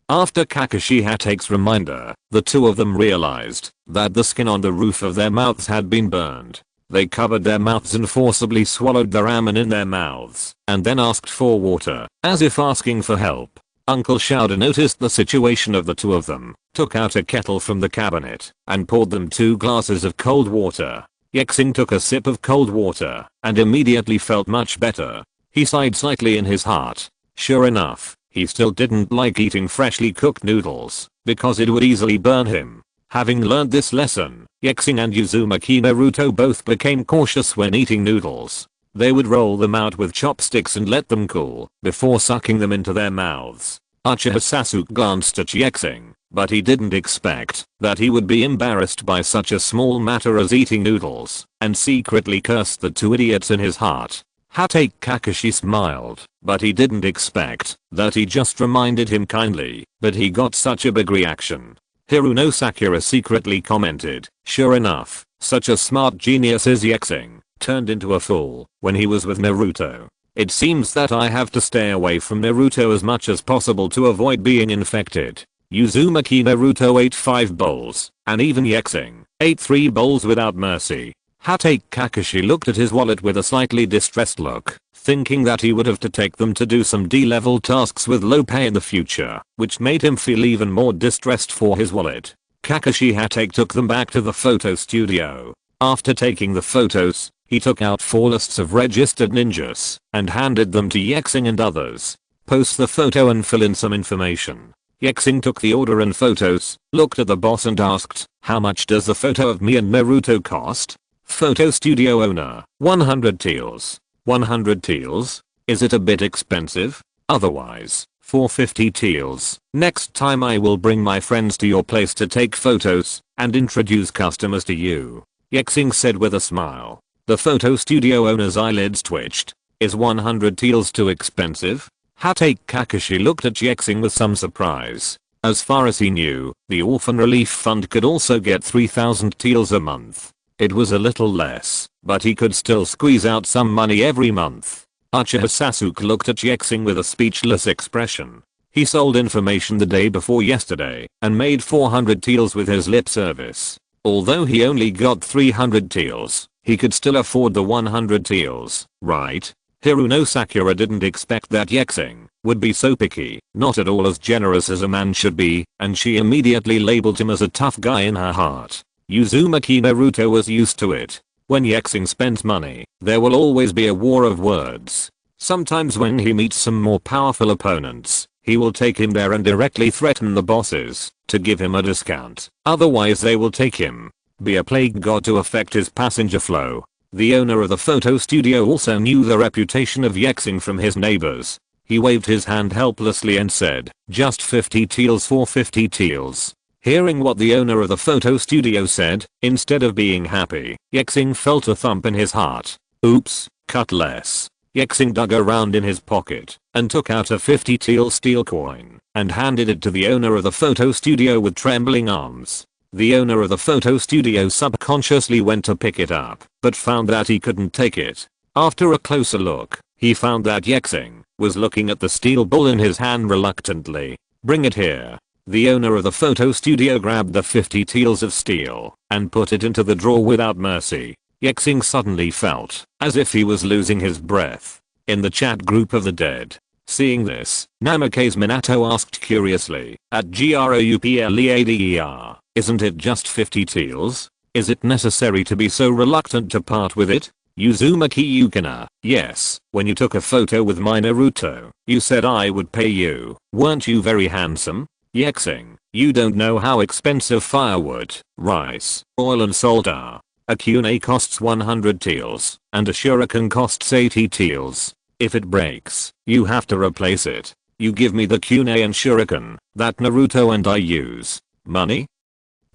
After Kakashi Hatake's reminder, the two of them realized that the skin on the roof of their mouths had been burned. They covered their mouths and forcibly swallowed the ramen in their mouths and then asked for water, as if asking for help. Uncle Shouder noticed the situation of the two of them, took out a kettle from the cabinet, and poured them 2 glasses of cold water. Ye Xing took a sip of cold water and immediately felt much better. He sighed slightly in his heart. Sure enough, he still didn't like eating freshly cooked noodles because it would easily burn him. Having learned this lesson, Ye Xing and Uzumaki Naruto both became cautious when eating noodles. They would roll them out with chopsticks and let them cool before sucking them into their mouths. Uchiha Sasuke glanced at Ye Xing, but he didn't expect that he would be embarrassed by such a small matter as eating noodles, and secretly cursed the two idiots in his heart. Hatake Kakashi smiled, but he didn't expect that he just reminded him kindly, but he got such a big reaction. Hiruno Sakura secretly commented, "Sure enough, such a smart genius is Ye Xing, turned into a fool when he was with Naruto. It seems that I have to stay away from Naruto as much as possible to avoid being infected." Uzumaki Naruto ate 5 bowls, and even Ye Xing ate 3 bowls without mercy. Hatake Kakashi looked at his wallet with a slightly distressed look, thinking that he would have to take them to do some D-level tasks with low pay in the future, which made him feel even more distressed for his wallet. Kakashi Hatake took them back to the photo studio. After taking the photos, he took out 4 lists of registered ninjas and handed them to Ye Xing and others. "Post the photo and fill in some information." Ye Xing took the order and photos, looked at the boss and asked, "How much does the photo of me and Naruto cost?" Photo studio owner, 100 taels. 100 taels? Is it a bit expensive? Otherwise, 450 taels. Next time I will bring my friends to your place to take photos and introduce customers to you, Ye Xing said with a smile. The photo studio owner's eyelids twitched. Is 100 taels too expensive? Hatake Kakashi looked at Ye Xing with some surprise. As far as he knew, the Orphan Relief Fund could also get 3,000 taels a month. It was a little less, but he could still squeeze out some money every month. Uchiha Sasuke looked at Ye Xing with a speechless expression. He sold information the day before yesterday and made 400 taels with his lip service. Although he only got 300 taels, he could still afford the 100 taels, right? Hiruno Sakura didn't expect that Ye Xing would be so picky, not at all as generous as a man should be, and she immediately labeled him as a tough guy in her heart. Uzumaki Naruto was used to it. When Ye Xing spends money, there will always be a war of words. Sometimes when he meets some more powerful opponents, he will take him there and directly threaten the bosses to give him a discount. Otherwise they will take him. Be a plague god to affect his passenger flow. The owner of the photo studio also knew the reputation of Ye Xing from his neighbors. He waved his hand helplessly and said, "Just 50 taels for 50 taels." Hearing what the owner of the photo studio said, instead of being happy, Ye Xing felt a thump in his heart. Oops, cut less. Ye Xing dug around in his pocket and took out a 50 tael steel coin and handed it to the owner of the photo studio with trembling arms. The owner of the photo studio subconsciously went to pick it up, but found that he couldn't take it. After a closer look, he found that Ye Xing was looking at the steel ball in his hand reluctantly. "Bring it here." The owner of the photo studio grabbed the 50 taels of steel and put it into the drawer without mercy. Ye Xing suddenly felt as if he was losing his breath. In the chat group of the dead, seeing this, Namikaze Minato asked curiously, at GROUPLEADER, "Isn't it just 50 taels? Is it necessary to be so reluctant to part with it?" Uzumaki Yukina, "Yes, when you took a photo with my Naruto, you said I would pay you. Weren't you very handsome?" Ye Xing, You don't know how expensive firewood, rice, oil and salt are. A kunai costs 100 taels, and a shuriken costs 80 taels. If it breaks, you have to replace it. You give me the kunai and shuriken that Naruto and I use. Money?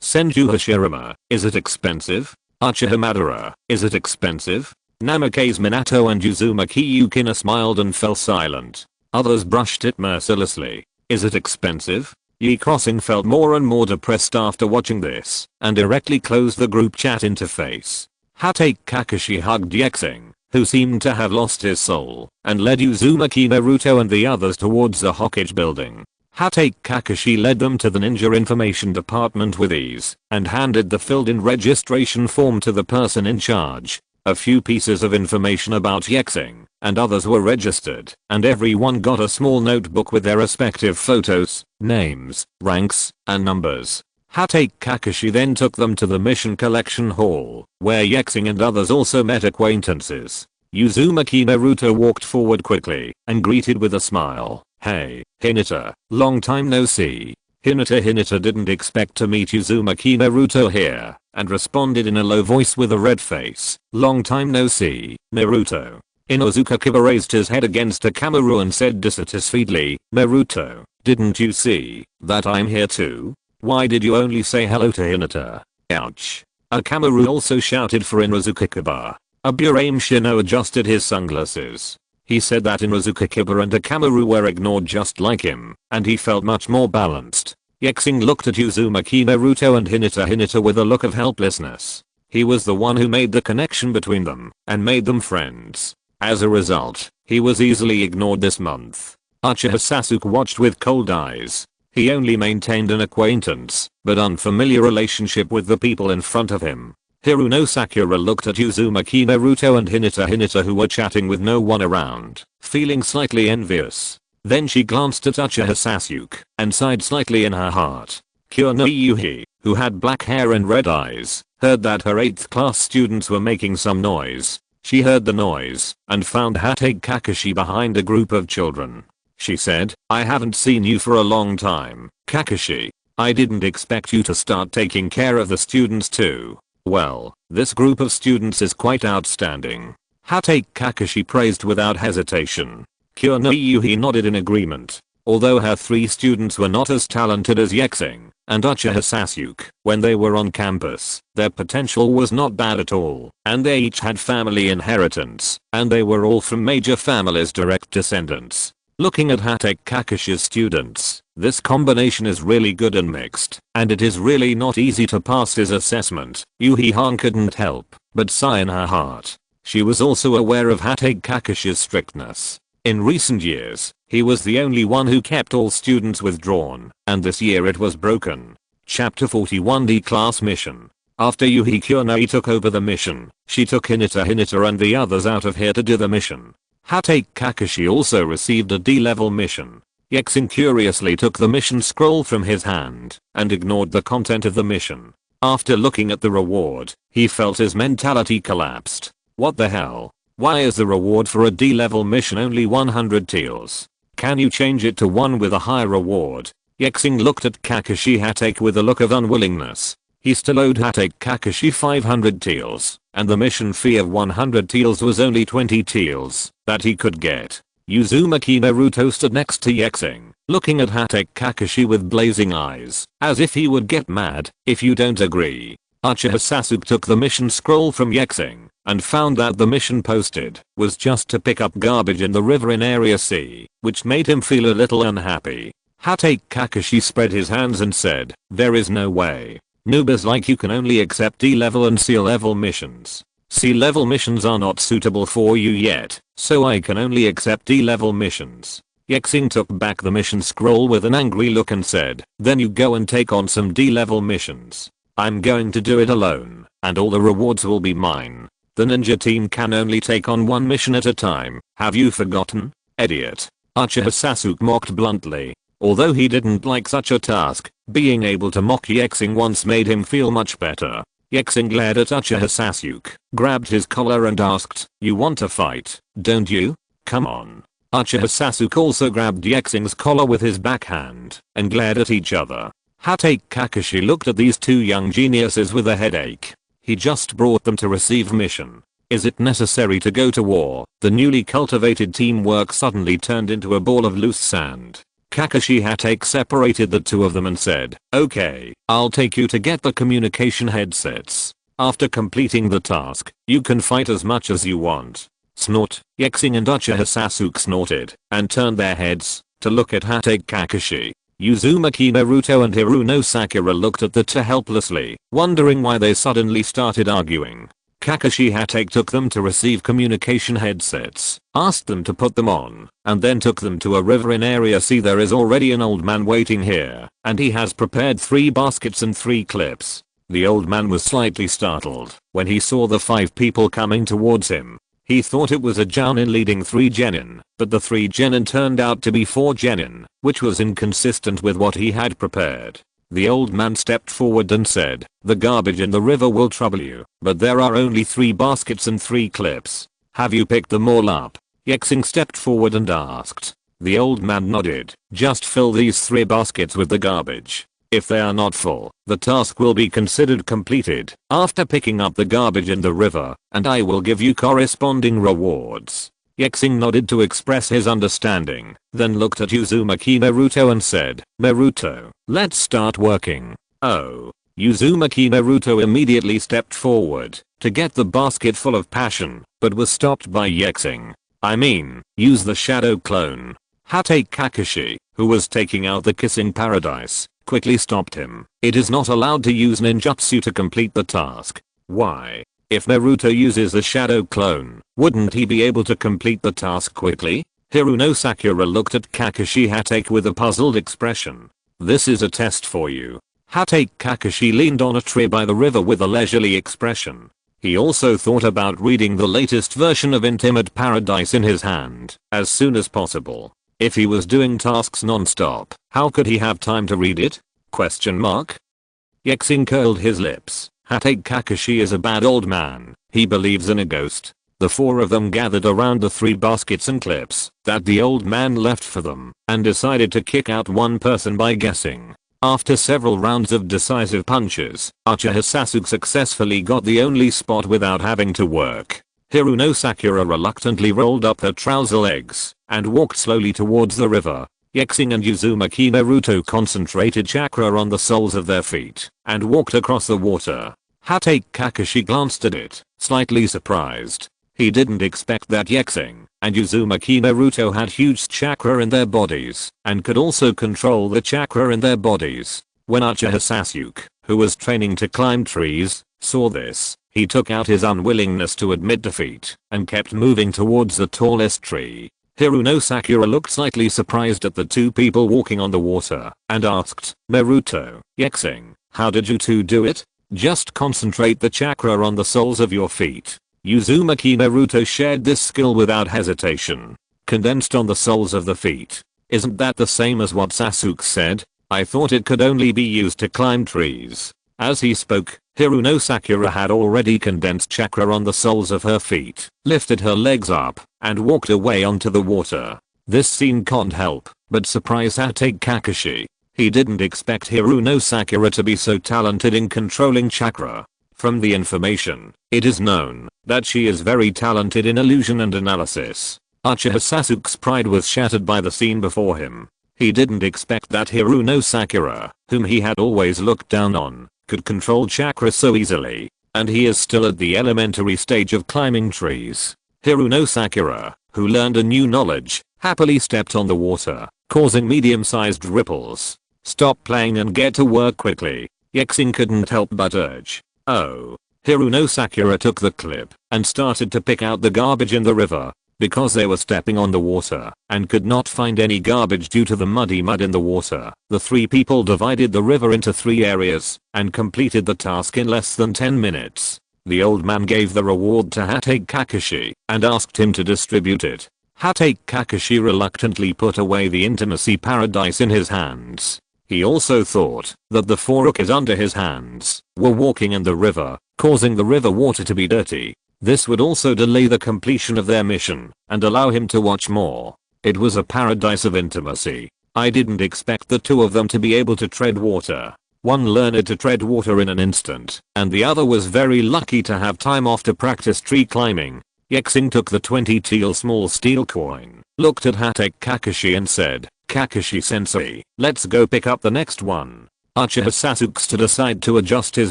Senju Hashirama, is it expensive? Uchiha Madara, is it expensive? Namikaze Minato and Uzumaki Yukina smiled and fell silent. Others brushed it mercilessly. Is it expensive? Ye Crossing felt more and more depressed after watching this, and directly closed the group chat interface. Hatake Kakashi hugged Ye Xing, who seemed to have lost his soul, and led Uzumaki Naruto and the others towards the Hokage building. Hatake Kakashi led them to the ninja information department with ease, and handed the filled-in registration form to the person in charge. A few pieces of information about Ye Xing and others were registered, and everyone got a small notebook with their respective photos, names, ranks, and numbers. Hatake Kakashi then took them to the mission collection hall, where Ye Xing and others also met acquaintances. Uzumaki Naruto walked forward quickly and greeted with a smile. Hey, Hinata, long time no see. Hinata didn't expect to meet Uzumaki Naruto here, and responded in a low voice with a red face. Long time no see, Naruto. Inosuke Kiba raised his head against Akamaru and said dissatisfiedly, Naruto, didn't you see that I'm here too? Why did you only say hello to Hinata? Ouch. Akamaru also shouted for Inosuke Kiba. Aburame Shino adjusted his sunglasses. He said that Inosuke Kiba and Akamaru were ignored just like him, and he felt much more balanced. Ye Xing looked at Uzumaki Naruto and Hinata with a look of helplessness. He was the one who made the connection between them, and made them friends. As a result, he was easily ignored this month. Uchiha Sasuke watched with cold eyes. He only maintained an acquaintance, but unfamiliar relationship with the people in front of him. Hiruno Sakura looked at Uzumaki Naruto and Hinata who were chatting with no one around, feeling slightly envious. Then she glanced at Uchiha Sasuke and sighed slightly in her heart. Kuno Yuhi, who had black hair and red eyes, heard that her 8th class students were making some noise. She heard the noise and found Hatake Kakashi behind a group of children. She said, I haven't seen you for a long time, Kakashi. I didn't expect you to start taking care of the students too. Well, this group of students is quite outstanding. Hatake Kakashi praised without hesitation. Kuno Yuhi nodded in agreement. Although her 3 students were not as talented as Ye Xing and Uchiha Sasuke when they were on campus, their potential was not bad at all, and they each had family inheritance, and they were all from major families' direct descendants. Looking at Hatake Kakashi's students, this combination is really good and mixed, and it is really not easy to pass his assessment. Yuhi-han couldn't help but sigh in her heart. She was also aware of Hatake Kakashi's strictness. In recent years, he was the only one who kept all students withdrawn, and this year it was broken. Chapter 41 D-Class Mission. After Yuhi Kuronai took over the mission, she took Hinata and the others out of here to do the mission. Hatake Kakashi also received a D-level mission. Ye Xing curiously took the mission scroll from his hand and ignored the content of the mission. After looking at the reward, he felt his mentality collapsed. What the hell? Why is the reward for a D-level mission only 100 taels? Can you change it to one with a higher reward? Ye Xing looked at Kakashi Hatake with a look of unwillingness. He still owed Hatake Kakashi 500 taels, and the mission fee of 100 taels was only 20 taels that he could get. Uzumaki Naruto stood next to Ye Xing, looking at Hatake Kakashi with blazing eyes, as if he would get mad if you don't agree. Uchiha Sasuke took the mission scroll from Ye Xing and found that the mission posted was just to pick up garbage in the river in Area C, which made him feel a little unhappy. Hatake Kakashi spread his hands and said, there is no way. Noobs like you can only accept D-level and C-level missions. C-level missions are not suitable for you yet, so I can only accept D-level missions. Ye Xing took back the mission scroll with an angry look and said, then you go and take on some D-level missions. I'm going to do it alone, and all the rewards will be mine. The ninja team can only take on one mission at a time. Have you forgotten? Idiot. Uchiha Sasuke mocked bluntly. Although he didn't like such a task, being able to mock Ye Xing once made him feel much better. Ye Xing glared at Uchiha Sasuke, grabbed his collar and asked, you want to fight, don't you? Come on. Uchiha Sasuke also grabbed Ye Xing's collar with his backhand and glared at each other. Hatake Kakashi looked at these two young geniuses with a headache. He just brought them to receive mission. Is it necessary to go to war? The newly cultivated teamwork suddenly turned into a ball of loose sand. Kakashi Hatake separated the two of them and said, "Okay, I'll take you to get the communication headsets. After completing the task, you can fight as much as you want." Snort. Ye Xing and Uchiha Sasuke snorted and turned their heads to look at Hatake Kakashi. Uzumaki Naruto and Hiruno Sakura looked at the two helplessly, wondering why they suddenly started arguing. Kakashi Hatake took them to receive communication headsets, asked them to put them on, and then took them to a river in area C. There is already an old man waiting here, and he has prepared 3 baskets and 3 clips. The old man was slightly startled when he saw the 5 people coming towards him. He thought it was a Jounin leading 3 genin, but the 3 genin turned out to be 4 genin, which was inconsistent with what he had prepared. The old man stepped forward and said, "The garbage in the river will trouble you, but there are only 3 baskets and 3 clips. Have you picked them all up?" Ye Xing stepped forward and asked. The old man nodded. "Just fill these 3 baskets with the garbage. If they are not full, the task will be considered completed after picking up the garbage in the river, and I will give you corresponding rewards." Ye Xing nodded to express his understanding, then looked at Uzumaki Naruto and said, "Naruto, let's start working." "Oh." Uzumaki Naruto immediately stepped forward to get the basket full of passion, but was stopped by Ye Xing. "I mean, use the shadow clone." Hatake Kakashi, who was taking out the kissing paradise, quickly stopped him. "It is not allowed to use ninjutsu to complete the task." "Why? If Naruto uses the shadow clone, wouldn't he be able to complete the task quickly?" Hiruno Sakura looked at Kakashi Hatake with a puzzled expression. "This is a test for you." Hatake Kakashi leaned on a tree by the river with a leisurely expression. He also thought about reading the latest version of Intimate Paradise in his hand as soon as possible. If he was doing tasks non-stop, how could he have time to read it? Ye Xing curled his lips. Hatake Kakashi is a bad old man. He believes in a ghost. The 4 of them gathered around the 3 baskets and clips that the old man left for them and decided to kick out one person by guessing. After several rounds of decisive punches, Uchiha Sasuke successfully got the only spot without having to work. Hiruno Sakura reluctantly rolled up her trouser legs and walked slowly towards the river. Ye Xing and Uzumaki Naruto concentrated chakra on the soles of their feet and walked across the water. Hatake Kakashi glanced at it, slightly surprised. He didn't expect that Ye Xing and Uzumaki Naruto had huge chakra in their bodies and could also control the chakra in their bodies. When Uchiha Sasuke, who was training to climb trees, saw this, he took out his unwillingness to admit defeat and kept moving towards the tallest tree. Hiruno Sakura looked slightly surprised at the 2 people walking on the water and asked, "Naruto, Ye Xing, how did you 2 do it?" "Just concentrate the chakra on the soles of your feet." Uzumaki Naruto shared this skill without hesitation. "Condensed on the soles of the feet. Isn't that the same as what Sasuke said? I thought it could only be used to climb trees." As he spoke, Hiruno Sakura had already condensed chakra on the soles of her feet, lifted her legs up, and walked away onto the water. This scene can't help but surprise Hatake Kakashi. He didn't expect Hiruno Sakura to be so talented in controlling chakra. From the information, it is known that she is very talented in illusion and analysis. Uchiha Sasuke's pride was shattered by the scene before him. He didn't expect that Hiruno Sakura, whom he had always looked down on, could control chakra so easily, and he is still at the elementary stage of climbing trees. Hiruno Sakura, who learned a new knowledge, happily stepped on the water, causing medium-sized ripples. "Stop playing and get to work quickly." Ye Xing couldn't help but urge. "Oh." Hiruno Sakura took the clip and started to pick out the garbage in the river. Because they were stepping on the water and could not find any garbage due to the muddy mud in the water, the 3 people divided the river into 3 areas and completed the task in less than 10 minutes. The old man gave the reward to Hatake Kakashi and asked him to distribute it. Hatake Kakashi reluctantly put away the intimacy paradise in his hands. He also thought that the 4 Ukis under his hands were walking in the river, causing the river water to be dirty. This would also delay the completion of their mission and allow him to watch more. It was a paradise of intimacy. I didn't expect the two of them to be able to tread water. One learned to tread water in an instant, and the other was very lucky to have time off to practice tree climbing. Ye Xing took the 20 teal small steel coin, looked at Hatake Kakashi and said, "Kakashi sensei, let's go pick up the next one." Uchiha Sasuke stood aside to adjust his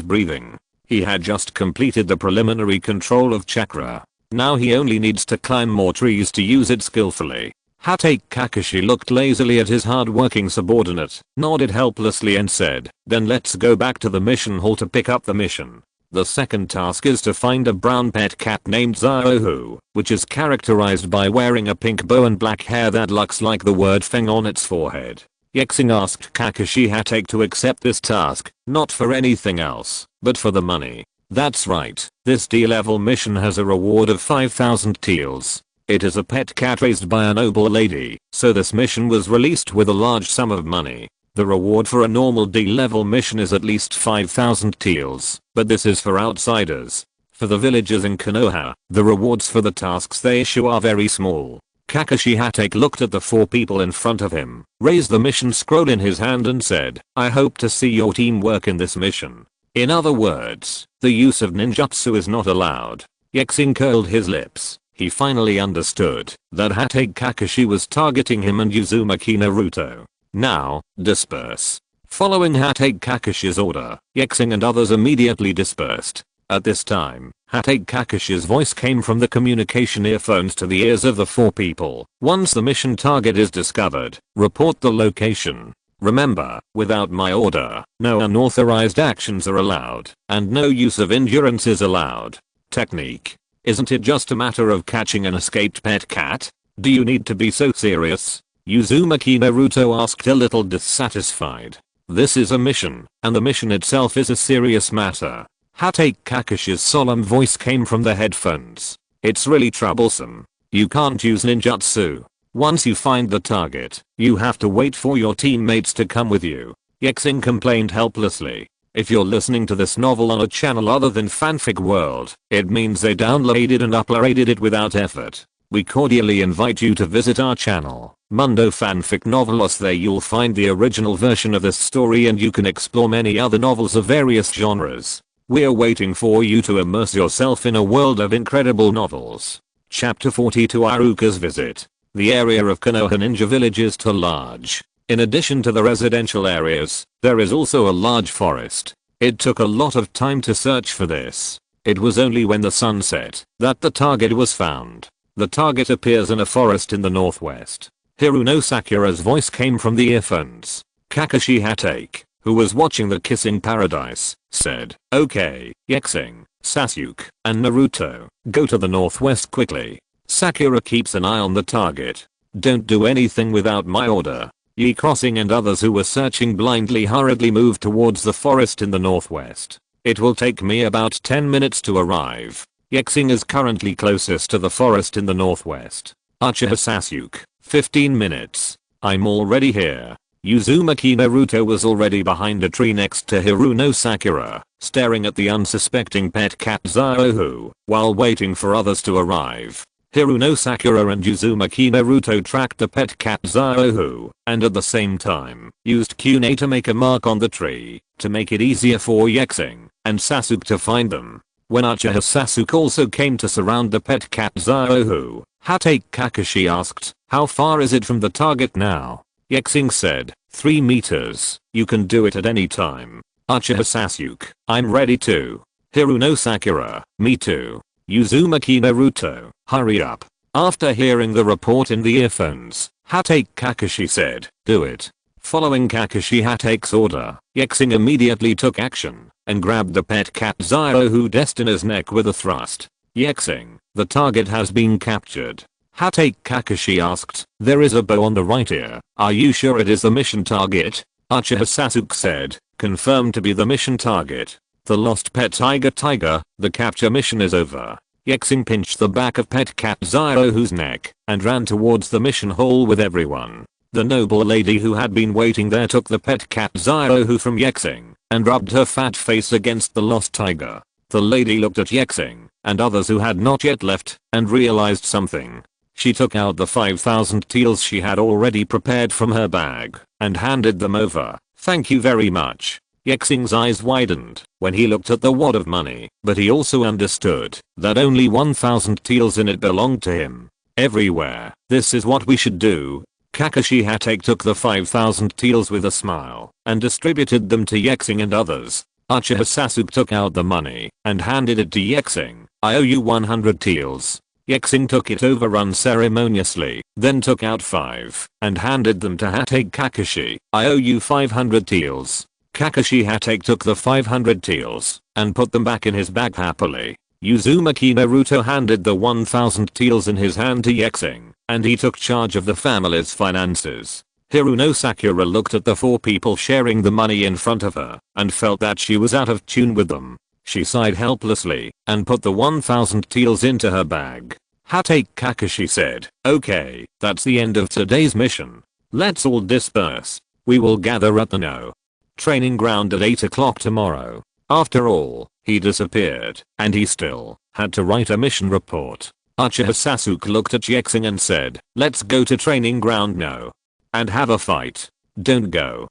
breathing. He had just completed the preliminary control of chakra. Now he only needs to climb more trees to use it skillfully. Hatake Kakashi looked lazily at his hard-working subordinate, nodded helplessly and said, "Then let's go back to the mission hall to pick up the mission. The second task is to find a brown pet cat named Zaohu, which is characterized by wearing a pink bow and black hair that looks like the word Feng on its forehead." Ye Xing asked Kakashi Hatake to accept this task, not for anything else, but for the money. That's right, this D-level mission has a reward of 5,000 teals. It is a pet cat raised by a noble lady, so this mission was released with a large sum of money. The reward for a normal D-level mission is at least 5,000 teals, but this is for outsiders. For the villagers in Konoha, the rewards for the tasks they issue are very small. Kakashi Hatake looked at the 4 people in front of him, raised the mission scroll in his hand and said, "I hope to see your teamwork in this mission." In other words, the use of ninjutsu is not allowed. Ye Xing curled his lips. He finally understood that Hatake Kakashi was targeting him and Uzumaki Naruto. Now, disperse. Following Hatake Kakashi's order, Ye Xing and others immediately dispersed. At this time, Hatake Kakashi's voice came from the communication earphones to the ears of the 4 people. "Once the mission target is discovered, report the location. Remember, without my order, no unauthorized actions are allowed, and no use of endurance is allowed." Technique. Isn't it just a matter of catching an escaped pet cat? Do you need to be so serious? Uzumaki Naruto asked, a little dissatisfied. This is a mission, and the mission itself is a serious matter. Hatake Kakashi's solemn voice came from the headphones. "It's really troublesome. You can't use ninjutsu. Once you find the target, you have to wait for your teammates to come with you." Ye Xing complained helplessly. If you're listening to this novel on a channel other than Fanfic World, it means they downloaded and uploaded it without effort. We cordially invite you to visit our channel, Mundo Fanfic Novelos. There you'll find the original version of this story and you can explore many other novels of various genres. We're waiting for you to immerse yourself in a world of incredible novels. Chapter 42, Aruka's Visit. The area of Konoha Ninja Village is too large. In addition to the residential areas, there is also a large forest. It took a lot of time to search for this. It was only when the sun set that the target was found. The target appears in a forest in the northwest. Hiruno Sakura's voice came from the earphones. Kakashi Hatake, who was watching the kissing paradise, said, "Okay, Ye Xing, Sasuke, and Naruto, go to the northwest quickly. Sakura keeps an eye on the target. Don't do anything without my order." Ye Crossing and others who were searching blindly hurriedly moved towards the forest in the northwest. "It will take me about 10 minutes to arrive." Ye Xing is currently closest to the forest in the northwest. Uchiha Sasuke, 15 minutes. "I'm already here." Uzumaki Naruto was already behind a tree next to Hiruno Sakura, staring at the unsuspecting pet cat Zaohu, while waiting for others to arrive. Hiruno Sakura and Uzumaki Naruto tracked the pet cat Zaohu, and at the same time, used Kunai to make a mark on the tree, to make it easier for Ye Xing and Sasuke to find them. When Uchiha Sasuke also came to surround the pet cat Zaohu, Hatake Kakashi asked, "How far is it from the target now?" Ye Xing said, 3 meters, you can do it at any time." Uchiha Sasuke, "I'm ready to." Hiruno Sakura, "Me too." Uzumaki Naruto, "Hurry up." After hearing the report in the earphones, Hatake Kakashi said, "Do it." Following Kakashi Hatake's order, Ye Xing immediately took action and grabbed the pet cat Zaohu Destina's neck with a thrust. "Ye Xing, the target has been captured." Hatake Kakashi asked, "There is a bow on the right ear. Are you sure it is the mission target?" Uchiha Sasuke said, "Confirmed to be the mission target. The lost pet tiger, the capture mission is over." Ye Xing pinched the back of pet cat Zaohu's neck and ran towards the mission hall with everyone. The noble lady who had been waiting there took the pet cat Zaohu from Ye Xing and rubbed her fat face against the lost tiger. The lady looked at Ye Xing and others who had not yet left and realized something. She took out the 5,000 taels she had already prepared from her bag and handed them over. "Thank you very much." Ye Xing's eyes widened when he looked at the wad of money, but he also understood that only 1,000 taels in it belonged to him. "Everywhere. This is what we should do." Kakashi Hatake took the 5,000 taels with a smile and distributed them to Ye Xing and others. Uchiha Sasuke took out the money and handed it to Ye Xing. "I owe you 100 taels." Ye Xing took it over unceremoniously, then took out 5 and handed them to Hatake. "Kakashi, I owe you 500 taels." Kakashi Hatake took the 500 taels and put them back in his bag happily. Uzumaki Naruto handed the 1,000 taels in his hand to Ye Xing, and he took charge of the family's finances. Hiruno Sakura looked at the 4 people sharing the money in front of her and felt that she was out of tune with them. She sighed helplessly and put the 1,000 taels into her bag. "Hatake," Kakashi said, "Okay, that's the end of today's mission. Let's all disperse. We will gather at the training ground at 8 o'clock tomorrow." After all, he disappeared, and he still had to write a mission report. Uchiha Sasuke looked at Ye Xing and said, "Let's go to training ground now. And have a fight." Don't go.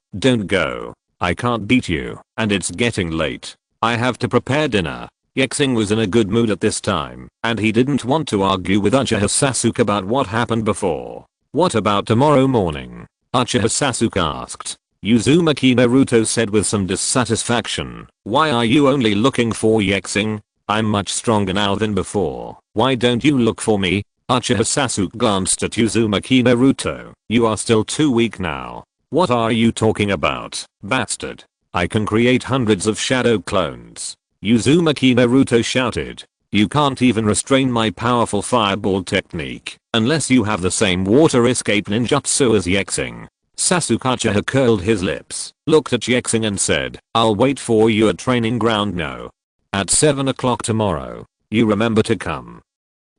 I can't beat you, and it's getting late. I have to prepare dinner." Ye Xing was in a good mood at this time, and he didn't want to argue with Uchiha Sasuke about what happened before. "What about tomorrow morning?" Uchiha Sasuke asked. Uzumaki Naruto said with some dissatisfaction, "Why are you only looking for Ye Xing? I'm much stronger now than before. Why don't you look for me?" Uchiha Sasuke glanced at Uzumaki Naruto. "You are still too weak now." "What are you talking about, bastard? I can create hundreds of shadow clones." Uzumaki Naruto shouted. "You can't even restrain my powerful fireball technique unless you have the same water escape ninjutsu as Ye Xing." Sasuke Uchiha curled his lips, looked at Ye Xing and said, "I'll wait for you at training ground now. At 7 o'clock tomorrow. You remember to come."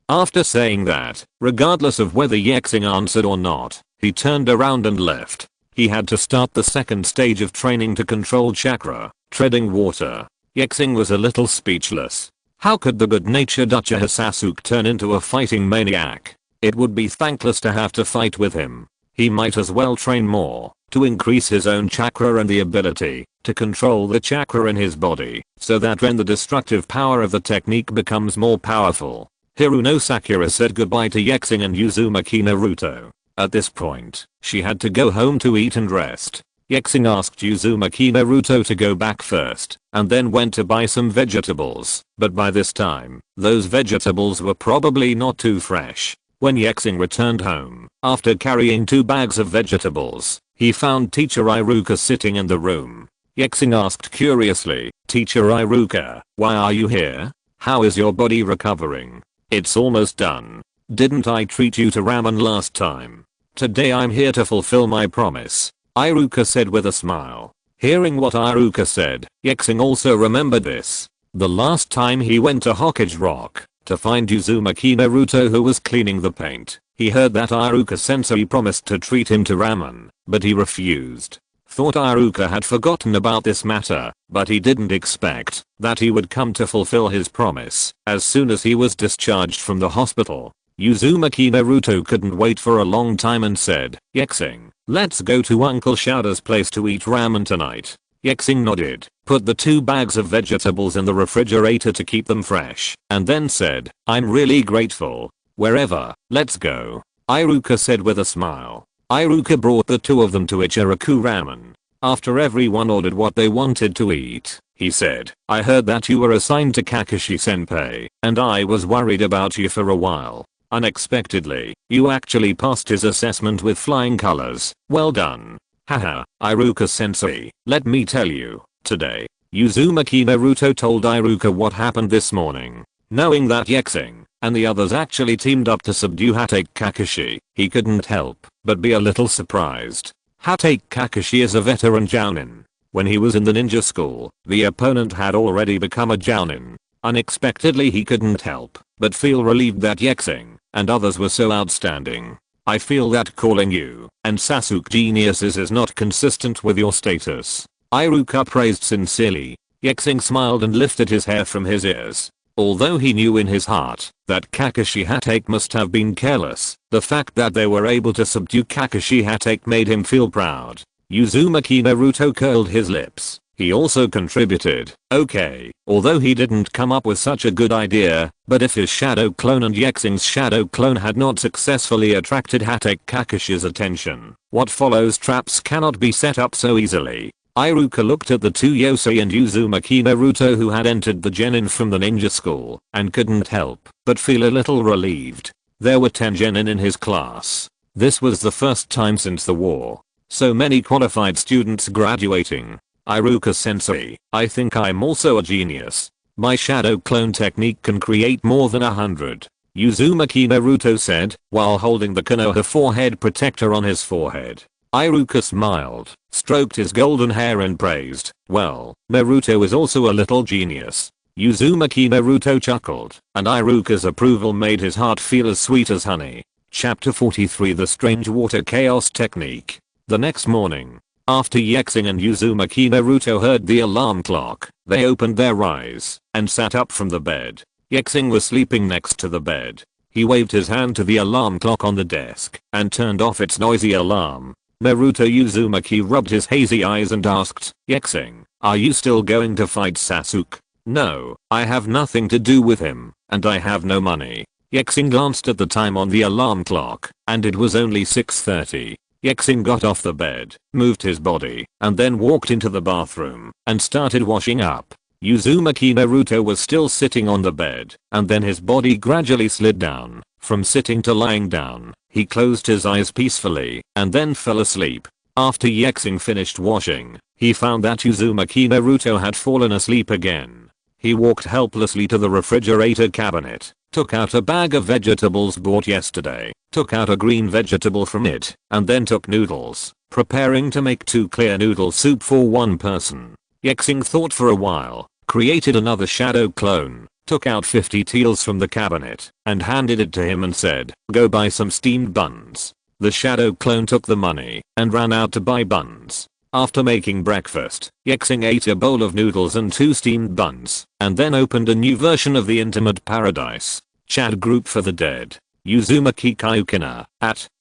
After saying that, regardless of whether Ye Xing answered or not, he turned around and left. He had to start the second stage of training to control chakra, treading water. Ye Xing was a little speechless. How could the good-natured Uchiha Sasuke turn into a fighting maniac? It would be thankless to have to fight with him. He might as well train more to increase his own chakra and the ability to control the chakra in his body so that when the destructive power of the technique becomes more powerful. Hiruno Sakura said goodbye to Ye Xing and Uzumaki Naruto. At this point, she had to go home to eat and rest. Ye Xing asked Uzumaki Naruto to go back first and then went to buy some vegetables, but by this time, those vegetables were probably not too fresh. When Ye Xing returned home, after carrying 2 bags of vegetables, he found Teacher Iruka sitting in the room. Ye Xing asked curiously, "Teacher Iruka, why are you here? How is your body recovering?" "It's almost done. Didn't I treat you to ramen last time? Today I'm here to fulfill my promise," Iruka said with a smile. Hearing what Iruka said, Ye Xing also remembered this. The last time he went to Hokage Rock to find Uzumaki Naruto who was cleaning the paint, he heard that Iruka sensei promised to treat him to ramen, but he refused. Thought Iruka had forgotten about this matter, but he didn't expect that he would come to fulfill his promise as soon as he was discharged from the hospital. Uzumaki Naruto couldn't wait for a long time and said, "Ye Xing, let's go to Uncle Shauda's place to eat ramen tonight." Ye Xing nodded, put the 2 bags of vegetables in the refrigerator to keep them fresh, and then said, "I'm really grateful. Wherever, let's go," Iruka said with a smile. Iruka brought the 2 of them to Ichiraku Ramen. After everyone ordered what they wanted to eat, he said, "I heard that you were assigned to Kakashi Senpai, and I was worried about you for a while. Unexpectedly, you actually passed his assessment with flying colors. Well done." "Haha, Iruka sensei, let me tell you, today." Uzumaki Naruto told Iruka what happened this morning. Knowing that Ye Xing and the others actually teamed up to subdue Hatake Kakashi, he couldn't help but be a little surprised. Hatake Kakashi is a veteran jounin. When he was in the ninja school, the opponent had already become a jounin. Unexpectedly he couldn't help but feel relieved that Ye Xing and others were so outstanding. "I feel that calling you and Sasuke geniuses is not consistent with your status," Iruka praised sincerely. Ye Xing smiled and lifted his hair from his ears. Although he knew in his heart that Kakashi Hatake must have been careless, the fact that they were able to subdue Kakashi Hatake made him feel proud. Uzumaki Naruto curled his lips. He also contributed. Okay, although he didn't come up with such a good idea, but if his shadow clone and Ye Xing's shadow clone had not successfully attracted Hatake Kakashi's attention, what follows traps cannot be set up so easily. Iruka looked at the two Yosei and Uzumaki Naruto who had entered the genin from the ninja school and couldn't help but feel a little relieved. There were 10 genin in his class. This was the first time since the war. So many qualified students graduating. Iruka sensei, I think I'm also a genius. My shadow clone technique can create more than 100. Uzumaki Naruto said while holding the Konoha forehead protector on his forehead. Iruka smiled, stroked his golden hair and praised, well, Naruto is also a little genius. Uzumaki Naruto chuckled, and Iruka's approval made his heart feel as sweet as honey. Chapter 43 The Strange Water Chaos Technique. The next morning, after Ye Xing and Uzumaki Naruto heard the alarm clock, they opened their eyes and sat up from the bed. Ye Xing was sleeping next to the bed. He waved his hand to the alarm clock on the desk and turned off its noisy alarm. Naruto Uzumaki rubbed his hazy eyes and asked, Ye Xing, are you still going to fight Sasuke? No, I have nothing to do with him, and I have no money. Ye Xing glanced at the time on the alarm clock, and it was only 6:30. Ye Xing got off the bed, moved his body, and then walked into the bathroom and started washing up. Uzumaki Naruto was still sitting on the bed, and then his body gradually slid down, from sitting to lying down. He closed his eyes peacefully, and then fell asleep. After Ye Xing finished washing, he found that Uzumaki Naruto had fallen asleep again. He walked helplessly to the refrigerator cabinet, took out a bag of vegetables bought yesterday, took out a green vegetable from it, and then took noodles, preparing to make 2 clear noodle soup for 1 person. Ye Xing thought for a while, created another shadow clone, took out 50 taels from the cabinet, and handed it to him and said, go buy some steamed buns. The shadow clone took the money and ran out to buy buns. After making breakfast, Ye Xing ate a bowl of noodles and 2 steamed buns, and then opened a new version of the Intimate Paradise chat group for the dead. Uzumaki Kaiukina,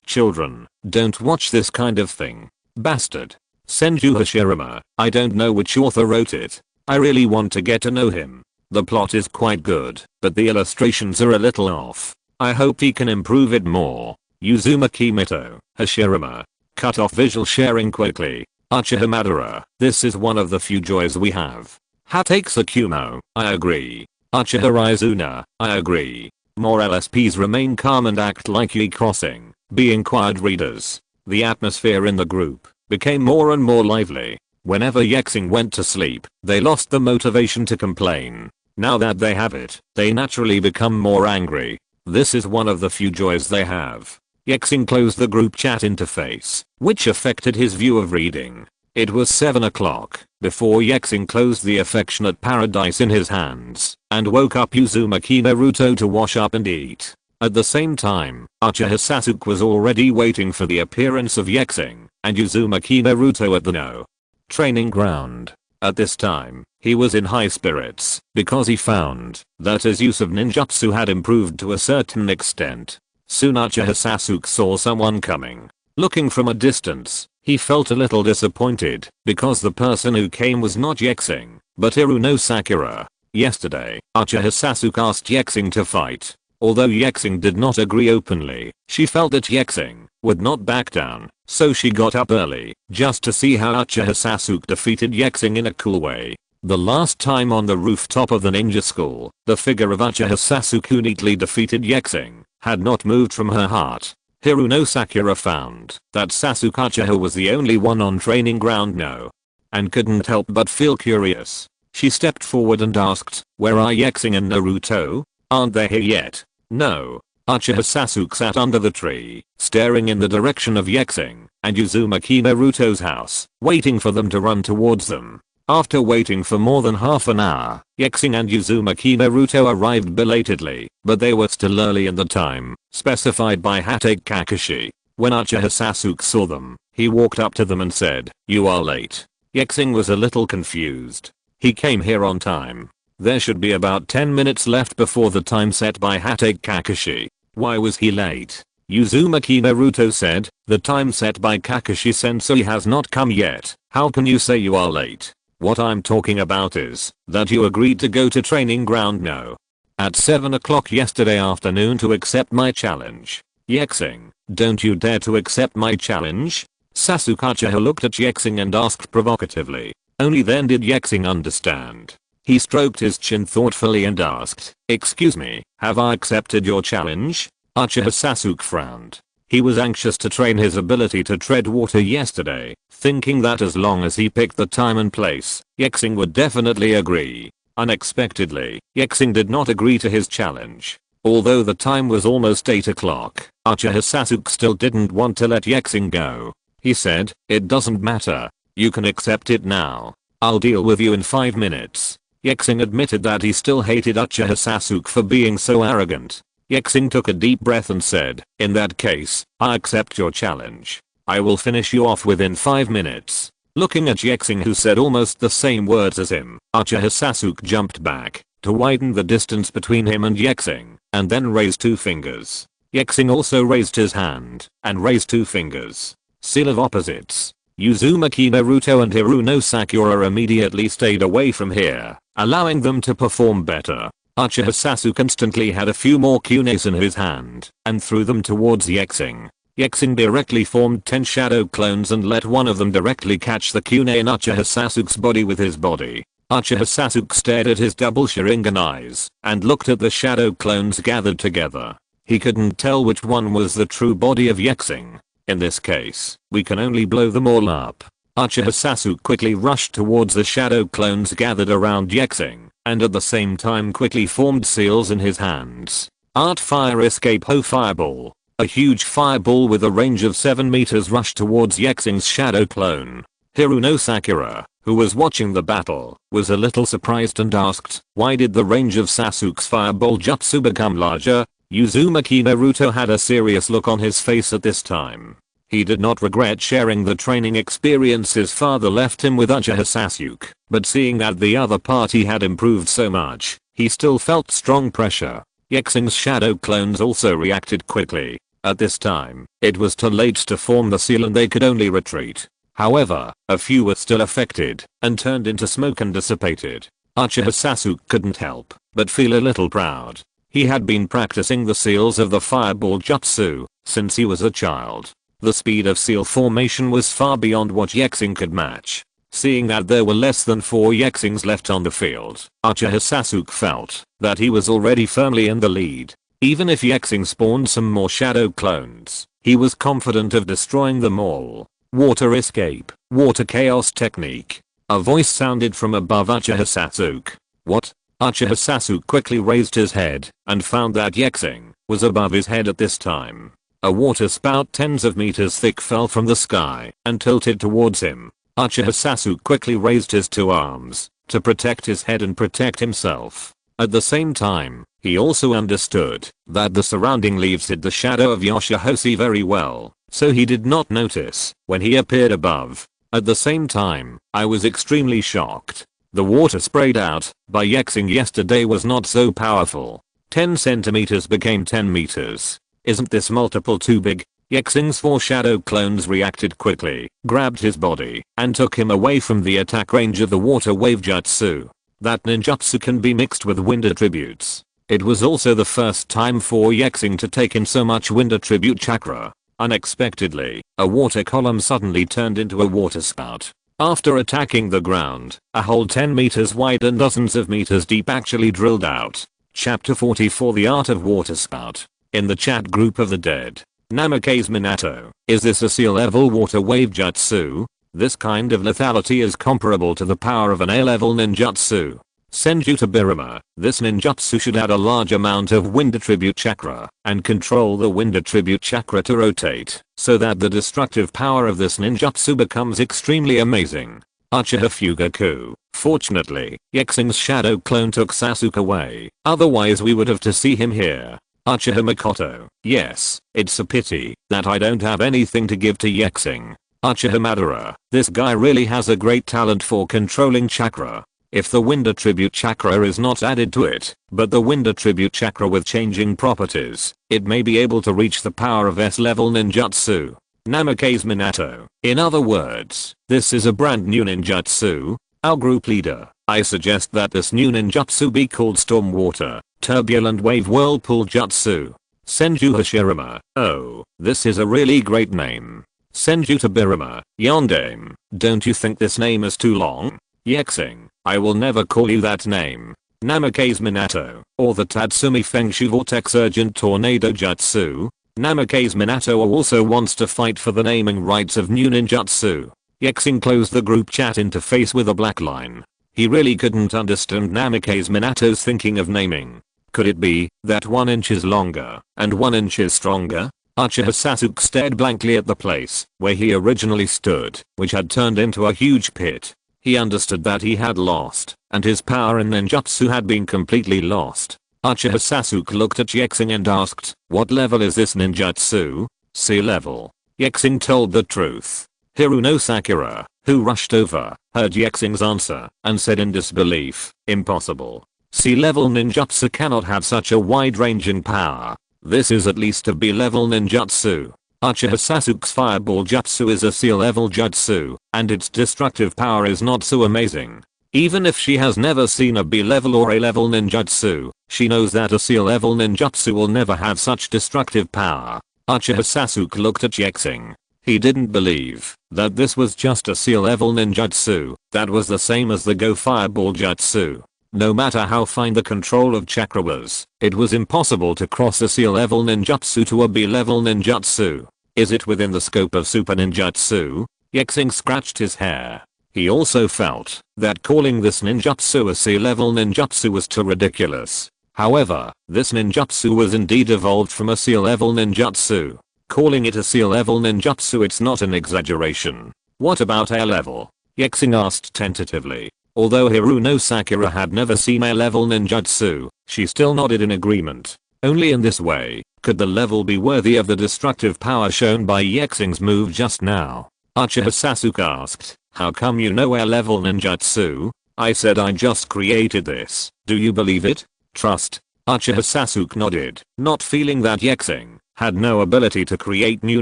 children, don't watch this kind of thing. Bastard. Senju Hashirama, I don't know which author wrote it. I really want to get to know him. The plot is quite good, but the illustrations are a little off. I hope he can improve it more. Uzumaki Mito, Hashirama. Cut off visual sharing quickly. Uchiha Madara, this is one of the few joys we have. Hatake Tsukumo, I agree. Uchiha Izuna, I agree. More LSPs remain calm and act like Ye Crossing, being quiet readers. The atmosphere in the group became more and more lively. Whenever Ye Xing went to sleep, they lost the motivation to complain. Now that they have it, they naturally become more angry. This is one of the few joys they have. Ye Xing closed the group chat interface, which affected his view of reading. It was 7 o'clock before Ye Xing closed the affectionate paradise in his hands and woke up Uzumaki Naruto to wash up and eat. At the same time, Uchiha Sasuke was already waiting for the appearance of Ye Xing and Uzumaki Naruto at the training ground. At this time, he was in high spirits because he found that his use of ninjutsu had improved to a certain extent. Soon Uchiha Sasuke saw someone coming. Looking from a distance, he felt a little disappointed because the person who came was not Ye Xing, but Hiruno Sakura. Yesterday, Uchiha Sasuke asked Ye Xing to fight. Although Ye Xing did not agree openly, she felt that Ye Xing would not back down, so she got up early just to see how Uchiha Sasuke defeated Ye Xing in a cool way. The last time on the rooftop of the ninja school, the figure of Uchiha Sasuke who neatly defeated Ye Xing had not moved from her heart. Hiruno Sakura found that Sasuke Uchiha was the only one on training ground now, and couldn't help but feel curious. She stepped forward and asked, where are Ye Xing and Naruto? Aren't they here yet? No. Uchiha Sasuke sat under the tree, staring in the direction of Ye Xing and Uzumaki Naruto's house, waiting for them to run towards them. After waiting for more than half an hour, Ye Xing and Uzumaki Naruto arrived belatedly, but they were still early in the time specified by Hatake Kakashi. When Uchiha Sasuke saw them, he walked up to them and said, you are late. Ye Xing was a little confused. He came here on time. There should be about 10 minutes left before the time set by Hatake Kakashi. Why was he late? Uzumaki Naruto said, the time set by Kakashi sensei has not come yet. How can you say you are late? What I'm talking about is that you agreed to go to training ground no. At 7 o'clock yesterday afternoon to accept my challenge. Ye Xing, don't you dare to accept my challenge? Sasuke Uchiha looked at Ye Xing and asked provocatively. Only then did Ye Xing understand. He stroked his chin thoughtfully and asked, excuse me, have I accepted your challenge? Uchiha Sasuke frowned. He was anxious to train his ability to tread water yesterday, thinking that as long as he picked the time and place, Ye Xing would definitely agree. Unexpectedly, Ye Xing did not agree to his challenge. Although the time was almost 8 o'clock, Uchiha Sasuke still didn't want to let Ye Xing go. He said, it doesn't matter. You can accept it now. I'll deal with you in 5 minutes. Ye Xing admitted that he still hated Uchiha Sasuke for being so arrogant. Ye Xing took a deep breath and said, in that case, I accept your challenge. I will finish you off within 5 minutes. Looking at Ye Xing who said almost the same words as him, Uchiha Sasuke jumped back to widen the distance between him and Ye Xing, and then raised 2 fingers. Ye Xing also raised his hand and raised 2 fingers. Seal of opposites. Uzumaki Naruto and Hiruno Sakura immediately stayed away from here, allowing them to perform better. Uchiha Sasuke instantly had a few more kunes in his hand and threw them towards Ye Xing. Ye Xing directly formed 10 shadow clones and let one of them directly catch the kune in Uchiha Sasuke's body with his body. Uchiha Sasuke stared at his double Sharingan eyes and looked at the shadow clones gathered together. He couldn't tell which one was the true body of Ye Xing. In this case, we can only blow them all up. Uchiha Sasuke quickly rushed towards the shadow clones gathered around Ye Xing, and at the same time quickly formed seals in his hands. Art Fire Escape Ho Fireball. A huge fireball with a range of 7 meters rushed towards Ye Xing's shadow clone. Hiruno Sakura, who was watching the battle, was a little surprised and asked, why did the range of Sasuke's fireball jutsu become larger? Uzumaki Naruto had a serious look on his face at this time. He did not regret sharing the training experience his father left him with Uchiha Sasuke, but seeing that the other party had improved so much, he still felt strong pressure. Ye Xing's shadow clones also reacted quickly. At this time, it was too late to form the seal and they could only retreat. However, a few were still affected and turned into smoke and dissipated. Uchiha Sasuke couldn't help but feel a little proud. He had been practicing the seals of the fireball jutsu since he was a child. The speed of seal formation was far beyond what Ye Xing could match. Seeing that there were less than 4 Ye Xings left on the field, Uchiha Sasuke felt that he was already firmly in the lead. Even if Ye Xing spawned some more shadow clones, he was confident of destroying them all. Water escape, water chaos technique. A voice sounded from above Uchiha Sasuke. What? Uchiha Sasuke quickly raised his head and found that Ye Xing was above his head at this time. A water spout tens of meters thick fell from the sky and tilted towards him. Uchiha Sasuke quickly raised his 2 arms to protect his head and protect himself. At the same time, he also understood that the surrounding leaves hid the shadow of Yoshihoshi very well, so he did not notice when he appeared above. At the same time, I was extremely shocked. The water sprayed out by Ye Xing yesterday was not so powerful. 10 centimeters became 10 meters. Isn't this multiple too big? Ye Xing's 4 shadow clones reacted quickly, grabbed his body, and took him away from the attack range of the water wave jutsu. That ninjutsu can be mixed with wind attributes. It was also the first time for Ye Xing to take in so much wind attribute chakra. Unexpectedly, a water column suddenly turned into a water spout. After attacking the ground, a hole 10 meters wide and dozens of meters deep actually drilled out. Chapter 44 The Art of Water Spout. In the chat group of the dead, Namikaze Minato, is this a seal level water wave jutsu? This kind of lethality is comparable to the power of an A-level ninjutsu. Senju Birama, this ninjutsu should add a large amount of wind attribute chakra and control the wind attribute chakra to rotate so that the destructive power of this ninjutsu becomes extremely amazing. Uchiha Fugaku. Fortunately, Ye Xing's shadow clone took Sasuke away, otherwise we would have to see him here. Uchiha Makoto. Yes, it's a pity that I don't have anything to give to Ye Xing. Uchiha Madara. This guy really has a great talent for controlling chakra. If the wind attribute chakra is not added to it, but the wind attribute chakra with changing properties, it may be able to reach the power of S-level ninjutsu. Namikaze Minato. In other words, this is a brand new ninjutsu. Our group leader, I suggest that this new ninjutsu be called Stormwater, Turbulent Wave Whirlpool Jutsu. Senju Hashirama. Oh, this is a really great name. Senju Tabirama. Yondame. Don't you think this name is too long? Ye Xing. I will never call you that name. Namikaze Minato. Or the Tatsumi Fengshu Vortex Urgent Tornado Jutsu. Namikaze Minato also wants to fight for the naming rights of new ninjutsu. Ye Xing closed the group chat interface with a black line. He really couldn't understand Namikaze Minato's thinking of naming. Could it be that 1 inch is longer and 1 inch is stronger? Uchiha Sasuke stared blankly at the place where he originally stood, which had turned into a huge pit. He understood that he had lost, and his power in ninjutsu had been completely lost. Uchiha Sasuke looked at Ye Xing and asked, what level is this ninjutsu? C level. Ye Xing told the truth. Hiruno Sakura, who rushed over, heard Ye Xing's answer, and said in disbelief, impossible. C-level ninjutsu cannot have such a wide-ranging power. This is at least a B-level ninjutsu. Uchiha Sasuke's fireball jutsu is a C-level jutsu, and its destructive power is not so amazing. Even if she has never seen a B-level or A-level ninjutsu, she knows that a C-level ninjutsu will never have such destructive power. Uchiha Sasuke looked at Ye Xing. He didn't believe that this was just a C-level ninjutsu that was the same as the Go Fireball jutsu. No matter how fine the control of chakra was, it was impossible to cross a C-level ninjutsu to a B-level ninjutsu. Is it within the scope of super ninjutsu? Ye Xing scratched his hair. He also felt that calling this ninjutsu a C-level ninjutsu was too ridiculous. However, this ninjutsu was indeed evolved from a C-level ninjutsu. Calling it a C-level ninjutsu, it's not an exaggeration. What about A-level? Ye Xing asked tentatively. Although Hiruno Sakura had never seen A-level ninjutsu, she still nodded in agreement. Only in this way could the level be worthy of the destructive power shown by Ye Xing's move just now. Uchiha Sasuke asked, how come you know A-level ninjutsu? I said I just created this. Do you believe it? Trust. Uchiha Sasuke nodded, not feeling that Ye Xing had no ability to create new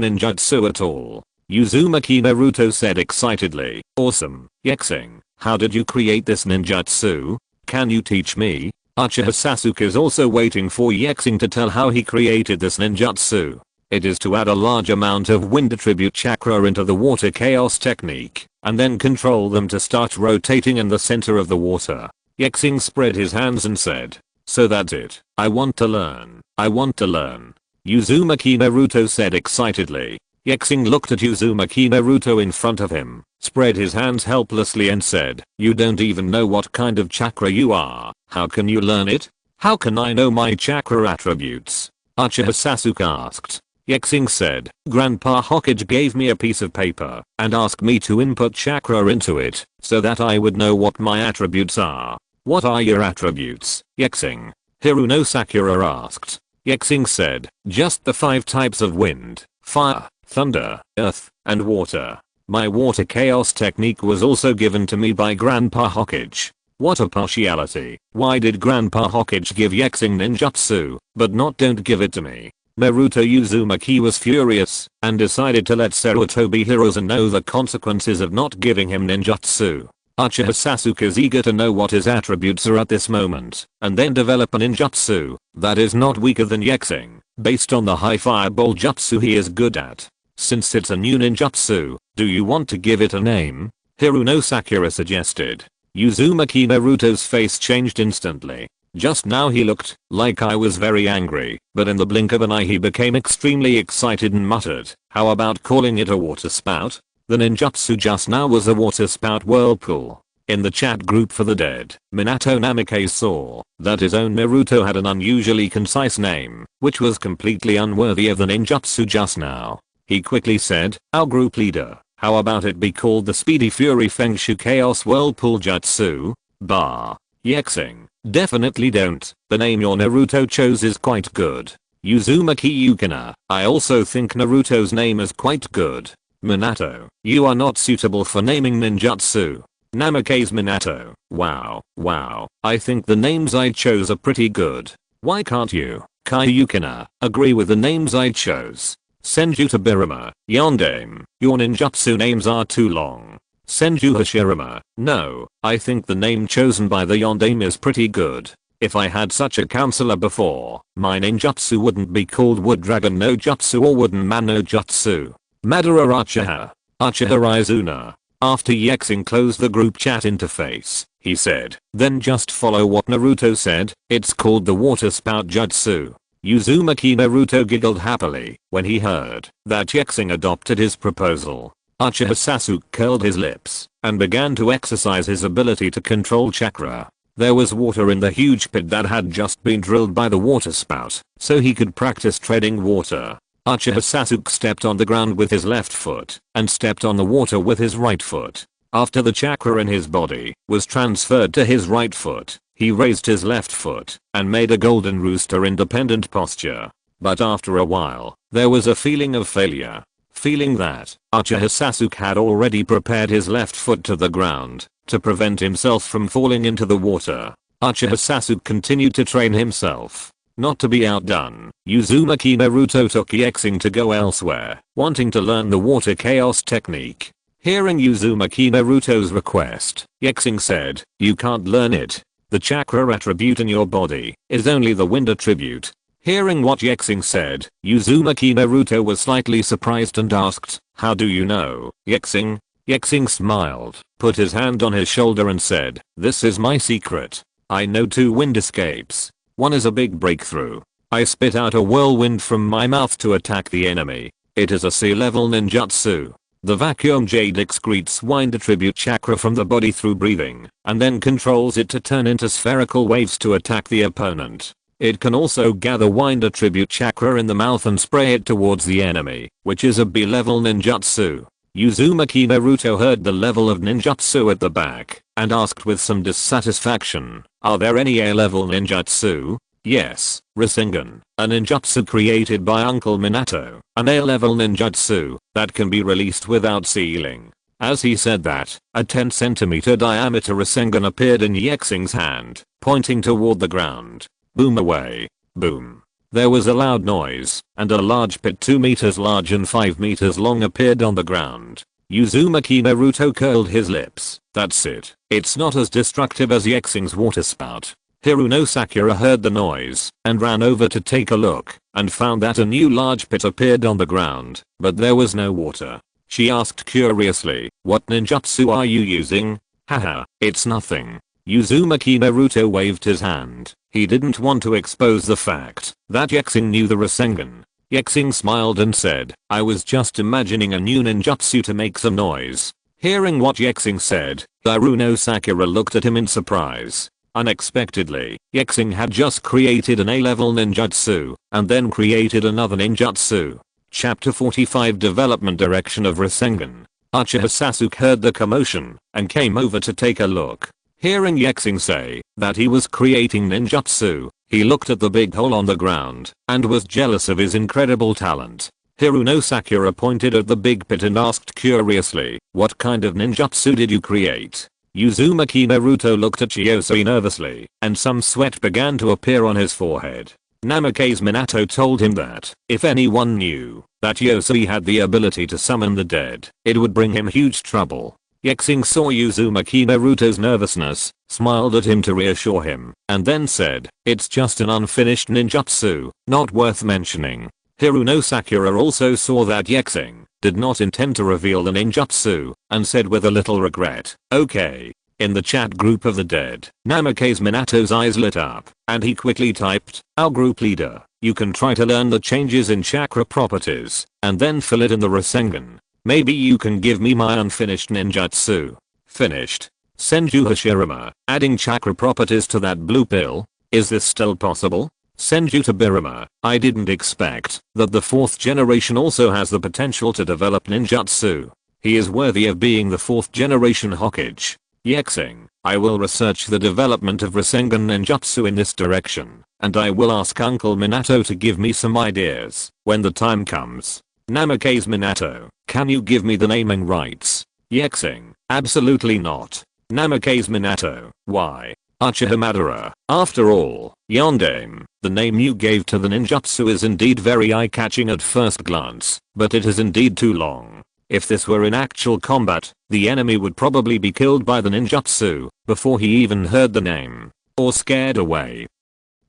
ninjutsu at all. Uzumaki Naruto said excitedly, awesome, Ye Xing. How did you create this ninjutsu? Can you teach me? Uchiha Sasuke is also waiting for Ye Xing to tell how he created this ninjutsu. It is to add a large amount of wind attribute chakra into the water chaos technique, and then control them to start rotating in the center of the water. Ye Xing spread his hands and said, so that's it. I want to learn. I want to learn. Uzumaki Naruto said excitedly. Ye Xing looked at Uzumaki Naruto in front of him, spread his hands helplessly and said, you don't even know what kind of chakra you are. How can you learn it? How can I know my chakra attributes? Uchiha Sasuke asked. Ye Xing said, Grandpa Hokage gave me a piece of paper and asked me to input chakra into it so that I would know what my attributes are. What are your attributes, Ye Xing? Hiruno Sakura asked. Ye Xing said, just the 5 types of wind, fire, thunder, earth, and water. My water chaos technique was also given to me by Grandpa Hokage. What a partiality. Why did Grandpa Hokage give Ye Xing ninjutsu, but don't give it to me? Naruto Uzumaki was furious and decided to let Sarutobi Hiruzen know the consequences of not giving him ninjutsu. Uchiha Sasuke is eager to know what his attributes are at this moment, and then develop a ninjutsu that is not weaker than Ye Xing, based on the high fireball jutsu he is good at. Since it's a new ninjutsu, do you want to give it a name? Hiruno Sakura suggested. Uzumaki Naruto's face changed instantly. Just now he looked like I was very angry, but in the blink of an eye he became extremely excited and muttered, how about calling it a water spout? The ninjutsu just now was a water spout whirlpool. In the chat group for the dead, Minato Namikaze saw that his own Naruto had an unusually concise name, which was completely unworthy of the ninjutsu just now. He quickly said, our group leader, how about it be called the Speedy Fury Fengshu Chaos Whirlpool Jutsu? Bah. Ye Xing, definitely don't. The name your Naruto chose is quite good. Uzumaki Yukina, I also think Naruto's name is quite good. Minato, you are not suitable for naming ninjutsu. Namikaze Minato. Wow. I think the names I chose are pretty good. Why can't you? Kayukina. Agree with the names I chose. Senju Tobirama. Yondaime. Your ninjutsu names are too long. Senju Hashirama. No, I think the name chosen by the Yondaime is pretty good. If I had such a counselor before, my ninjutsu wouldn't be called Wood Dragon no Jutsu or Wooden Man no Jutsu. Madara Uchiha. Uchiha Izuna. After Ye Xing closed the group chat interface, he said, then just follow what Naruto said, it's called the Water Spout Jutsu. Uzumaki Naruto giggled happily when he heard that Ye Xing adopted his proposal. Uchiha Sasuke curled his lips and began to exercise his ability to control chakra. There was water in the huge pit that had just been drilled by the water spout, so he could practice treading water. Uchiha Sasuke stepped on the ground with his left foot and stepped on the water with his right foot. After the chakra in his body was transferred to his right foot, he raised his left foot and made a golden rooster independent posture. But after a while, there was a feeling of failure. Feeling that Uchiha Sasuke had already prepared his left foot to the ground to prevent himself from falling into the water, Uchiha Sasuke continued to train himself. Not to be outdone, Uzumaki Naruto took Ye Xing to go elsewhere, wanting to learn the water chaos technique. Hearing Uzumaki Naruto's request, Ye Xing said, you can't learn it. The chakra attribute in your body is only the wind attribute. Hearing what Ye Xing said, Uzumaki Naruto was slightly surprised and asked, how do you know, Ye Xing? Ye Xing smiled, put his hand on his shoulder and said, this is my secret. I know 2 wind escapes. One is a big breakthrough. I spit out a whirlwind from my mouth to attack the enemy. It is a sea level ninjutsu. The vacuum jade excretes wind attribute chakra from the body through breathing, and then controls it to turn into spherical waves to attack the opponent. It can also gather wind attribute chakra in the mouth and spray it towards the enemy, which is a B level ninjutsu. Uzumaki Naruto heard the level of ninjutsu at the back and asked with some dissatisfaction, are there any A-level ninjutsu? Yes, Rasengan, a ninjutsu created by Uncle Minato, an A-level ninjutsu that can be released without sealing. As he said that, a 10 cm diameter Rasengan appeared in Ye Xing's hand, pointing toward the ground. Boom away. Boom. There was a loud noise, and a large pit 2 meters large and 5 meters long appeared on the ground. Uzumaki Naruto curled his lips. That's it. It's not as destructive as Ye Xing's water spout. Hiruno Sakura heard the noise and ran over to take a look and found that a new large pit appeared on the ground, but there was no water. She asked curiously, what ninjutsu are you using? Haha, it's nothing. Uzumaki Naruto waved his hand. He didn't want to expose the fact that Ye Xing knew the Rasengan. Ye Xing smiled and said, I was just imagining a new ninjutsu to make some noise. Hearing what Ye Xing said, Hiruno Sakura looked at him in surprise. Unexpectedly, Ye Xing had just created an A-level ninjutsu and then created another ninjutsu. Chapter 45 Development Direction of Rasengan. Uchiha Sasuke heard the commotion and came over to take a look. Hearing Ye Xing say that he was creating ninjutsu, he looked at the big hole on the ground and was jealous of his incredible talent. Hiruno Sakura pointed at the big pit and asked curiously, what kind of ninjutsu did you create? Uzumaki Naruto looked at Chiyosei nervously, and some sweat began to appear on his forehead. Namikaze Minato told him that if anyone knew that Chiyosei had the ability to summon the dead, it would bring him huge trouble. Ye Xing saw Uzumaki Naruto's nervousness, smiled at him to reassure him, and then said, it's just an unfinished ninjutsu, not worth mentioning. Hiruno Sakura also saw that Ye Xing did not intend to reveal the ninjutsu, and said with a little regret, okay. In the chat group of the dead, Namikaze Minato's eyes lit up, and he quickly typed, our group leader, you can try to learn the changes in chakra properties, and then fill it in the Rasengan. Maybe you can give me my unfinished ninjutsu. Finished. Senju Hashirama, adding chakra properties to that blue pill? Is this still possible? Senju Tobirama, I didn't expect that the 4th generation also has the potential to develop ninjutsu. He is worthy of being the 4th generation Hokage. Ye Xing, I will research the development of Rasengan ninjutsu in this direction, and I will ask Uncle Minato to give me some ideas when the time comes. Namikaze Minato, can you give me the naming rights? Ye Xing, absolutely not. Namikaze Minato. Why? Uchiha Madara. After all, Yondaime, the name you gave to the ninjutsu is indeed very eye-catching at first glance, but it is indeed too long. If this were in actual combat, the enemy would probably be killed by the ninjutsu before he even heard the name, or scared away.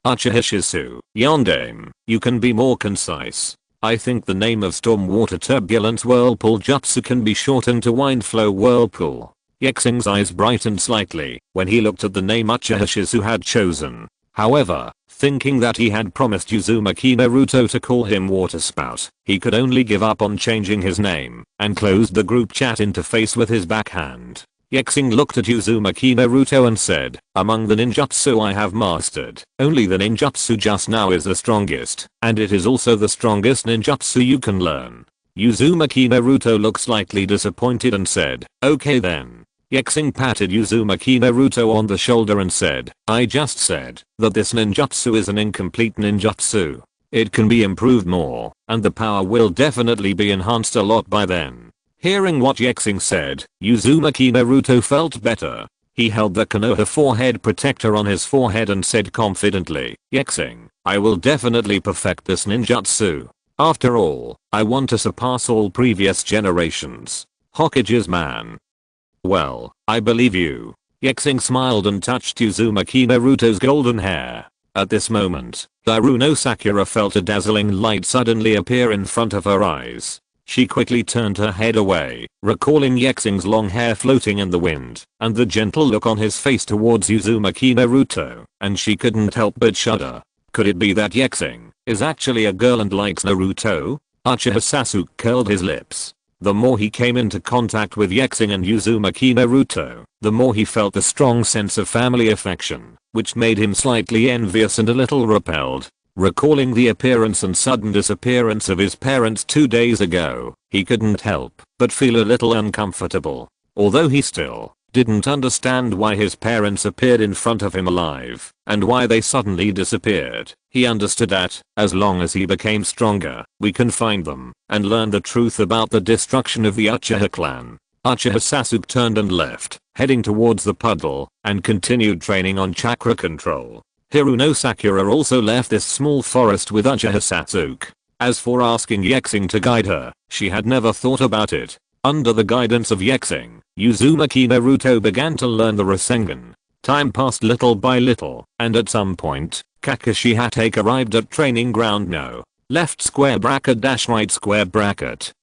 Uchiha Shisu. Yondaime, you can be more concise. I think the name of Stormwater Turbulence Whirlpool Jutsu can be shortened to Windflow Whirlpool. Ye Xing's eyes brightened slightly when he looked at the name Uchiha Shisu had chosen. However, thinking that he had promised Uzumaki Naruto to call him Water Spout, he could only give up on changing his name and closed the group chat interface with his backhand. Ye Xing looked at Uzumaki Naruto and said, among the ninjutsu I have mastered, only the ninjutsu just now is the strongest, and it is also the strongest ninjutsu you can learn. Uzumaki Naruto looked slightly disappointed and said, okay then. Ye Xing patted Uzumaki Naruto on the shoulder and said, I just said that this ninjutsu is an incomplete ninjutsu. It can be improved more, and the power will definitely be enhanced a lot by then. Hearing what Ye Xing said, Uzumaki Naruto felt better. He held the Konoha forehead protector on his forehead and said confidently, Ye Xing, I will definitely perfect this ninjutsu. After all, I want to surpass all previous generations. Hokage's man. Well, I believe you. Ye Xing smiled and touched Uzumaki Naruto's golden hair. At this moment, Haruno Sakura felt a dazzling light suddenly appear in front of her eyes. She quickly turned her head away, recalling Ye Xing's long hair floating in the wind, and the gentle look on his face towards Uzumaki Naruto, and she couldn't help but shudder. Could it be that Ye Xing is actually a girl and likes Naruto? Uchiha Sasuke curled his lips. The more he came into contact with Ye Xing and Uzumaki Naruto, the more he felt a strong sense of family affection, which made him slightly envious and a little repelled. Recalling the appearance and sudden disappearance of his parents 2 days ago, he couldn't help but feel a little uncomfortable. Although he still didn't understand why his parents appeared in front of him alive, and why they suddenly disappeared, he understood that, as long as he became stronger, we can find them, and learn the truth about the destruction of the Uchiha clan. Uchiha Sasuke turned and left, heading towards the puddle, and continued training on chakra control. Haruno Sakura also left this small forest with Uchiha Sasuke. As for asking Ye Xing to guide her, she had never thought about it. Under the guidance of Ye Xing, Uzumaki Naruto began to learn the Rasengan. Time passed little by little, and at some point, Kakashi Hatake arrived at training ground no. Left square bracket dash right square bracket.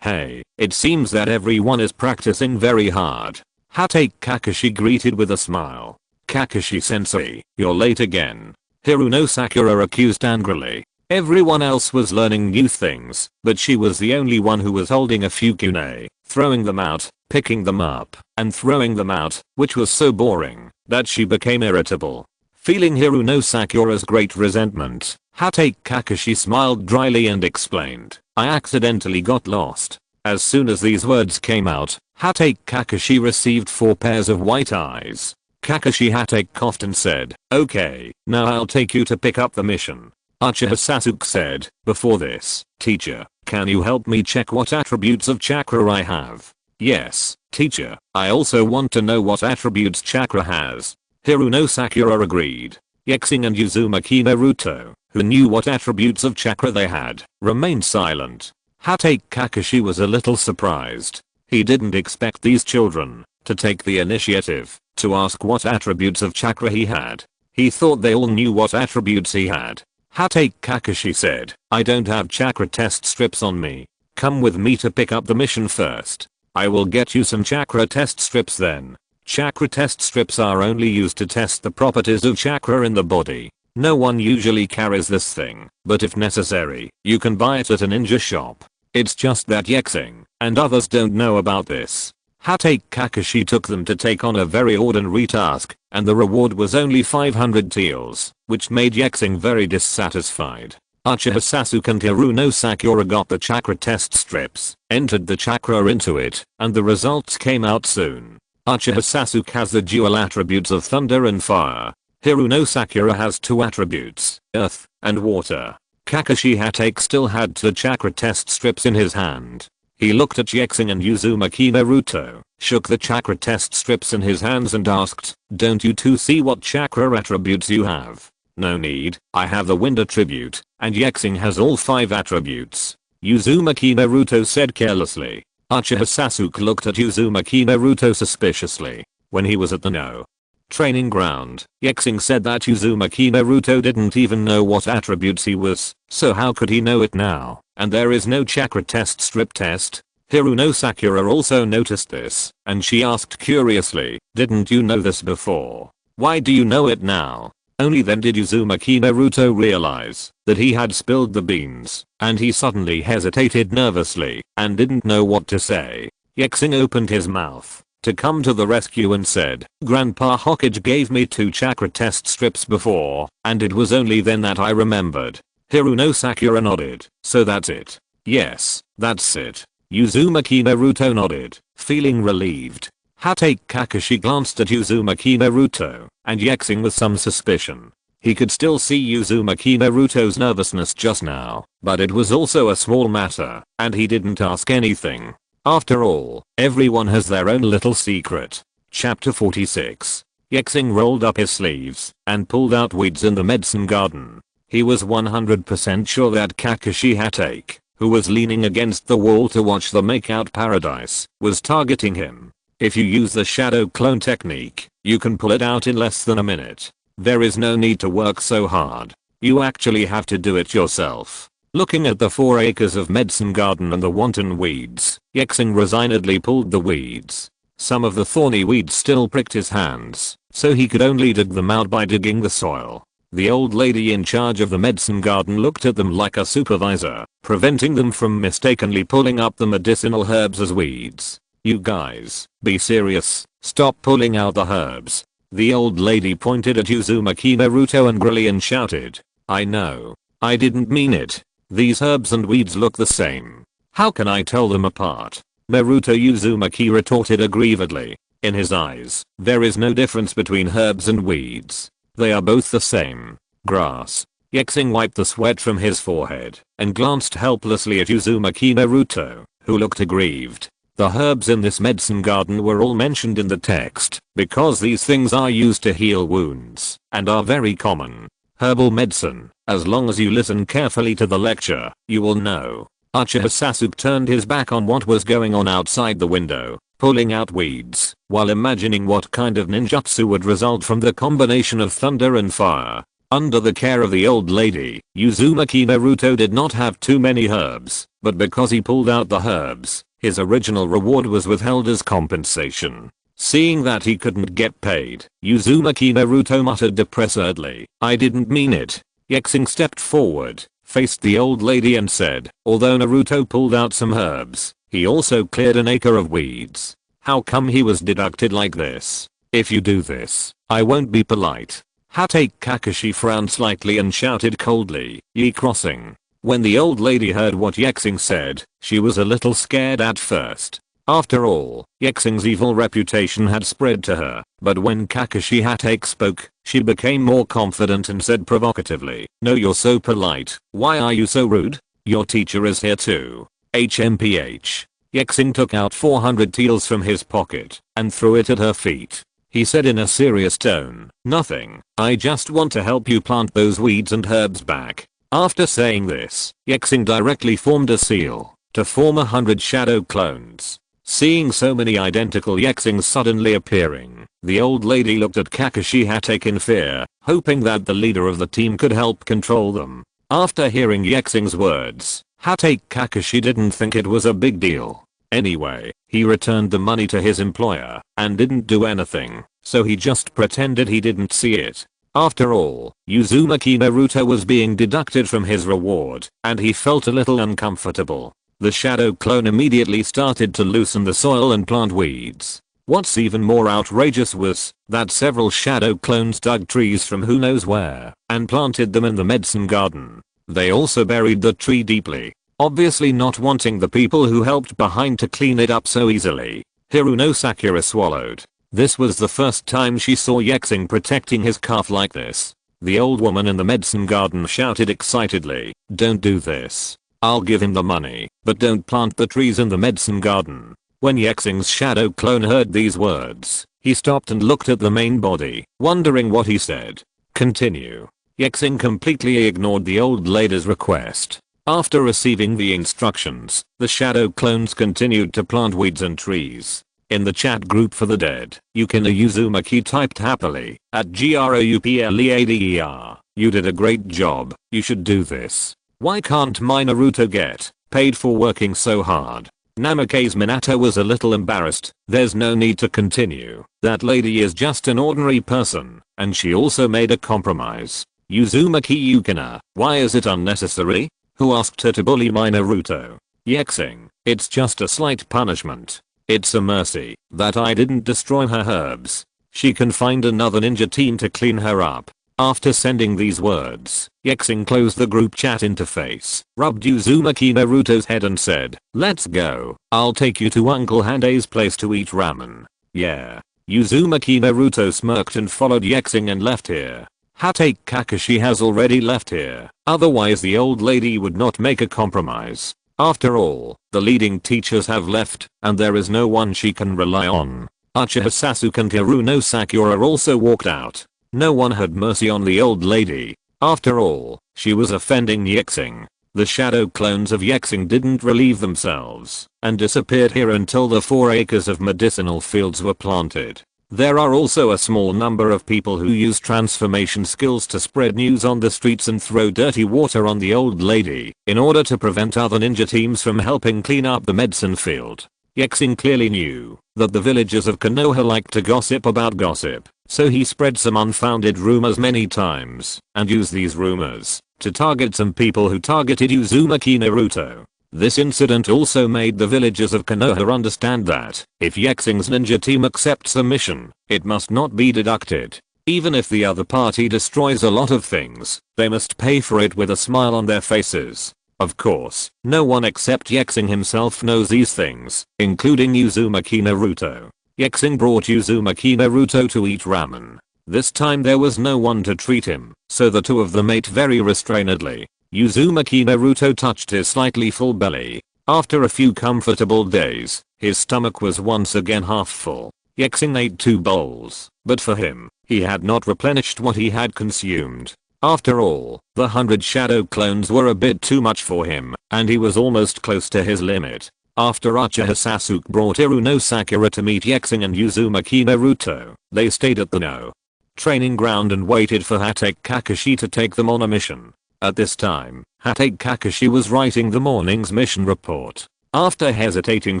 Hey, it seems that everyone is practicing very hard. Hatake Kakashi greeted with a smile. Kakashi-sensei, you're late again. Haruno Sakura accused angrily. Everyone else was learning new things, but she was the only one who was holding a few kunai, throwing them out, picking them up, and throwing them out, which was so boring that she became irritable. Feeling Haruno Sakura's great resentment, Hatake Kakashi smiled dryly and explained, I accidentally got lost. As soon as these words came out, Hatake Kakashi received 4 pairs of white eyes. Kakashi Hatake coughed and said, okay, now I'll take you to pick up the mission. Uchiha Sasuke said, before this, teacher, can you help me check what attributes of chakra I have? Yes, teacher, I also want to know what attributes chakra has. Haruno Sakura agreed. Ye Xing and Uzumaki Naruto, who knew what attributes of chakra they had, remained silent. Hatake Kakashi was a little surprised. He didn't expect these children to take the initiative to ask what attributes of chakra he had. He thought they all knew what attributes he had. Hatake Kakashi said, I don't have chakra test strips on me. Come with me to pick up the mission first. I will get you some chakra test strips then. Chakra test strips are only used to test the properties of chakra in the body. No one usually carries this thing, but if necessary, you can buy it at a ninja shop. It's just that Ye Xing and others don't know about this. Hatake Kakashi took them to take on a very ordinary task, and the reward was only 500 taels, which made Ye Xing very dissatisfied. Uchiha Sasuke and Haruno Sakura got the chakra test strips, entered the chakra into it, and the results came out soon. Uchiha Sasuke has the dual attributes of thunder and fire. Haruno Sakura has 2 attributes, earth and water. Kakashi Hatake still had 2 chakra test strips in his hand. He looked at Ye Xing and Uzumaki Naruto, shook the chakra test strips in his hands and asked, "Don't you two see what chakra attributes you have?" "No need, I have the wind attribute, and Ye Xing has all 5 attributes," Uzumaki Naruto said carelessly. Uchiha Sasuke looked at Uzumaki Naruto suspiciously. When he was at the No training ground, Ye Xing said that Uzumaki Naruto didn't even know what attributes he was, so how could he know it now? And there is no chakra test strip test. Hiruno Sakura also noticed this, and she asked curiously, "Didn't you know this before? Why do you know it now?" Only then did Uzumaki Naruto realize that he had spilled the beans, and he suddenly hesitated nervously and didn't know what to say. Ye Xing opened his mouth to come to the rescue and said, "Grandpa Hokage gave me 2 chakra test strips before, and it was only then that I remembered." Hiruno Sakura nodded. "So that's it?" "Yes, that's it." Uzumaki Naruto nodded, feeling relieved. Hatake Kakashi glanced at Uzumaki Naruto and Ye Xing with some suspicion. He could still see Uzumaki Naruto's nervousness just now, but it was also a small matter, and he didn't ask anything. After all, everyone has their own little secret. Chapter 46. Ye Xing rolled up his sleeves and pulled out weeds in the medicine garden. He was 100% sure that Kakashi Hatake, who was leaning against the wall to watch the makeout paradise, was targeting him. If you use the shadow clone technique, you can pull it out in less than a minute. There is no need to work so hard. You actually have to do it yourself. Looking at the 4 acres of medicine garden and the wanton weeds, Ye Xing resignedly pulled the weeds. Some of the thorny weeds still pricked his hands, so he could only dig them out by digging the soil. The old lady in charge of the medicine garden looked at them like a supervisor, preventing them from mistakenly pulling up the medicinal herbs as weeds. "You guys, be serious, stop pulling out the herbs." The old lady pointed at Uzumaki Naruto angrily and shouted, "I know. I didn't mean it. These herbs and weeds look the same. How can I tell them apart?" Naruto Uzumaki retorted aggrievedly. In his eyes, there is no difference between herbs and weeds. They are both the same. Grass. Ye Xing wiped the sweat from his forehead and glanced helplessly at Uzumaki Naruto, who looked aggrieved. The herbs in this medicine garden were all mentioned in the text because these things are used to heal wounds and are very common. Herbal medicine, as long as you listen carefully to the lecture, you will know. Uchiha Sasuke turned his back on what was going on outside the window, pulling out weeds, while imagining what kind of ninjutsu would result from the combination of thunder and fire. Under the care of the old lady, Uzumaki Naruto did not have too many herbs, but because he pulled out the herbs, his original reward was withheld as compensation. Seeing that he couldn't get paid, Uzumaki Naruto muttered depressedly, "I didn't mean it." Ye Xing stepped forward, faced the old lady and said, although Naruto pulled out some herbs, he also cleared an acre of weeds. How come he was deducted like this? If you do this, I won't be polite. Hatake Kakashi frowned slightly and shouted coldly, "Ye crossing." When the old lady heard what Ye Xing said, she was a little scared at first. After all, Ye Xing's evil reputation had spread to her, but when Kakashi Hatake spoke, she became more confident and said provocatively, "No, you're so polite, why are you so rude? Your teacher is here too." HMPH. Ye Xing took out 400 taels from his pocket and threw it at her feet. He said in a serious tone, "Nothing, I just want to help you plant those weeds and herbs back." After saying this, Ye Xing directly formed a seal to form 100 shadow clones. Seeing so many identical Ye Xings suddenly appearing, the old lady looked at Kakashi Hatake in fear, hoping that the leader of the team could help control them. After hearing Ye Xing's words, Hatake Kakashi didn't think it was a big deal. Anyway, he returned the money to his employer and didn't do anything, so he just pretended he didn't see it. After all, Uzumaki Naruto was being deducted from his reward, and he felt a little uncomfortable. The shadow clone immediately started to loosen the soil and plant weeds. What's even more outrageous was that several shadow clones dug trees from who knows where and planted them in the medicine garden. They also buried the tree deeply, obviously not wanting the people who helped behind to clean it up so easily. Hiruno Sakura swallowed. This was the first time she saw Ye Xing protecting his calf like this. The old woman in the medicine garden shouted excitedly, "Don't do this. I'll give him the money, but don't plant the trees in the medicine garden. When Ye Xing's shadow clone heard these words, he stopped and looked at the main body, wondering what he said. Continue. Ye Xing completely ignored the old lady's request. After receiving the instructions, the shadow clones continued to plant weeds and trees. In the chat group for the dead, Yukina Uzumaki typed happily, at GROUPLEADER, "You did a great job, you should do this. Why can't my Naruto get paid for working so hard?" Namikaze Minato was a little embarrassed. There's no need to continue. That lady is just an ordinary person, and she also made a compromise. Uzumaki Yukina, why is it unnecessary? Who asked her to bully my Naruto? Ye Xing, it's just a slight punishment. It's a mercy that I didn't destroy her herbs. She can find another ninja team to clean her up. After sending these words, Ye Xing closed the group chat interface, rubbed Uzumaki Naruto's head and said, "Let's go. I'll take you to Uncle Hande's place to eat ramen." Yeah. Uzumaki Naruto smirked and followed Ye Xing and left here. Hatake Kakashi has already left here, otherwise the old lady would not make a compromise. After all, the leading teachers have left, and there is no one she can rely on. Uchiha Sasuke and Hiruno Sakura also walked out. No one had mercy on the old lady. After all, she was offending Ye Xing. The shadow clones of Ye Xing didn't relieve themselves and disappeared here until the 4 acres of medicinal fields were planted. There are also a small number of people who use transformation skills to spread news on the streets and throw dirty water on the old lady in order to prevent other ninja teams from helping clean up the medicine field. Ye Xing clearly knew that the villagers of Konoha like to gossip about gossip, so he spread some unfounded rumors many times and used these rumors to target some people who targeted Uzumaki Naruto. This incident also made the villagers of Konoha understand that if Ye Xing's ninja team accepts the mission, it must not be deducted. Even if the other party destroys a lot of things, they must pay for it with a smile on their faces. Of course, no one except Ye Xing himself knows these things, including Uzumaki Naruto. Ye Xing brought Uzumaki Naruto to eat ramen. This time there was no one to treat him, so the two of them ate very restrainedly. Uzumaki Naruto touched his slightly full belly. After a few comfortable days, his stomach was once again half full. Ye Xing ate 2 bowls, but for him, he had not replenished what he had consumed. After all, the 100 shadow clones were a bit too much for him, and he was almost close to his limit. After Uchiha Sasuke brought Hiruno Sakura to meet Ye Xing and Uzumaki Naruto, they stayed at the No training ground and waited for Hatake Kakashi to take them on a mission. At this time, Hatake Kakashi was writing the morning's mission report. After hesitating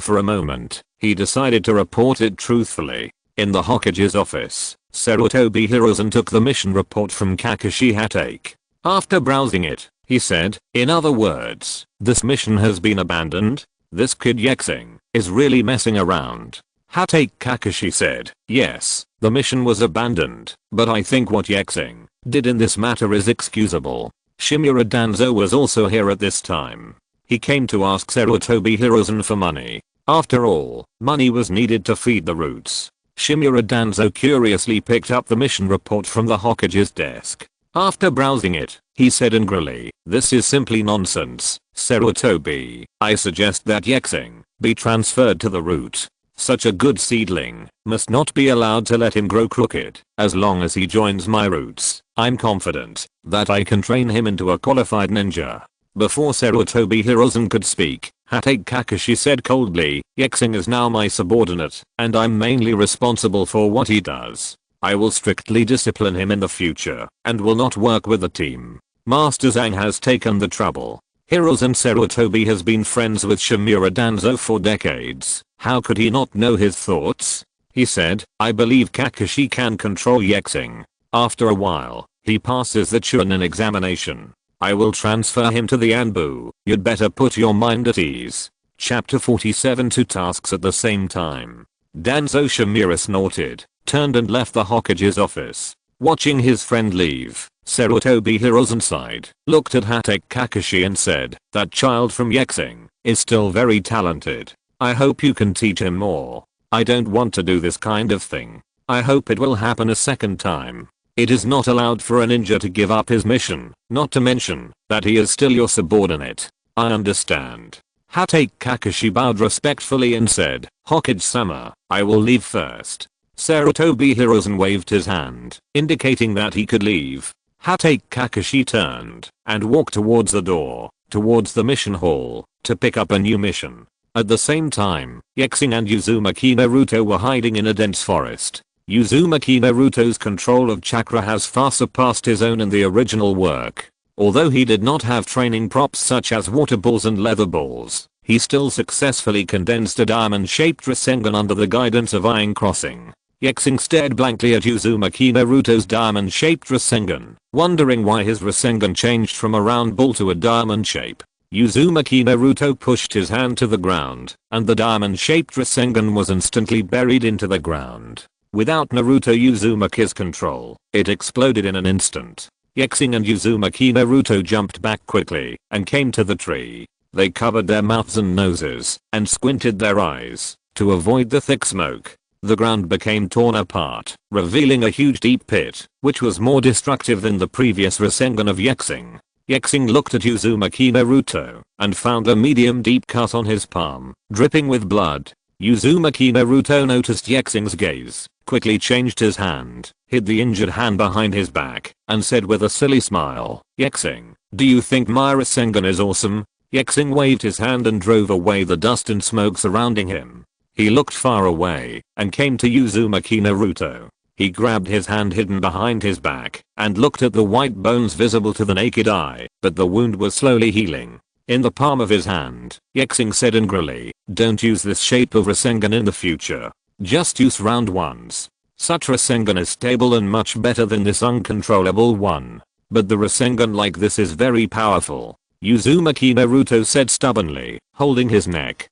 for a moment, he decided to report it truthfully. In the Hokage's office, Sarutobi Hiruzen took the mission report from Kakashi Hatake. After browsing it, he said, "In other words, this mission has been abandoned? This kid Ye Xing is really messing around." Hatake Kakashi said, "Yes, the mission was abandoned, but I think what Ye Xing did in this matter is excusable." Shimura Danzo was also here at this time. He came to ask Sarutobi Hiruzen for money. After all, money was needed to feed the roots. Shimura Danzo curiously picked up the mission report from the Hokage's desk. After browsing it, he said angrily, "This is simply nonsense, Sarutobi. I suggest that Ye Xing be transferred to the root. Such a good seedling must not be allowed to let him grow crooked. As long as he joins my roots, I'm confident that I can train him into a qualified ninja." Before Sarutobi Hiruzen could speak, Hatake Kakashi said coldly, "Ye Xing is now my subordinate, and I'm mainly responsible for what he does. I will strictly discipline him in the future, and will not work with the team. Master Zhang has taken the trouble. Hiruzen Sarutobi has been friends with Shimura Danzo for decades. How could he not know his thoughts?" He said, "I believe Kakashi can control Ye Xing. After a while, he passes the Chunin examination. I will transfer him to the Anbu. You'd better put your mind at ease." Chapter 47. 2 tasks at the same time. Danzo Shimura snorted, turned and left the Hokage's office. Watching his friend leave, Sarutobi Hiruzen sighed, looked at Hatake Kakashi and said, "That child from Ye Xing is still very talented. I hope you can teach him more. I don't want to do this kind of thing. I hope it will happen a second time. It is not allowed for a ninja to give up his mission, not to mention that he is still your subordinate." I understand. Hatake Kakashi bowed respectfully and said, Hokage-sama, I will leave first. Sarutobi Hiruzen waved his hand, indicating that he could leave. Hatake Kakashi turned and walked towards the door, towards the mission hall, to pick up a new mission. At the same time, Ye Xing and Uzumaki Naruto were hiding in a dense forest. Uzumaki Naruto's control of chakra has far surpassed his own in the original work. Although he did not have training props such as water balls and leather balls, he still successfully condensed a diamond-shaped Rasengan under the guidance of Iron Crossing. Ye Xing stared blankly at Uzumaki Naruto's diamond-shaped Rasengan, wondering why his Rasengan changed from a round ball to a diamond shape. Uzumaki Naruto pushed his hand to the ground, and the diamond-shaped Rasengan was instantly buried into the ground. Without Naruto Uzumaki's control, it exploded in an instant. Ye Xing and Uzumaki Naruto jumped back quickly and came to the tree. They covered their mouths and noses and squinted their eyes to avoid the thick smoke. The ground became torn apart, revealing a huge deep pit, which was more destructive than the previous Rasengan of Ye Xing. Ye Xing looked at Uzumaki Naruto and found a medium deep cut on his palm, dripping with blood. Uzumaki Naruto noticed Ye Xing's gaze, quickly changed his hand, hid the injured hand behind his back, and said with a silly smile, Ye Xing, do you think my Rasengan is awesome? Ye Xing waved his hand and drove away the dust and smoke surrounding him. He looked far away and came to Uzumaki Naruto. He grabbed his hand hidden behind his back and looked at the white bones visible to the naked eye, but the wound was slowly healing. In the palm of his hand, Ye Xing said angrily, don't use this shape of Rasengan in the future. Just use round ones. Such Rasengan is stable and much better than this uncontrollable one. But the Rasengan like this is very powerful. Uzumaki Naruto said stubbornly, holding his neck.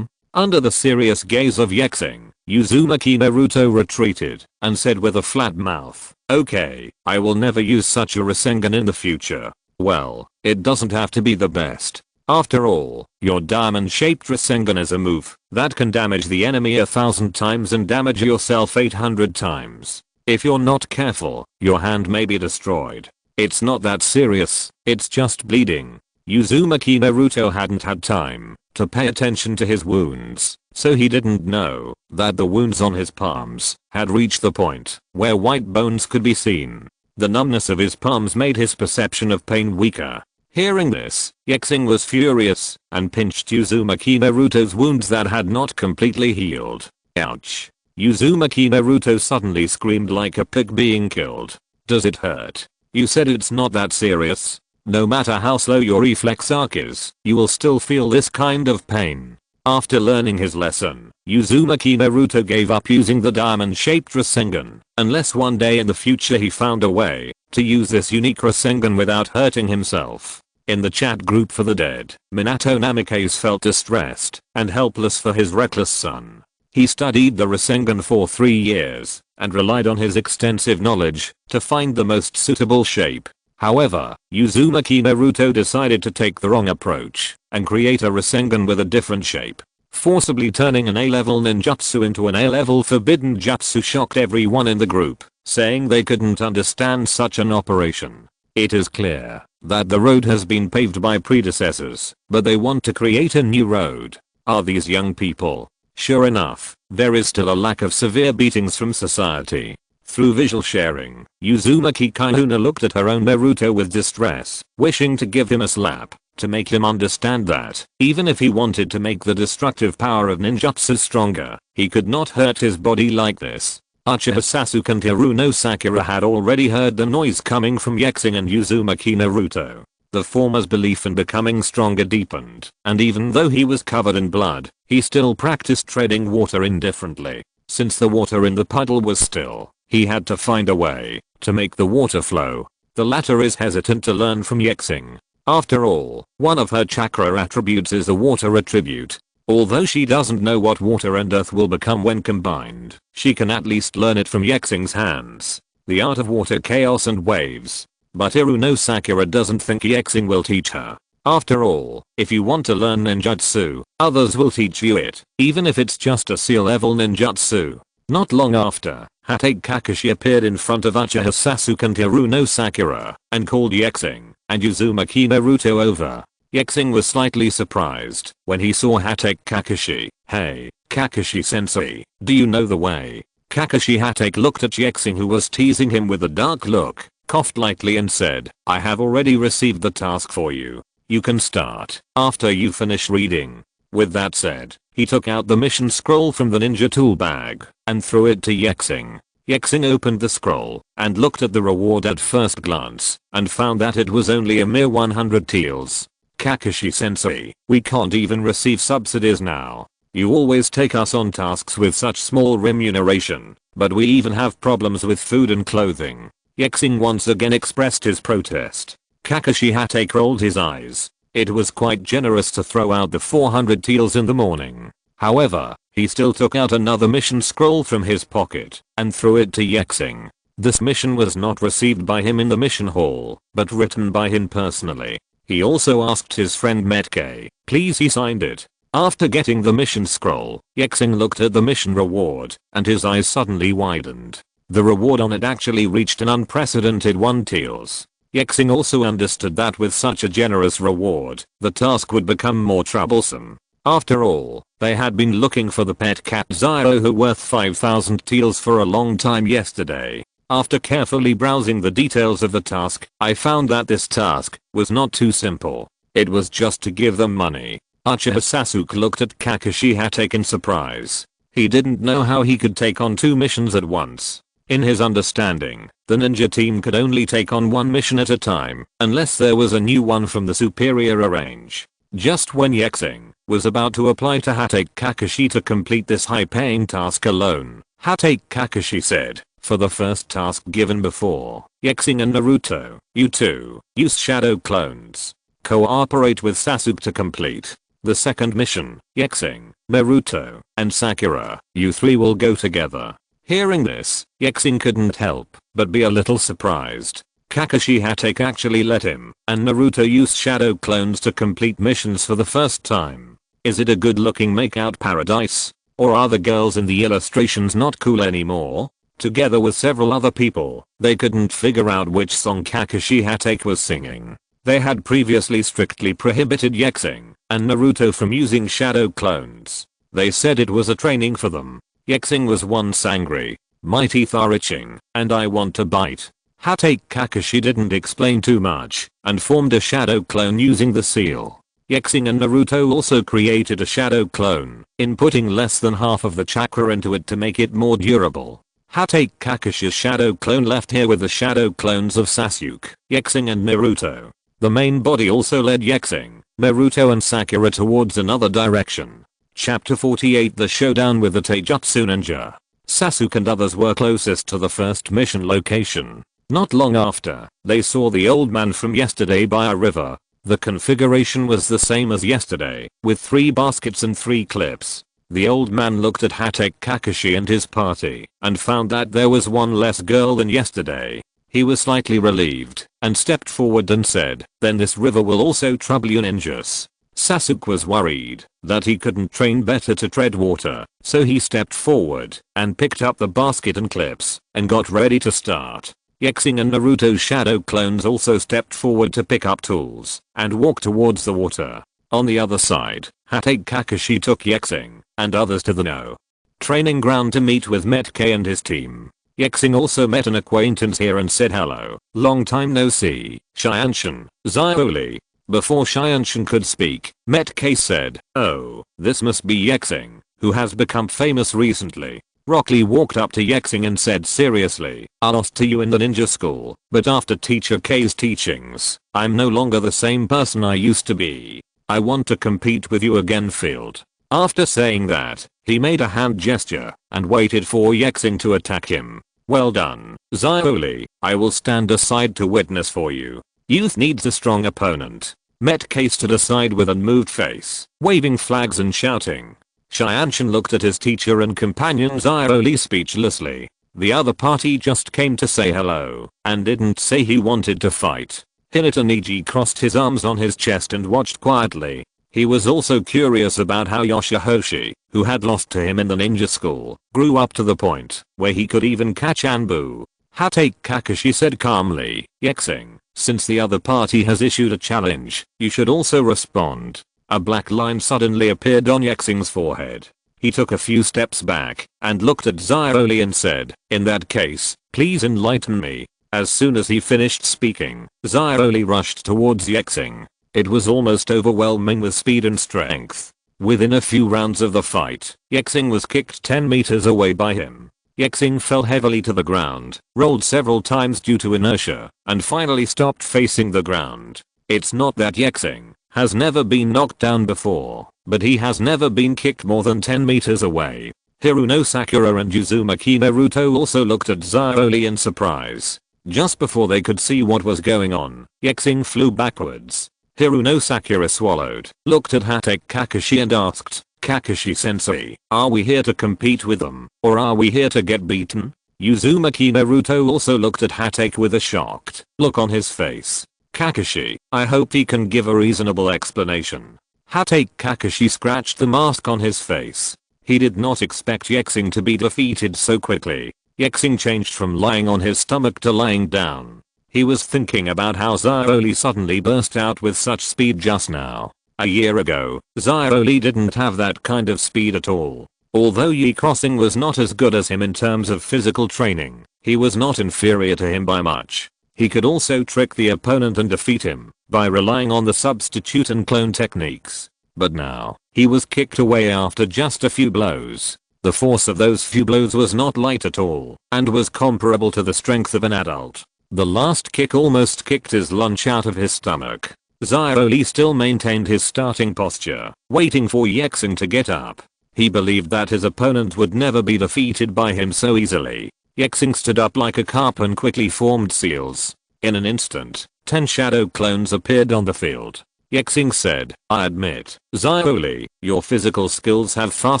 Under the serious gaze of Ye Xing, Uzumaki Naruto retreated and said with a flat mouth, okay, I will never use such a Rasengan in the future. Well, it doesn't have to be the best. After all, your diamond-shaped Rasengan is a move that can damage the enemy 1,000 times and damage yourself 800 times. If you're not careful, your hand may be destroyed. It's not that serious, it's just bleeding. Uzumaki Naruto hadn't had time to pay attention to his wounds, so he didn't know that the wounds on his palms had reached the point where white bones could be seen. The numbness of his palms made his perception of pain weaker. Hearing this, Ye Xing was furious and pinched Uzumaki Naruto's wounds that had not completely healed. Ouch. Uzumaki Naruto suddenly screamed like a pig being killed. Does it hurt? You said it's not that serious. No matter how slow your reflex arc is, you will still feel this kind of pain. After learning his lesson, Uzumaki Naruto gave up using the diamond-shaped Rasengan, unless one day in the future he found a way to use this unique Rasengan without hurting himself. In the chat group for the dead, Minato Namikaze felt distressed and helpless for his reckless son. He studied the Rasengan for 3 years and relied on his extensive knowledge to find the most suitable shape. However, Uzumaki Naruto decided to take the wrong approach and create a Rasengan with a different shape. Forcibly turning an A-level ninjutsu into an A-level forbidden jutsu shocked everyone in the group, saying they couldn't understand such an operation. It is clear that the road has been paved by predecessors, but they want to create a new road. Are these young people? Sure enough, there is still a lack of severe beatings from society. Through visual sharing, Uzumaki Kaihuna looked at her own Naruto with distress, wishing to give him a slap to make him understand that, even if he wanted to make the destructive power of ninjutsu stronger, he could not hurt his body like this. Uchiha Sasuke and Hiruno Sakura had already heard the noise coming from Ye Xing and Uzumaki Naruto. The former's belief in becoming stronger deepened, and even though he was covered in blood, he still practiced treading water indifferently. Since the water in the puddle was still, he had to find a way to make the water flow. The latter is hesitant to learn from Ye Xing. After all, one of her chakra attributes is a water attribute. Although she doesn't know what water and earth will become when combined, she can at least learn it from Ye Xing's hands. The art of water, chaos and waves. But Hiruno Sakura doesn't think Ye Xing will teach her. After all, if you want to learn ninjutsu, others will teach you it, even if it's just a C-level ninjutsu. Not long after, Hatake Kakashi appeared in front of Uchiha Sasuke and Hiruno Sakura and called Ye Xing and Uzumaki Naruto over. Ye Xing was slightly surprised when he saw Hatake Kakashi. Hey, Kakashi sensei, do you know the way? Kakashi Hatake looked at Ye Xing, who was teasing him with a dark look, coughed lightly and said, I have already received the task for you. You can start after you finish reading. With that said, he took out the mission scroll from the ninja tool bag and threw it to Ye Xing. Ye Xing opened the scroll and looked at the reward at first glance and found that it was only a mere 100 taels. Kakashi sensei, we can't even receive subsidies now. You always take us on tasks with such small remuneration, but we even have problems with food and clothing. Ye Xing once again expressed his protest. Kakashi Hatake rolled his eyes. It was quite generous to throw out the 400 taels in the morning. However, he still took out another mission scroll from his pocket and threw it to Ye Xing. This mission was not received by him in the mission hall, but written by him personally. He also asked his friend Metke, please, he signed it. After getting the mission scroll, Ye Xing looked at the mission reward and his eyes suddenly widened. The reward on it actually reached an unprecedented 1 taels. Ye Xing also understood that with such a generous reward, the task would become more troublesome. After all, they had been looking for the pet cat Zio, who worth 5,000 taels for a long time yesterday. After carefully browsing the details of the task, I found that this task was not too simple. It was just to give them money. Uchiha Sasuke looked at Kakashi Hatake in surprise. He didn't know how he could take on 2 missions at once. In his understanding, the ninja team could only take on 1 mission at a time, unless there was a new one from the superior range. Just when Ye Xing was about to apply to Hatake Kakashi to complete this high-paying task alone, Hatake Kakashi said, for the first task given before, Ye Xing and Naruto, you two, use shadow clones. Cooperate with Sasuke to complete the second mission. Ye Xing, Naruto, and Sakura, you 3 will go together. Hearing this, Ye Xing couldn't help but be a little surprised. Kakashi Hatake actually let him and Naruto use shadow clones to complete missions for the first time. Is it a good looking makeout paradise? Or are the girls in the illustrations not cool anymore? Together with several other people, they couldn't figure out which song Kakashi Hatake was singing. They had previously strictly prohibited Ye Xing and Naruto from using shadow clones. They said it was a training for them. Ye Xing was once angry. My teeth are itching, and I want to bite. Hatake Kakashi didn't explain too much, and formed a shadow clone using the seal. Ye Xing and Naruto also created a shadow clone, inputting less than half of the chakra into it to make it more durable. Hatake Kakashi's shadow clone left here with the shadow clones of Sasuke, Ye Xing and Naruto. The main body also led Ye Xing, Naruto and Sakura towards another direction. Chapter 48, The Showdown with the Taijutsu Ninja. Sasuke and others were closest to the first mission location. Not long after, they saw the old man from yesterday by a river. The configuration was the same as yesterday, with 3 baskets and 3 clips. The old man looked at Hatake Kakashi and his party, and found that there was 1 less girl than yesterday. He was slightly relieved, and stepped forward and said, then this river will also trouble you ninjas. Sasuke was worried that he couldn't train better to tread water, so he stepped forward and picked up the basket and clips and got ready to start. Ye Xing and Naruto's shadow clones also stepped forward to pick up tools and walk towards the water. On the other side, Hatake Kakashi took Ye Xing and others to the no training ground to meet with Metke and his team. Ye Xing also met an acquaintance here and said hello, long time no see, Shianshin, Xiaoli. Before Shianshin could speak, Metke said, oh, this must be Ye Xing, who has become famous recently. Rock Lee walked up to Ye Xing and said seriously, I lost to you in the ninja school, but after Teacher K's teachings, I'm no longer the same person I used to be. I want to compete with you again, Field. After saying that, he made a hand gesture and waited for Ye Xing to attack him. Well done, Xiaoli, I will stand aside to witness for you. Youth needs a strong opponent. Metke stood aside with unmoved face, waving flags and shouting. Shianshin looked at his teacher and companion Xiaoli speechlessly. The other party just came to say hello, and didn't say he wanted to fight. Hinata Niji crossed his arms on his chest and watched quietly. He was also curious about how Yoshihoshi, who had lost to him in the ninja school, grew up to the point where he could even catch Anbu. Hatake Kakashi said calmly, Ye Xing, Since the other party has issued a challenge, you should also respond. A black line suddenly appeared on Ye Xing's forehead. He took a few steps back and looked at Xiaoli and said, "In that case, please enlighten me." As soon as he finished speaking, Xiaoli rushed towards Ye Xing. It was almost overwhelming with speed and strength. Within a few rounds of the fight, Ye Xing was kicked 10 meters away by him. Ye Xing fell heavily to the ground, rolled several times due to inertia, and finally stopped facing the ground. It's not that Ye Xing has never been knocked down before, but he has never been kicked more than 10 meters away. Hiruno Sakura and Uzumaki Naruto also looked at Xiaoli in surprise. Just before they could see what was going on, Ye Xing flew backwards. Hiruno Sakura swallowed, looked at Hatake Kakashi and asked, "Kakashi-sensei, are we here to compete with them, or are we here to get beaten?" Uzumaki Naruto also looked at Hatake with a shocked look on his face. "Kakashi, I hope he can give a reasonable explanation." Hatake Kakashi scratched the mask on his face. He did not expect Ye Xing to be defeated so quickly. Ye Xing changed from lying on his stomach to lying down. He was thinking about how Xiaoli suddenly burst out with such speed just now. A year ago, Xiaoli didn't have that kind of speed at all. Although Yi Crossing was not as good as him in terms of physical training, he was not inferior to him by much. He could also trick the opponent and defeat him by relying on the substitute and clone techniques. But now, he was kicked away after just a few blows. The force of those few blows was not light at all, and was comparable to the strength of an adult. The last kick almost kicked his lunch out of his stomach. Xiaoli still maintained his starting posture, waiting for Ye Xing to get up. He believed that his opponent would never be defeated by him so easily. Ye Xing stood up like a carp and quickly formed seals. In an instant, 10 shadow clones appeared on the field. Ye Xing said, "I admit, Xiaoli, your physical skills have far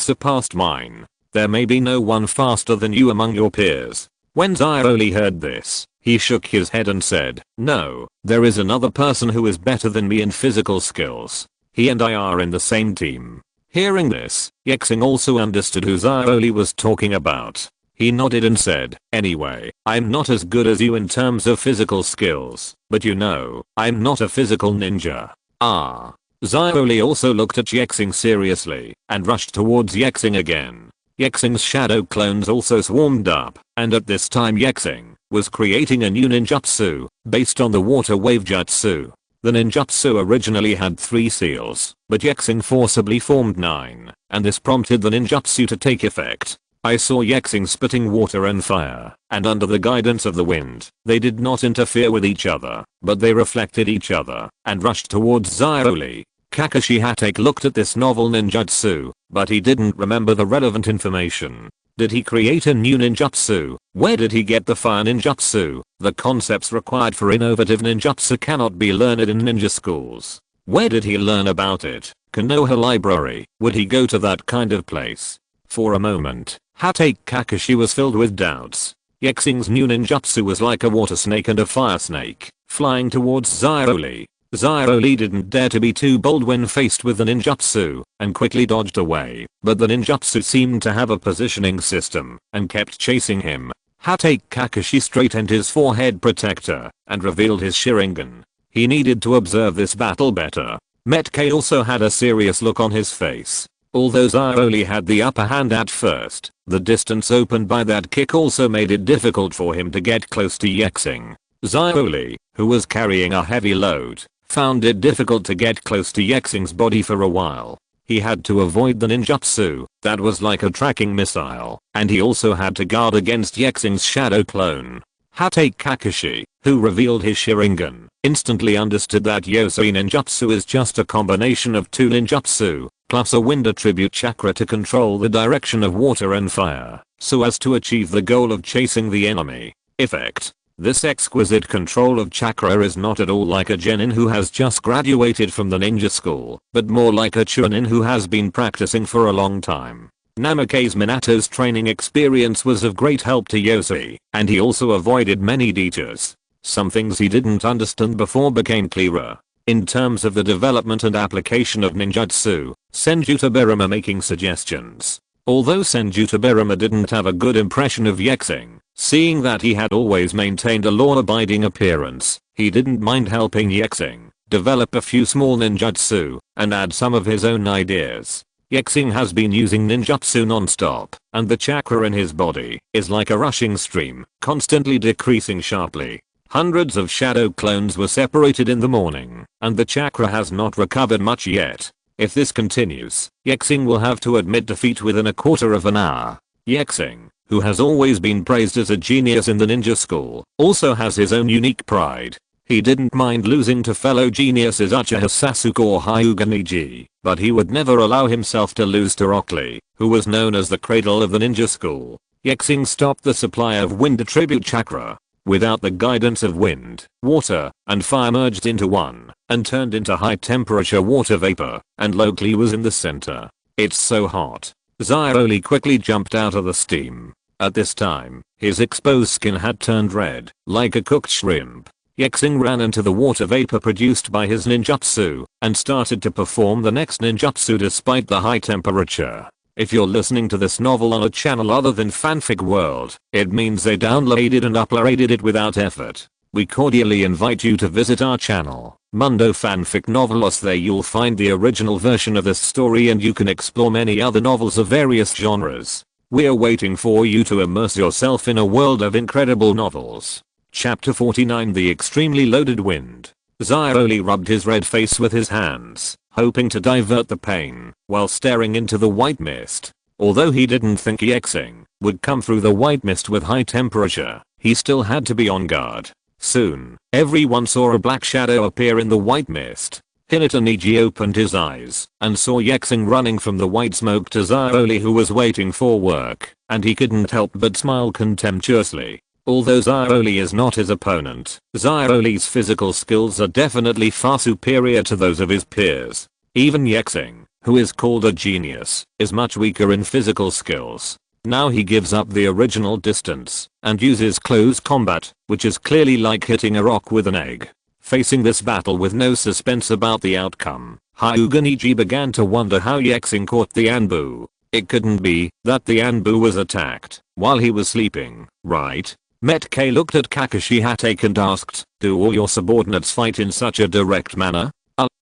surpassed mine. There may be no one faster than you among your peers." When Xiaoli heard this, he shook his head and said, "No, there is another person who is better than me in physical skills. He and I are in the same team." Hearing this, Ye Xing also understood who Xiaoli was talking about. He nodded and said, "Anyway, I'm not as good as you in terms of physical skills, but you know, I'm not a physical ninja." Ah. Xiaoli also looked at Ye Xing seriously and rushed towards Ye Xing again. Ye Xing's shadow clones also swarmed up, and at this time Ye Xing was creating a new ninjutsu based on the water wave jutsu. The ninjutsu originally had 3 seals, but Ye Xing forcibly formed 9, and this prompted the ninjutsu to take effect. I saw Ye Xing spitting water and fire, and under the guidance of the wind, they did not interfere with each other, but they reflected each other and rushed towards Xiaoli. Kakashi Hatake looked at this novel ninjutsu, but he didn't remember the relevant information. Did he create a new ninjutsu? Where did he get the fire ninjutsu? The concepts required for innovative ninjutsu cannot be learned in ninja schools. Where did he learn about it? Konoha library. Would he go to that kind of place? For a moment, Hatake Kakashi was filled with doubts. Ye Xing's new ninjutsu was like a water snake and a fire snake, flying towards Xiaoli. Xiaoli didn't dare to be too bold when faced with the ninjutsu, and quickly dodged away, but the ninjutsu seemed to have a positioning system, and kept chasing him. Hatake Kakashi straightened his forehead protector, and revealed his Sharingan. He needed to observe this battle better. Metke also had a serious look on his face. Although Xiaoli had the upper hand at first, the distance opened by that kick also made it difficult for him to get close to Ye Xing. Xiaoli, who was carrying a heavy load, found it difficult to get close to Ye Xing's body for a while. He had to avoid the ninjutsu that was like a tracking missile, and he also had to guard against Ye Xing's shadow clone. Hatake Kakashi, who revealed his Sharingan, instantly understood that Yosei ninjutsu is just a combination of 2 ninjutsu, plus a wind attribute chakra to control the direction of water and fire, so as to achieve the goal of chasing the enemy. Effect. This exquisite control of chakra is not at all like a genin who has just graduated from the ninja school, but more like a chunin who has been practicing for a long time. Namikaze Minato's training experience was of great help to Yosei, and he also avoided many detours. Some things he didn't understand before became clearer. In terms of the development and application of ninjutsu, Senjuta Berama making suggestions. Although Senjuta Berama didn't have a good impression of Ye Xing, Seeing that he had always maintained a law-abiding appearance, he didn't mind helping Ye Xing develop a few small ninjutsu and add some of his own ideas. Ye Xing has been using ninjutsu non-stop, and the chakra in his body is like a rushing stream, constantly decreasing sharply. Hundreds of shadow clones were separated in the morning, and the chakra has not recovered much yet. If this continues, Ye Xing will have to admit defeat within a quarter of an hour. Ye Xing, who has always been praised as a genius in the ninja school, also has his own unique pride. He didn't mind losing to fellow geniuses Uchiha Sasuke or Hyuga Neji, but he would never allow himself to lose to Rock Lee, who was known as the cradle of the ninja school. Ye Xing stopped the supply of wind attribute chakra. Without the guidance of wind, water, and fire merged into one, and turned into high temperature water vapor, and Lee was in the center. It's so hot. Lee quickly jumped out of the steam. At this time, his exposed skin had turned red, like a cooked shrimp. Ye Xing ran into the water vapor produced by his ninjutsu, and started to perform the next ninjutsu despite the high temperature. If you're listening to this novel on a channel other than Fanfic World, it means they downloaded and uploaded it without effort. We cordially invite you to visit our channel, Mundo Fanfic Novelos. There you'll find the original version of this story and you can explore many other novels of various genres. We're waiting for you to immerse yourself in a world of incredible novels. Chapter 49 The Extremely Loaded Wind. Lee rubbed his red face with his hands, hoping to divert the pain, while staring into the white mist. Although he didn't think Ye Xing would come through the white mist with high temperature, he still had to be on guard. Soon, everyone saw a black shadow appear in the white mist. Hinata Neji opened his eyes and saw Ye Xing running from the white smoke to Lee, who was waiting for work, and he couldn't help but smile contemptuously. Although Lee is not his opponent, Lee's physical skills are definitely far superior to those of his peers. Even Ye Xing, who is called a genius, is much weaker in physical skills. Now he gives up the original distance and uses close combat, which is clearly like hitting a rock with an egg. Facing this battle with no suspense about the outcome, Hyuga Neji began to wonder how Ye Xing caught the Anbu. It couldn't be that the Anbu was attacked while he was sleeping, right? Metke looked at Kakashi Hatake and asked, "Do all your subordinates fight in such a direct manner?"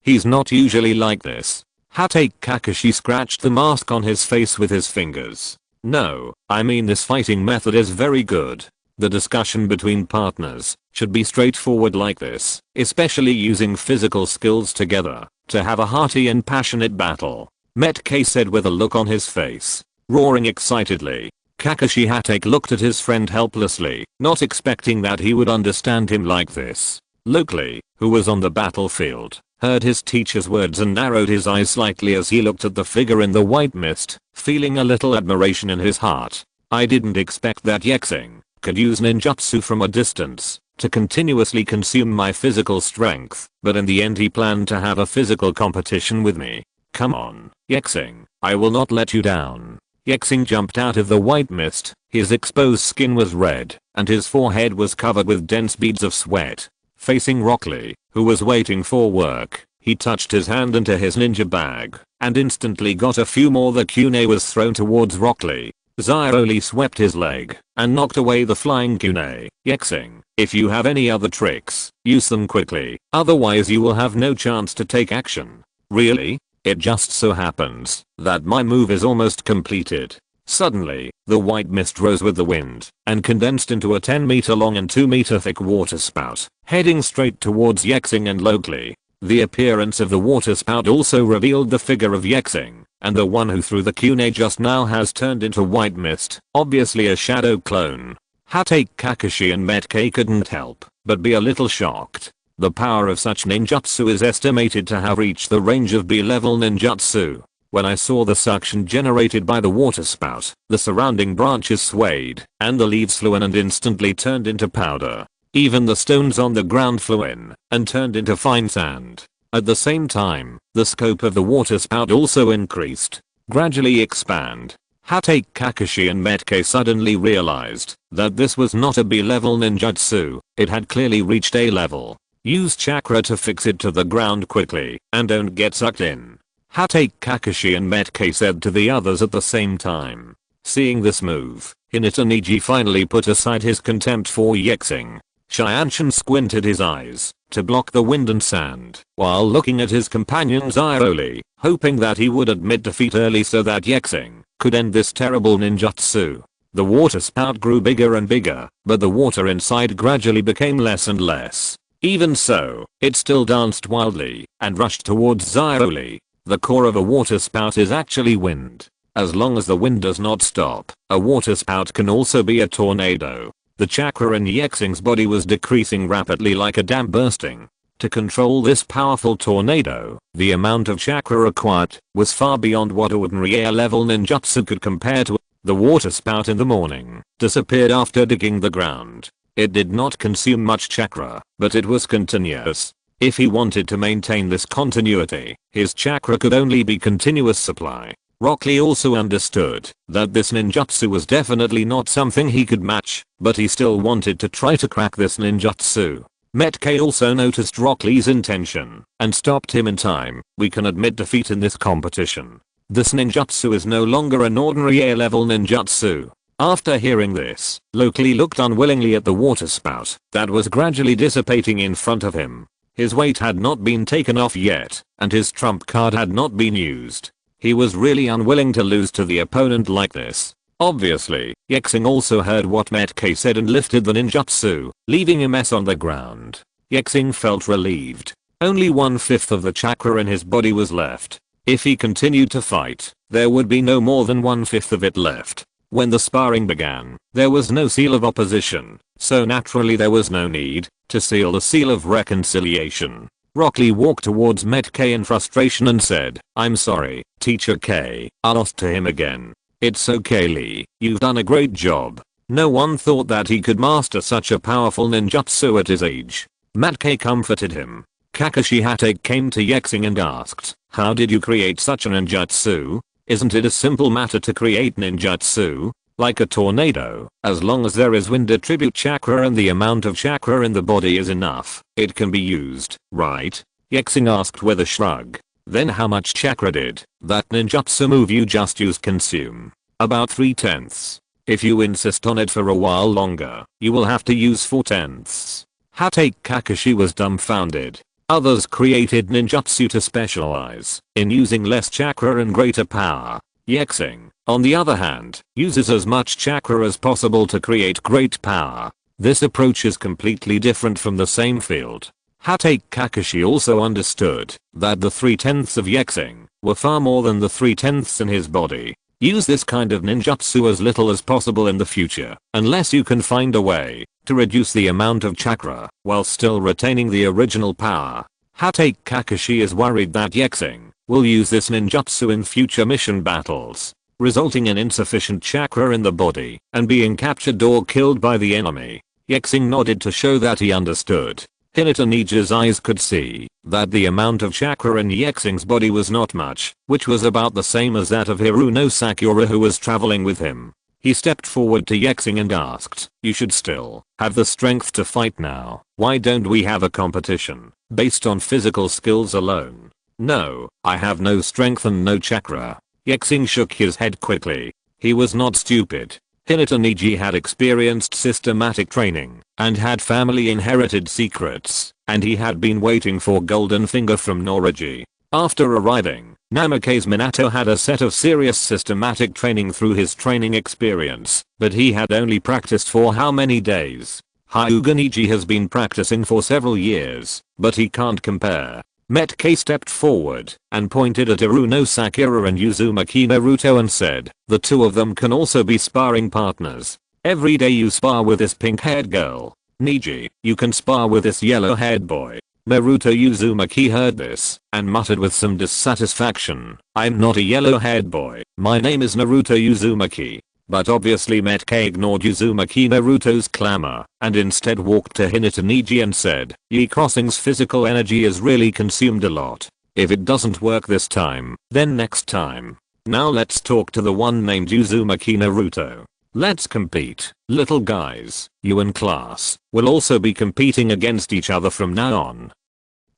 He's not usually like this. Hatake Kakashi scratched the mask on his face with his fingers. "No, I mean this fighting method is very good. The discussion between partners should be straightforward like this, especially using physical skills together to have a hearty and passionate battle," Metke said with a look on his face. Roaring excitedly, Kakashi Hatake looked at his friend helplessly, not expecting that he would understand him like this. Lee, who was on the battlefield, heard his teacher's words and narrowed his eyes slightly as he looked at the figure in the white mist, feeling a little admiration in his heart. "I didn't expect that Ye Xing could use ninjutsu from a distance to continuously consume my physical strength, but in the end he planned to have a physical competition with me. Come on, Ye Xing, I will not let you down." Ye Xing jumped out of the white mist. His exposed skin was red, and his forehead was covered with dense beads of sweat. Facing Rock Lee, who was waiting for work, he touched his hand into his ninja bag, and instantly got a few more. The kunai was thrown towards Rock Lee. Lee swept his leg, and knocked away the flying kunai. "Ye Xing, if you have any other tricks, use them quickly, otherwise you will have no chance to take action." "Really? It just so happens that my move is almost completed." Suddenly, the white mist rose with the wind and condensed into a 10-meter long and 2-meter thick water spout, heading straight towards Ye Xing and Lee. The appearance of the water spout also revealed the figure of Ye Xing, and the one who threw the kunai just now has turned into white mist, obviously a shadow clone. Hatake Kakashi and Metke couldn't help but be a little shocked. The power of such ninjutsu is estimated to have reached the range of B-level ninjutsu. When I saw the suction generated by the water spout, the surrounding branches swayed, and the leaves flew in and instantly turned into powder. Even the stones on the ground flew in and turned into fine sand. At the same time, the scope of the water spout also increased. Gradually expand. Hatake Kakashi and Metke suddenly realized that this was not a B-level ninjutsu, it had clearly reached A level. Use chakra to fix it to the ground quickly, and don't get sucked in, Hatake Kakashi and Metke said to the others at the same time. Seeing this move, Hinata Niji finally put aside his contempt for Ye Xing. Xianshan squinted his eyes to block the wind and sand while looking at his companion's irony, hoping that he would admit defeat early so that Ye Xing could end this terrible ninjutsu. The water spout grew bigger and bigger, but the water inside gradually became less and less. Even so, it still danced wildly and rushed towards Zaioli. The core of a water spout is actually wind. As long as the wind does not stop, a water spout can also be a tornado. The chakra in Ye Xing's body was decreasing rapidly like a dam bursting. To control this powerful tornado, the amount of chakra required was far beyond what ordinary air-level ninjutsu could compare to. The water spout in the morning disappeared after digging the ground. It did not consume much chakra, but it was continuous. If he wanted to maintain this continuity, his chakra could only be continuous supply. Rock Lee also understood that this ninjutsu was definitely not something he could match, but he still wanted to try to crack this ninjutsu. Metk also noticed Rock Lee's intention and stopped him in time. We can admit defeat in this competition. This ninjutsu is no longer an ordinary air-level ninjutsu. After hearing this, Lee looked unwillingly at the water spout that was gradually dissipating in front of him. His weight had not been taken off yet, and his trump card had not been used. He was really unwilling to lose to the opponent like this. Obviously, Ye Xing also heard what Metk said and lifted the ninjutsu, leaving a mess on the ground. Ye Xing felt relieved. Only 1/5 of the chakra in his body was left. If he continued to fight, there would be no more than 1/5 of it left. When the sparring began, there was no seal of opposition, so naturally there was no need to seal the seal of reconciliation. Rock Lee walked towards Metk in frustration and said, "I'm sorry, Teacher K, I lost to him again." "It's okay Lee, you've done a great job." No one thought that he could master such a powerful ninjutsu at his age. Metk comforted him. Kakashi Hatake came to Ye Xing and asked, "How did you create such a ninjutsu? Isn't it a simple matter to create ninjutsu? Like a tornado, as long as there is wind attribute chakra and the amount of chakra in the body is enough, it can be used, right?" Ye Xing asked with a shrug. "Then how much chakra did that ninjutsu move you just used consume?" "About 3/10. If you insist on it for a while longer, you will have to use 4/10." Hatake Kakashi was dumbfounded. Others created ninjutsu to specialize in using less chakra and greater power. Ye Xing, on the other hand, uses as much chakra as possible to create great power. This approach is completely different from the same field. Hatake Kakashi also understood that the 3/10 of Ye Xing were far more than the 3/10 in his body. Use this kind of ninjutsu as little as possible in the future, unless you can find a way to reduce the amount of chakra while still retaining the original power. Hatake Kakashi is worried that Ye Xing will use this ninjutsu in future mission battles, resulting in insufficient chakra in the body and being captured or killed by the enemy. Ye Xing nodded to show that he understood. Hinata Niji's eyes could see that the amount of chakra in Ye Xing's body was not much, which was about the same as that of Hiruno Sakura who was traveling with him. He stepped forward to Ye Xing and asked, "You should still have the strength to fight now. Why don't we have a competition based on physical skills alone?" "No, I have no strength and no chakra." Ye Xing shook his head quickly. He was not stupid. Hinata Niji had experienced systematic training and had family inherited secrets, and he had been waiting for Golden Finger from Noriji. After arriving, Namikaze Minato had a set of serious systematic training through his training experience, but he had only practiced for how many days? Hyuga Niji has been practicing for several years, but he can't compare. Metk stepped forward and pointed at Hiruno Sakura and Uzumaki Naruto and said, "The two of them can also be sparring partners. Every day you spar with this pink-haired girl. Niji, you can spar with this yellow-haired boy." Naruto Uzumaki heard this and muttered with some dissatisfaction, "I'm not a yellow-haired boy, my name is Naruto Uzumaki." But obviously Metk ignored Uzumaki Naruto's clamor and instead walked to Hinata Niji and said, "Ye Crossing's physical energy is really consumed a lot. If it doesn't work this time, then next time. Now let's talk to the one named Uzumaki Naruto. Let's compete. Little guys, you and class will also be competing against each other from now on."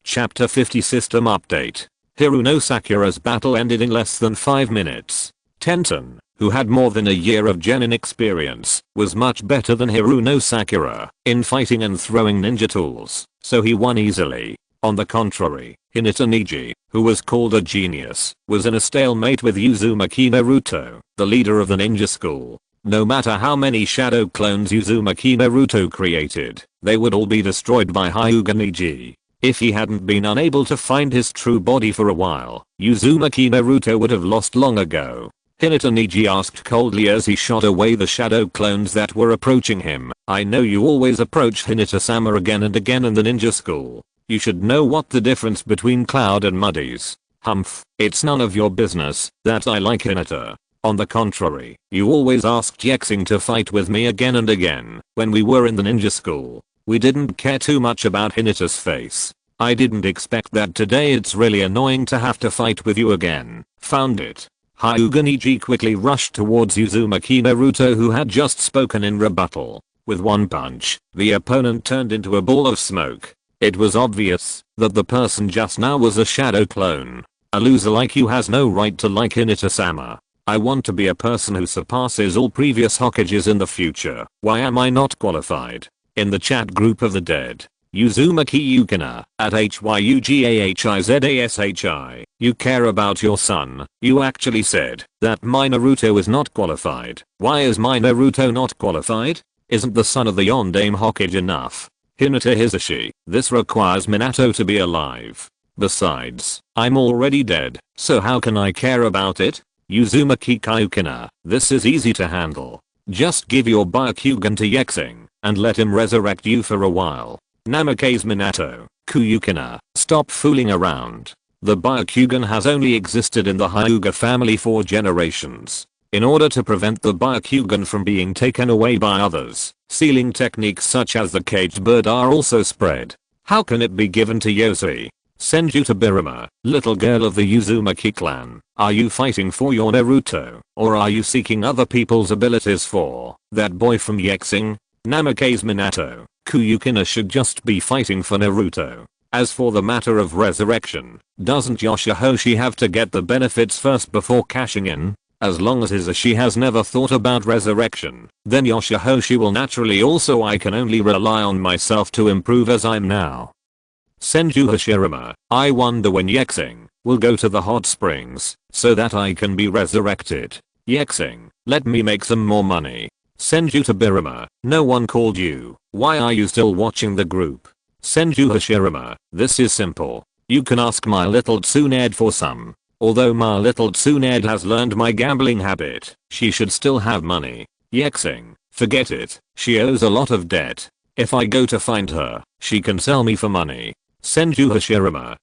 Chapter 50 System Update. Hiruno Sakura's battle ended in less than 5 minutes. Tenten, who had more than a year of genin experience, was much better than Hiruno Sakura in fighting and throwing ninja tools, so he won easily. On the contrary, Hinata Niji, who was called a genius, was in a stalemate with Uzumaki Naruto, the leader of the ninja school. No matter how many shadow clones Uzumaki Naruto created, they would all be destroyed by Hyuga Niji. If he hadn't been unable to find his true body for a while, Uzumaki Naruto would have lost long ago. Hinata Niji asked coldly as he shot away the shadow clones that were approaching him. I know you always approach Hinata-sama again and again in the ninja school. You should know what the difference between Cloud and Muddies. Humph, it's none of your business that I like Hinata. On the contrary, you always asked Ye Xing to fight with me again and again when we were in the ninja school. We didn't care too much about Hinata's face. I didn't expect that today. It's really annoying to have to fight with you again. Found it. Hyuga Niji quickly rushed towards Uzumaki Naruto, who had just spoken in rebuttal. With one punch, the opponent turned into a ball of smoke. It was obvious that the person just now was a shadow clone. A loser like you has no right to like Hinata-sama. I want to be a person who surpasses all previous Hokages in the future. Why am I not qualified? In the chat group of the dead, Uzumaki Yukina, at HYUGAHIZASHI, you care about your son. You actually said that my Naruto is not qualified. Why is my Naruto not qualified? Isn't the son of the Yondaime Hokage enough? Hinata Hisashi, this requires Minato to be alive. Besides, I'm already dead, so how can I care about it? Uzumaki Kyukina, this is easy to handle. Just give your Byakugan to Ye Xing and let him resurrect you for a while. Namikaze Minato, Kyukina, stop fooling around. The Byakugan has only existed in the Hyuga family for generations. In order to prevent the Byakugan from being taken away by others, sealing techniques such as the caged bird are also spread. How can it be given to Yoshi? Senju Tobirama, little girl of the Uzumaki clan, are you fighting for your Naruto, or are you seeking other people's abilities for that boy from Ye Xing? Namikaze Minato, Kyukina should just be fighting for Naruto. As for the matter of resurrection, doesn't Yoshihoshi have to get the benefits first before cashing in? As long as Hisashi has never thought about resurrection, then Yoshihoshi will naturally also. I can only rely on myself to improve as I'm now. Senju Hashirama, I wonder when Ye Xing will go to the hot springs so that I can be resurrected. Ye Xing, let me make some more money. Senju Tobirama, no one called you. Why are you still watching the group? Senju Hashirama, this is simple. You can ask my little Tsunade for some. Although my little Tsunade has learned my gambling habit, she should still have money. Ye Xing, forget it. She owes a lot of debt. If I go to find her, she can sell me for money. Senju Hashirama,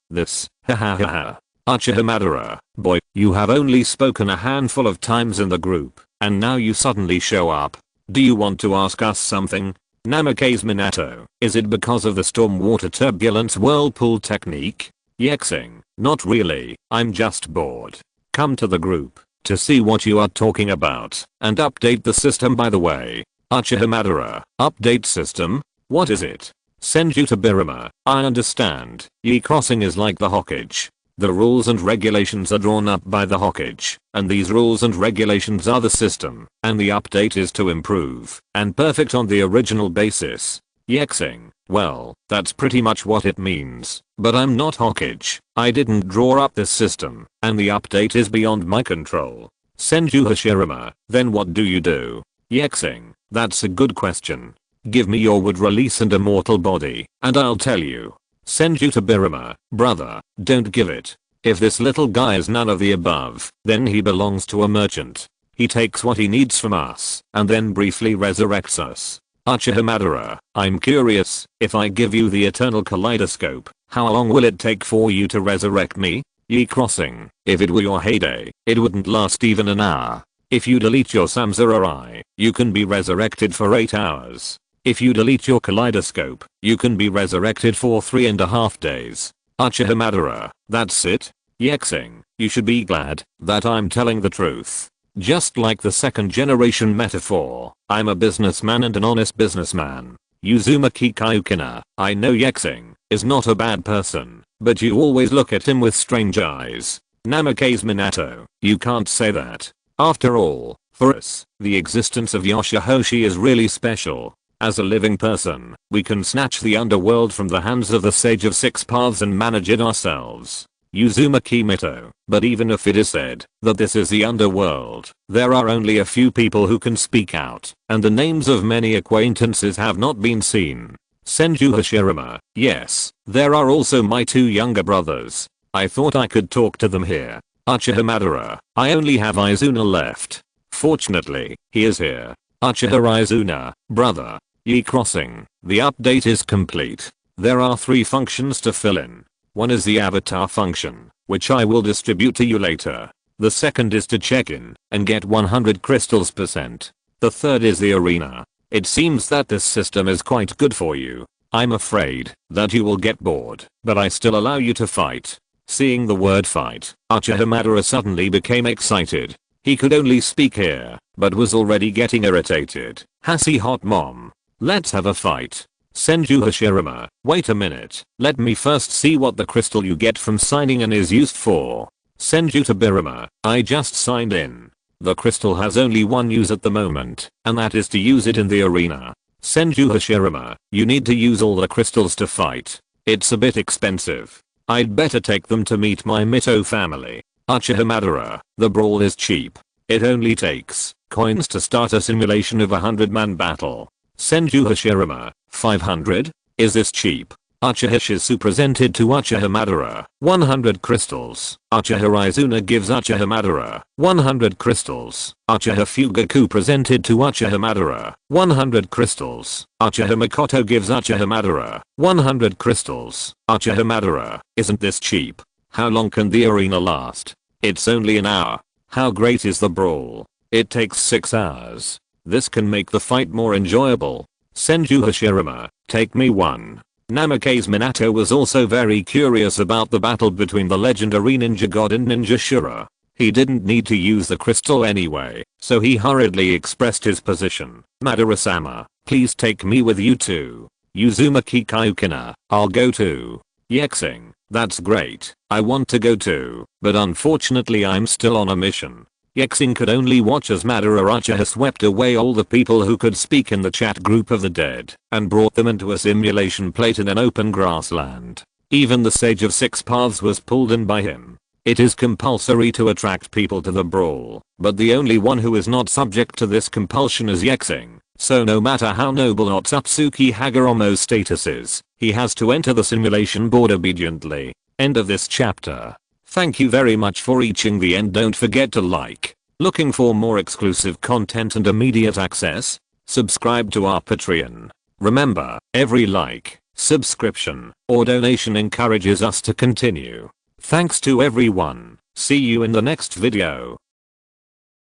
this, Uchiha Madara, boy, you have only spoken a handful of times in the group, and now you suddenly show up. Do you want to ask us something? Namikaze Minato, is it because of the stormwater turbulence whirlpool technique? Ye Xing, not really, I'm just bored. Come to the group to see what you are talking about, and update the system. By the way, Uchiha Madara, update system? What is it? Senju Tobirama, I understand. Ye Crossing is like the Hokage. The rules and regulations are drawn up by the Hokage, and these rules and regulations are the system, and the update is to improve and perfect on the original basis. Ye Xing, well, that's pretty much what it means, but I'm not Hokage. I didn't draw up this system, and the update is beyond my control. Senju Hashirama, then what do you do? Ye Xing, that's a good question. Give me your wood release and immortal body, and I'll tell you. Senju Tobirama, brother, don't give it. If this little guy is none of the above, then he belongs to a merchant. He takes what he needs from us, and then briefly resurrects us. Uchiha Madara, I'm curious, if I give you the eternal kaleidoscope, how long will it take for you to resurrect me? Ye Crossing, if it were your heyday, it wouldn't last even an hour. If you delete your Samsara, you can be resurrected for 8 hours. If you delete your kaleidoscope, you can be resurrected for 3.5 days. Uchiha Madara, that's it? Ye Xing, you should be glad that I'm telling the truth. Just like the second generation metaphor, I'm a businessman and an honest businessman. Uzumaki Kyukina, I know Ye Xing is not a bad person, but you always look at him with strange eyes. Namikaze Minato, you can't say that. After all, for us, the existence of Yoshihoshi is really special. As a living person, we can snatch the underworld from the hands of the Sage of Six Paths and manage it ourselves. Uzumaki Mito. But even if it is said that this is the underworld, there are only a few people who can speak out, and the names of many acquaintances have not been seen. Senju Hashirama. Yes, there are also my two younger brothers. I thought I could talk to them here. Uchiha Madara. I only have Izuna left. Fortunately, he is here. Uchiha Izuna, brother. Ye Crossing. The update is complete. There are 3 functions to fill in. One is the avatar function, which I will distribute to you later. The second is to check in and get 100 crystals %. The third is the arena. It seems that this system is quite good for you. I'm afraid that you will get bored, but I still allow you to fight. Seeing the word fight, Uchiha Madara suddenly became excited. He could only speak here, but was already getting irritated. Hassie hot mom. Let's have a fight. Senju Hashirama. Wait a minute. Let me first see what the crystal you get from signing in is used for. Senju Tobirama. I just signed in. The crystal has only one use at the moment, and that is to use it in the arena. Senju Hashirama. You need to use all the crystals to fight. It's a bit expensive. I'd better take them to meet my Mito family. Uchiha Madara. The brawl is cheap. It only takes coins to start a simulation of a 100-man battle. Senju Hashirama. 500? Is this cheap? Uchiha Shizu presented to Uchiha Madara 100 crystals. Uchiha Izuna gives Uchiha Madara 100 crystals. Uchiha Fugaku presented to Uchiha Madara 100 crystals. Uchiha Makoto gives Uchiha Madara 100 crystals. Uchiha Madara. Isn't this cheap? How long can the arena last? It's only an hour. How great is the brawl? It takes 6 hours. This can make the fight more enjoyable. Senju Hashirama. Take me one. Namikaze Minato was also very curious about the battle between the legendary ninja god and Ninja Shura. He didn't need to use the crystal anyway, so he hurriedly expressed his position. Madara-sama, please take me with you too. Uzumaki Kaiokina. I'll go too. Ye Xing. That's great. I want to go too, but unfortunately I'm still on a mission. Ye Xing could only watch as Madara Uchiha swept away all the people who could speak in the chat group of the dead and brought them into a simulation plate in an open grassland. Even the Sage of Six Paths was pulled in by him. It is compulsory to attract people to the brawl, but the only one who is not subject to this compulsion is Ye Xing. So no matter how noble Otsutsuki Hagoromo's status is, he has to enter the simulation board obediently. End of this chapter. Thank you very much for reaching the end. Don't forget to like. Looking for more exclusive content and immediate access? Subscribe to our Patreon. Remember, every like, subscription, or donation encourages us to continue. Thanks to everyone. See you in the next video.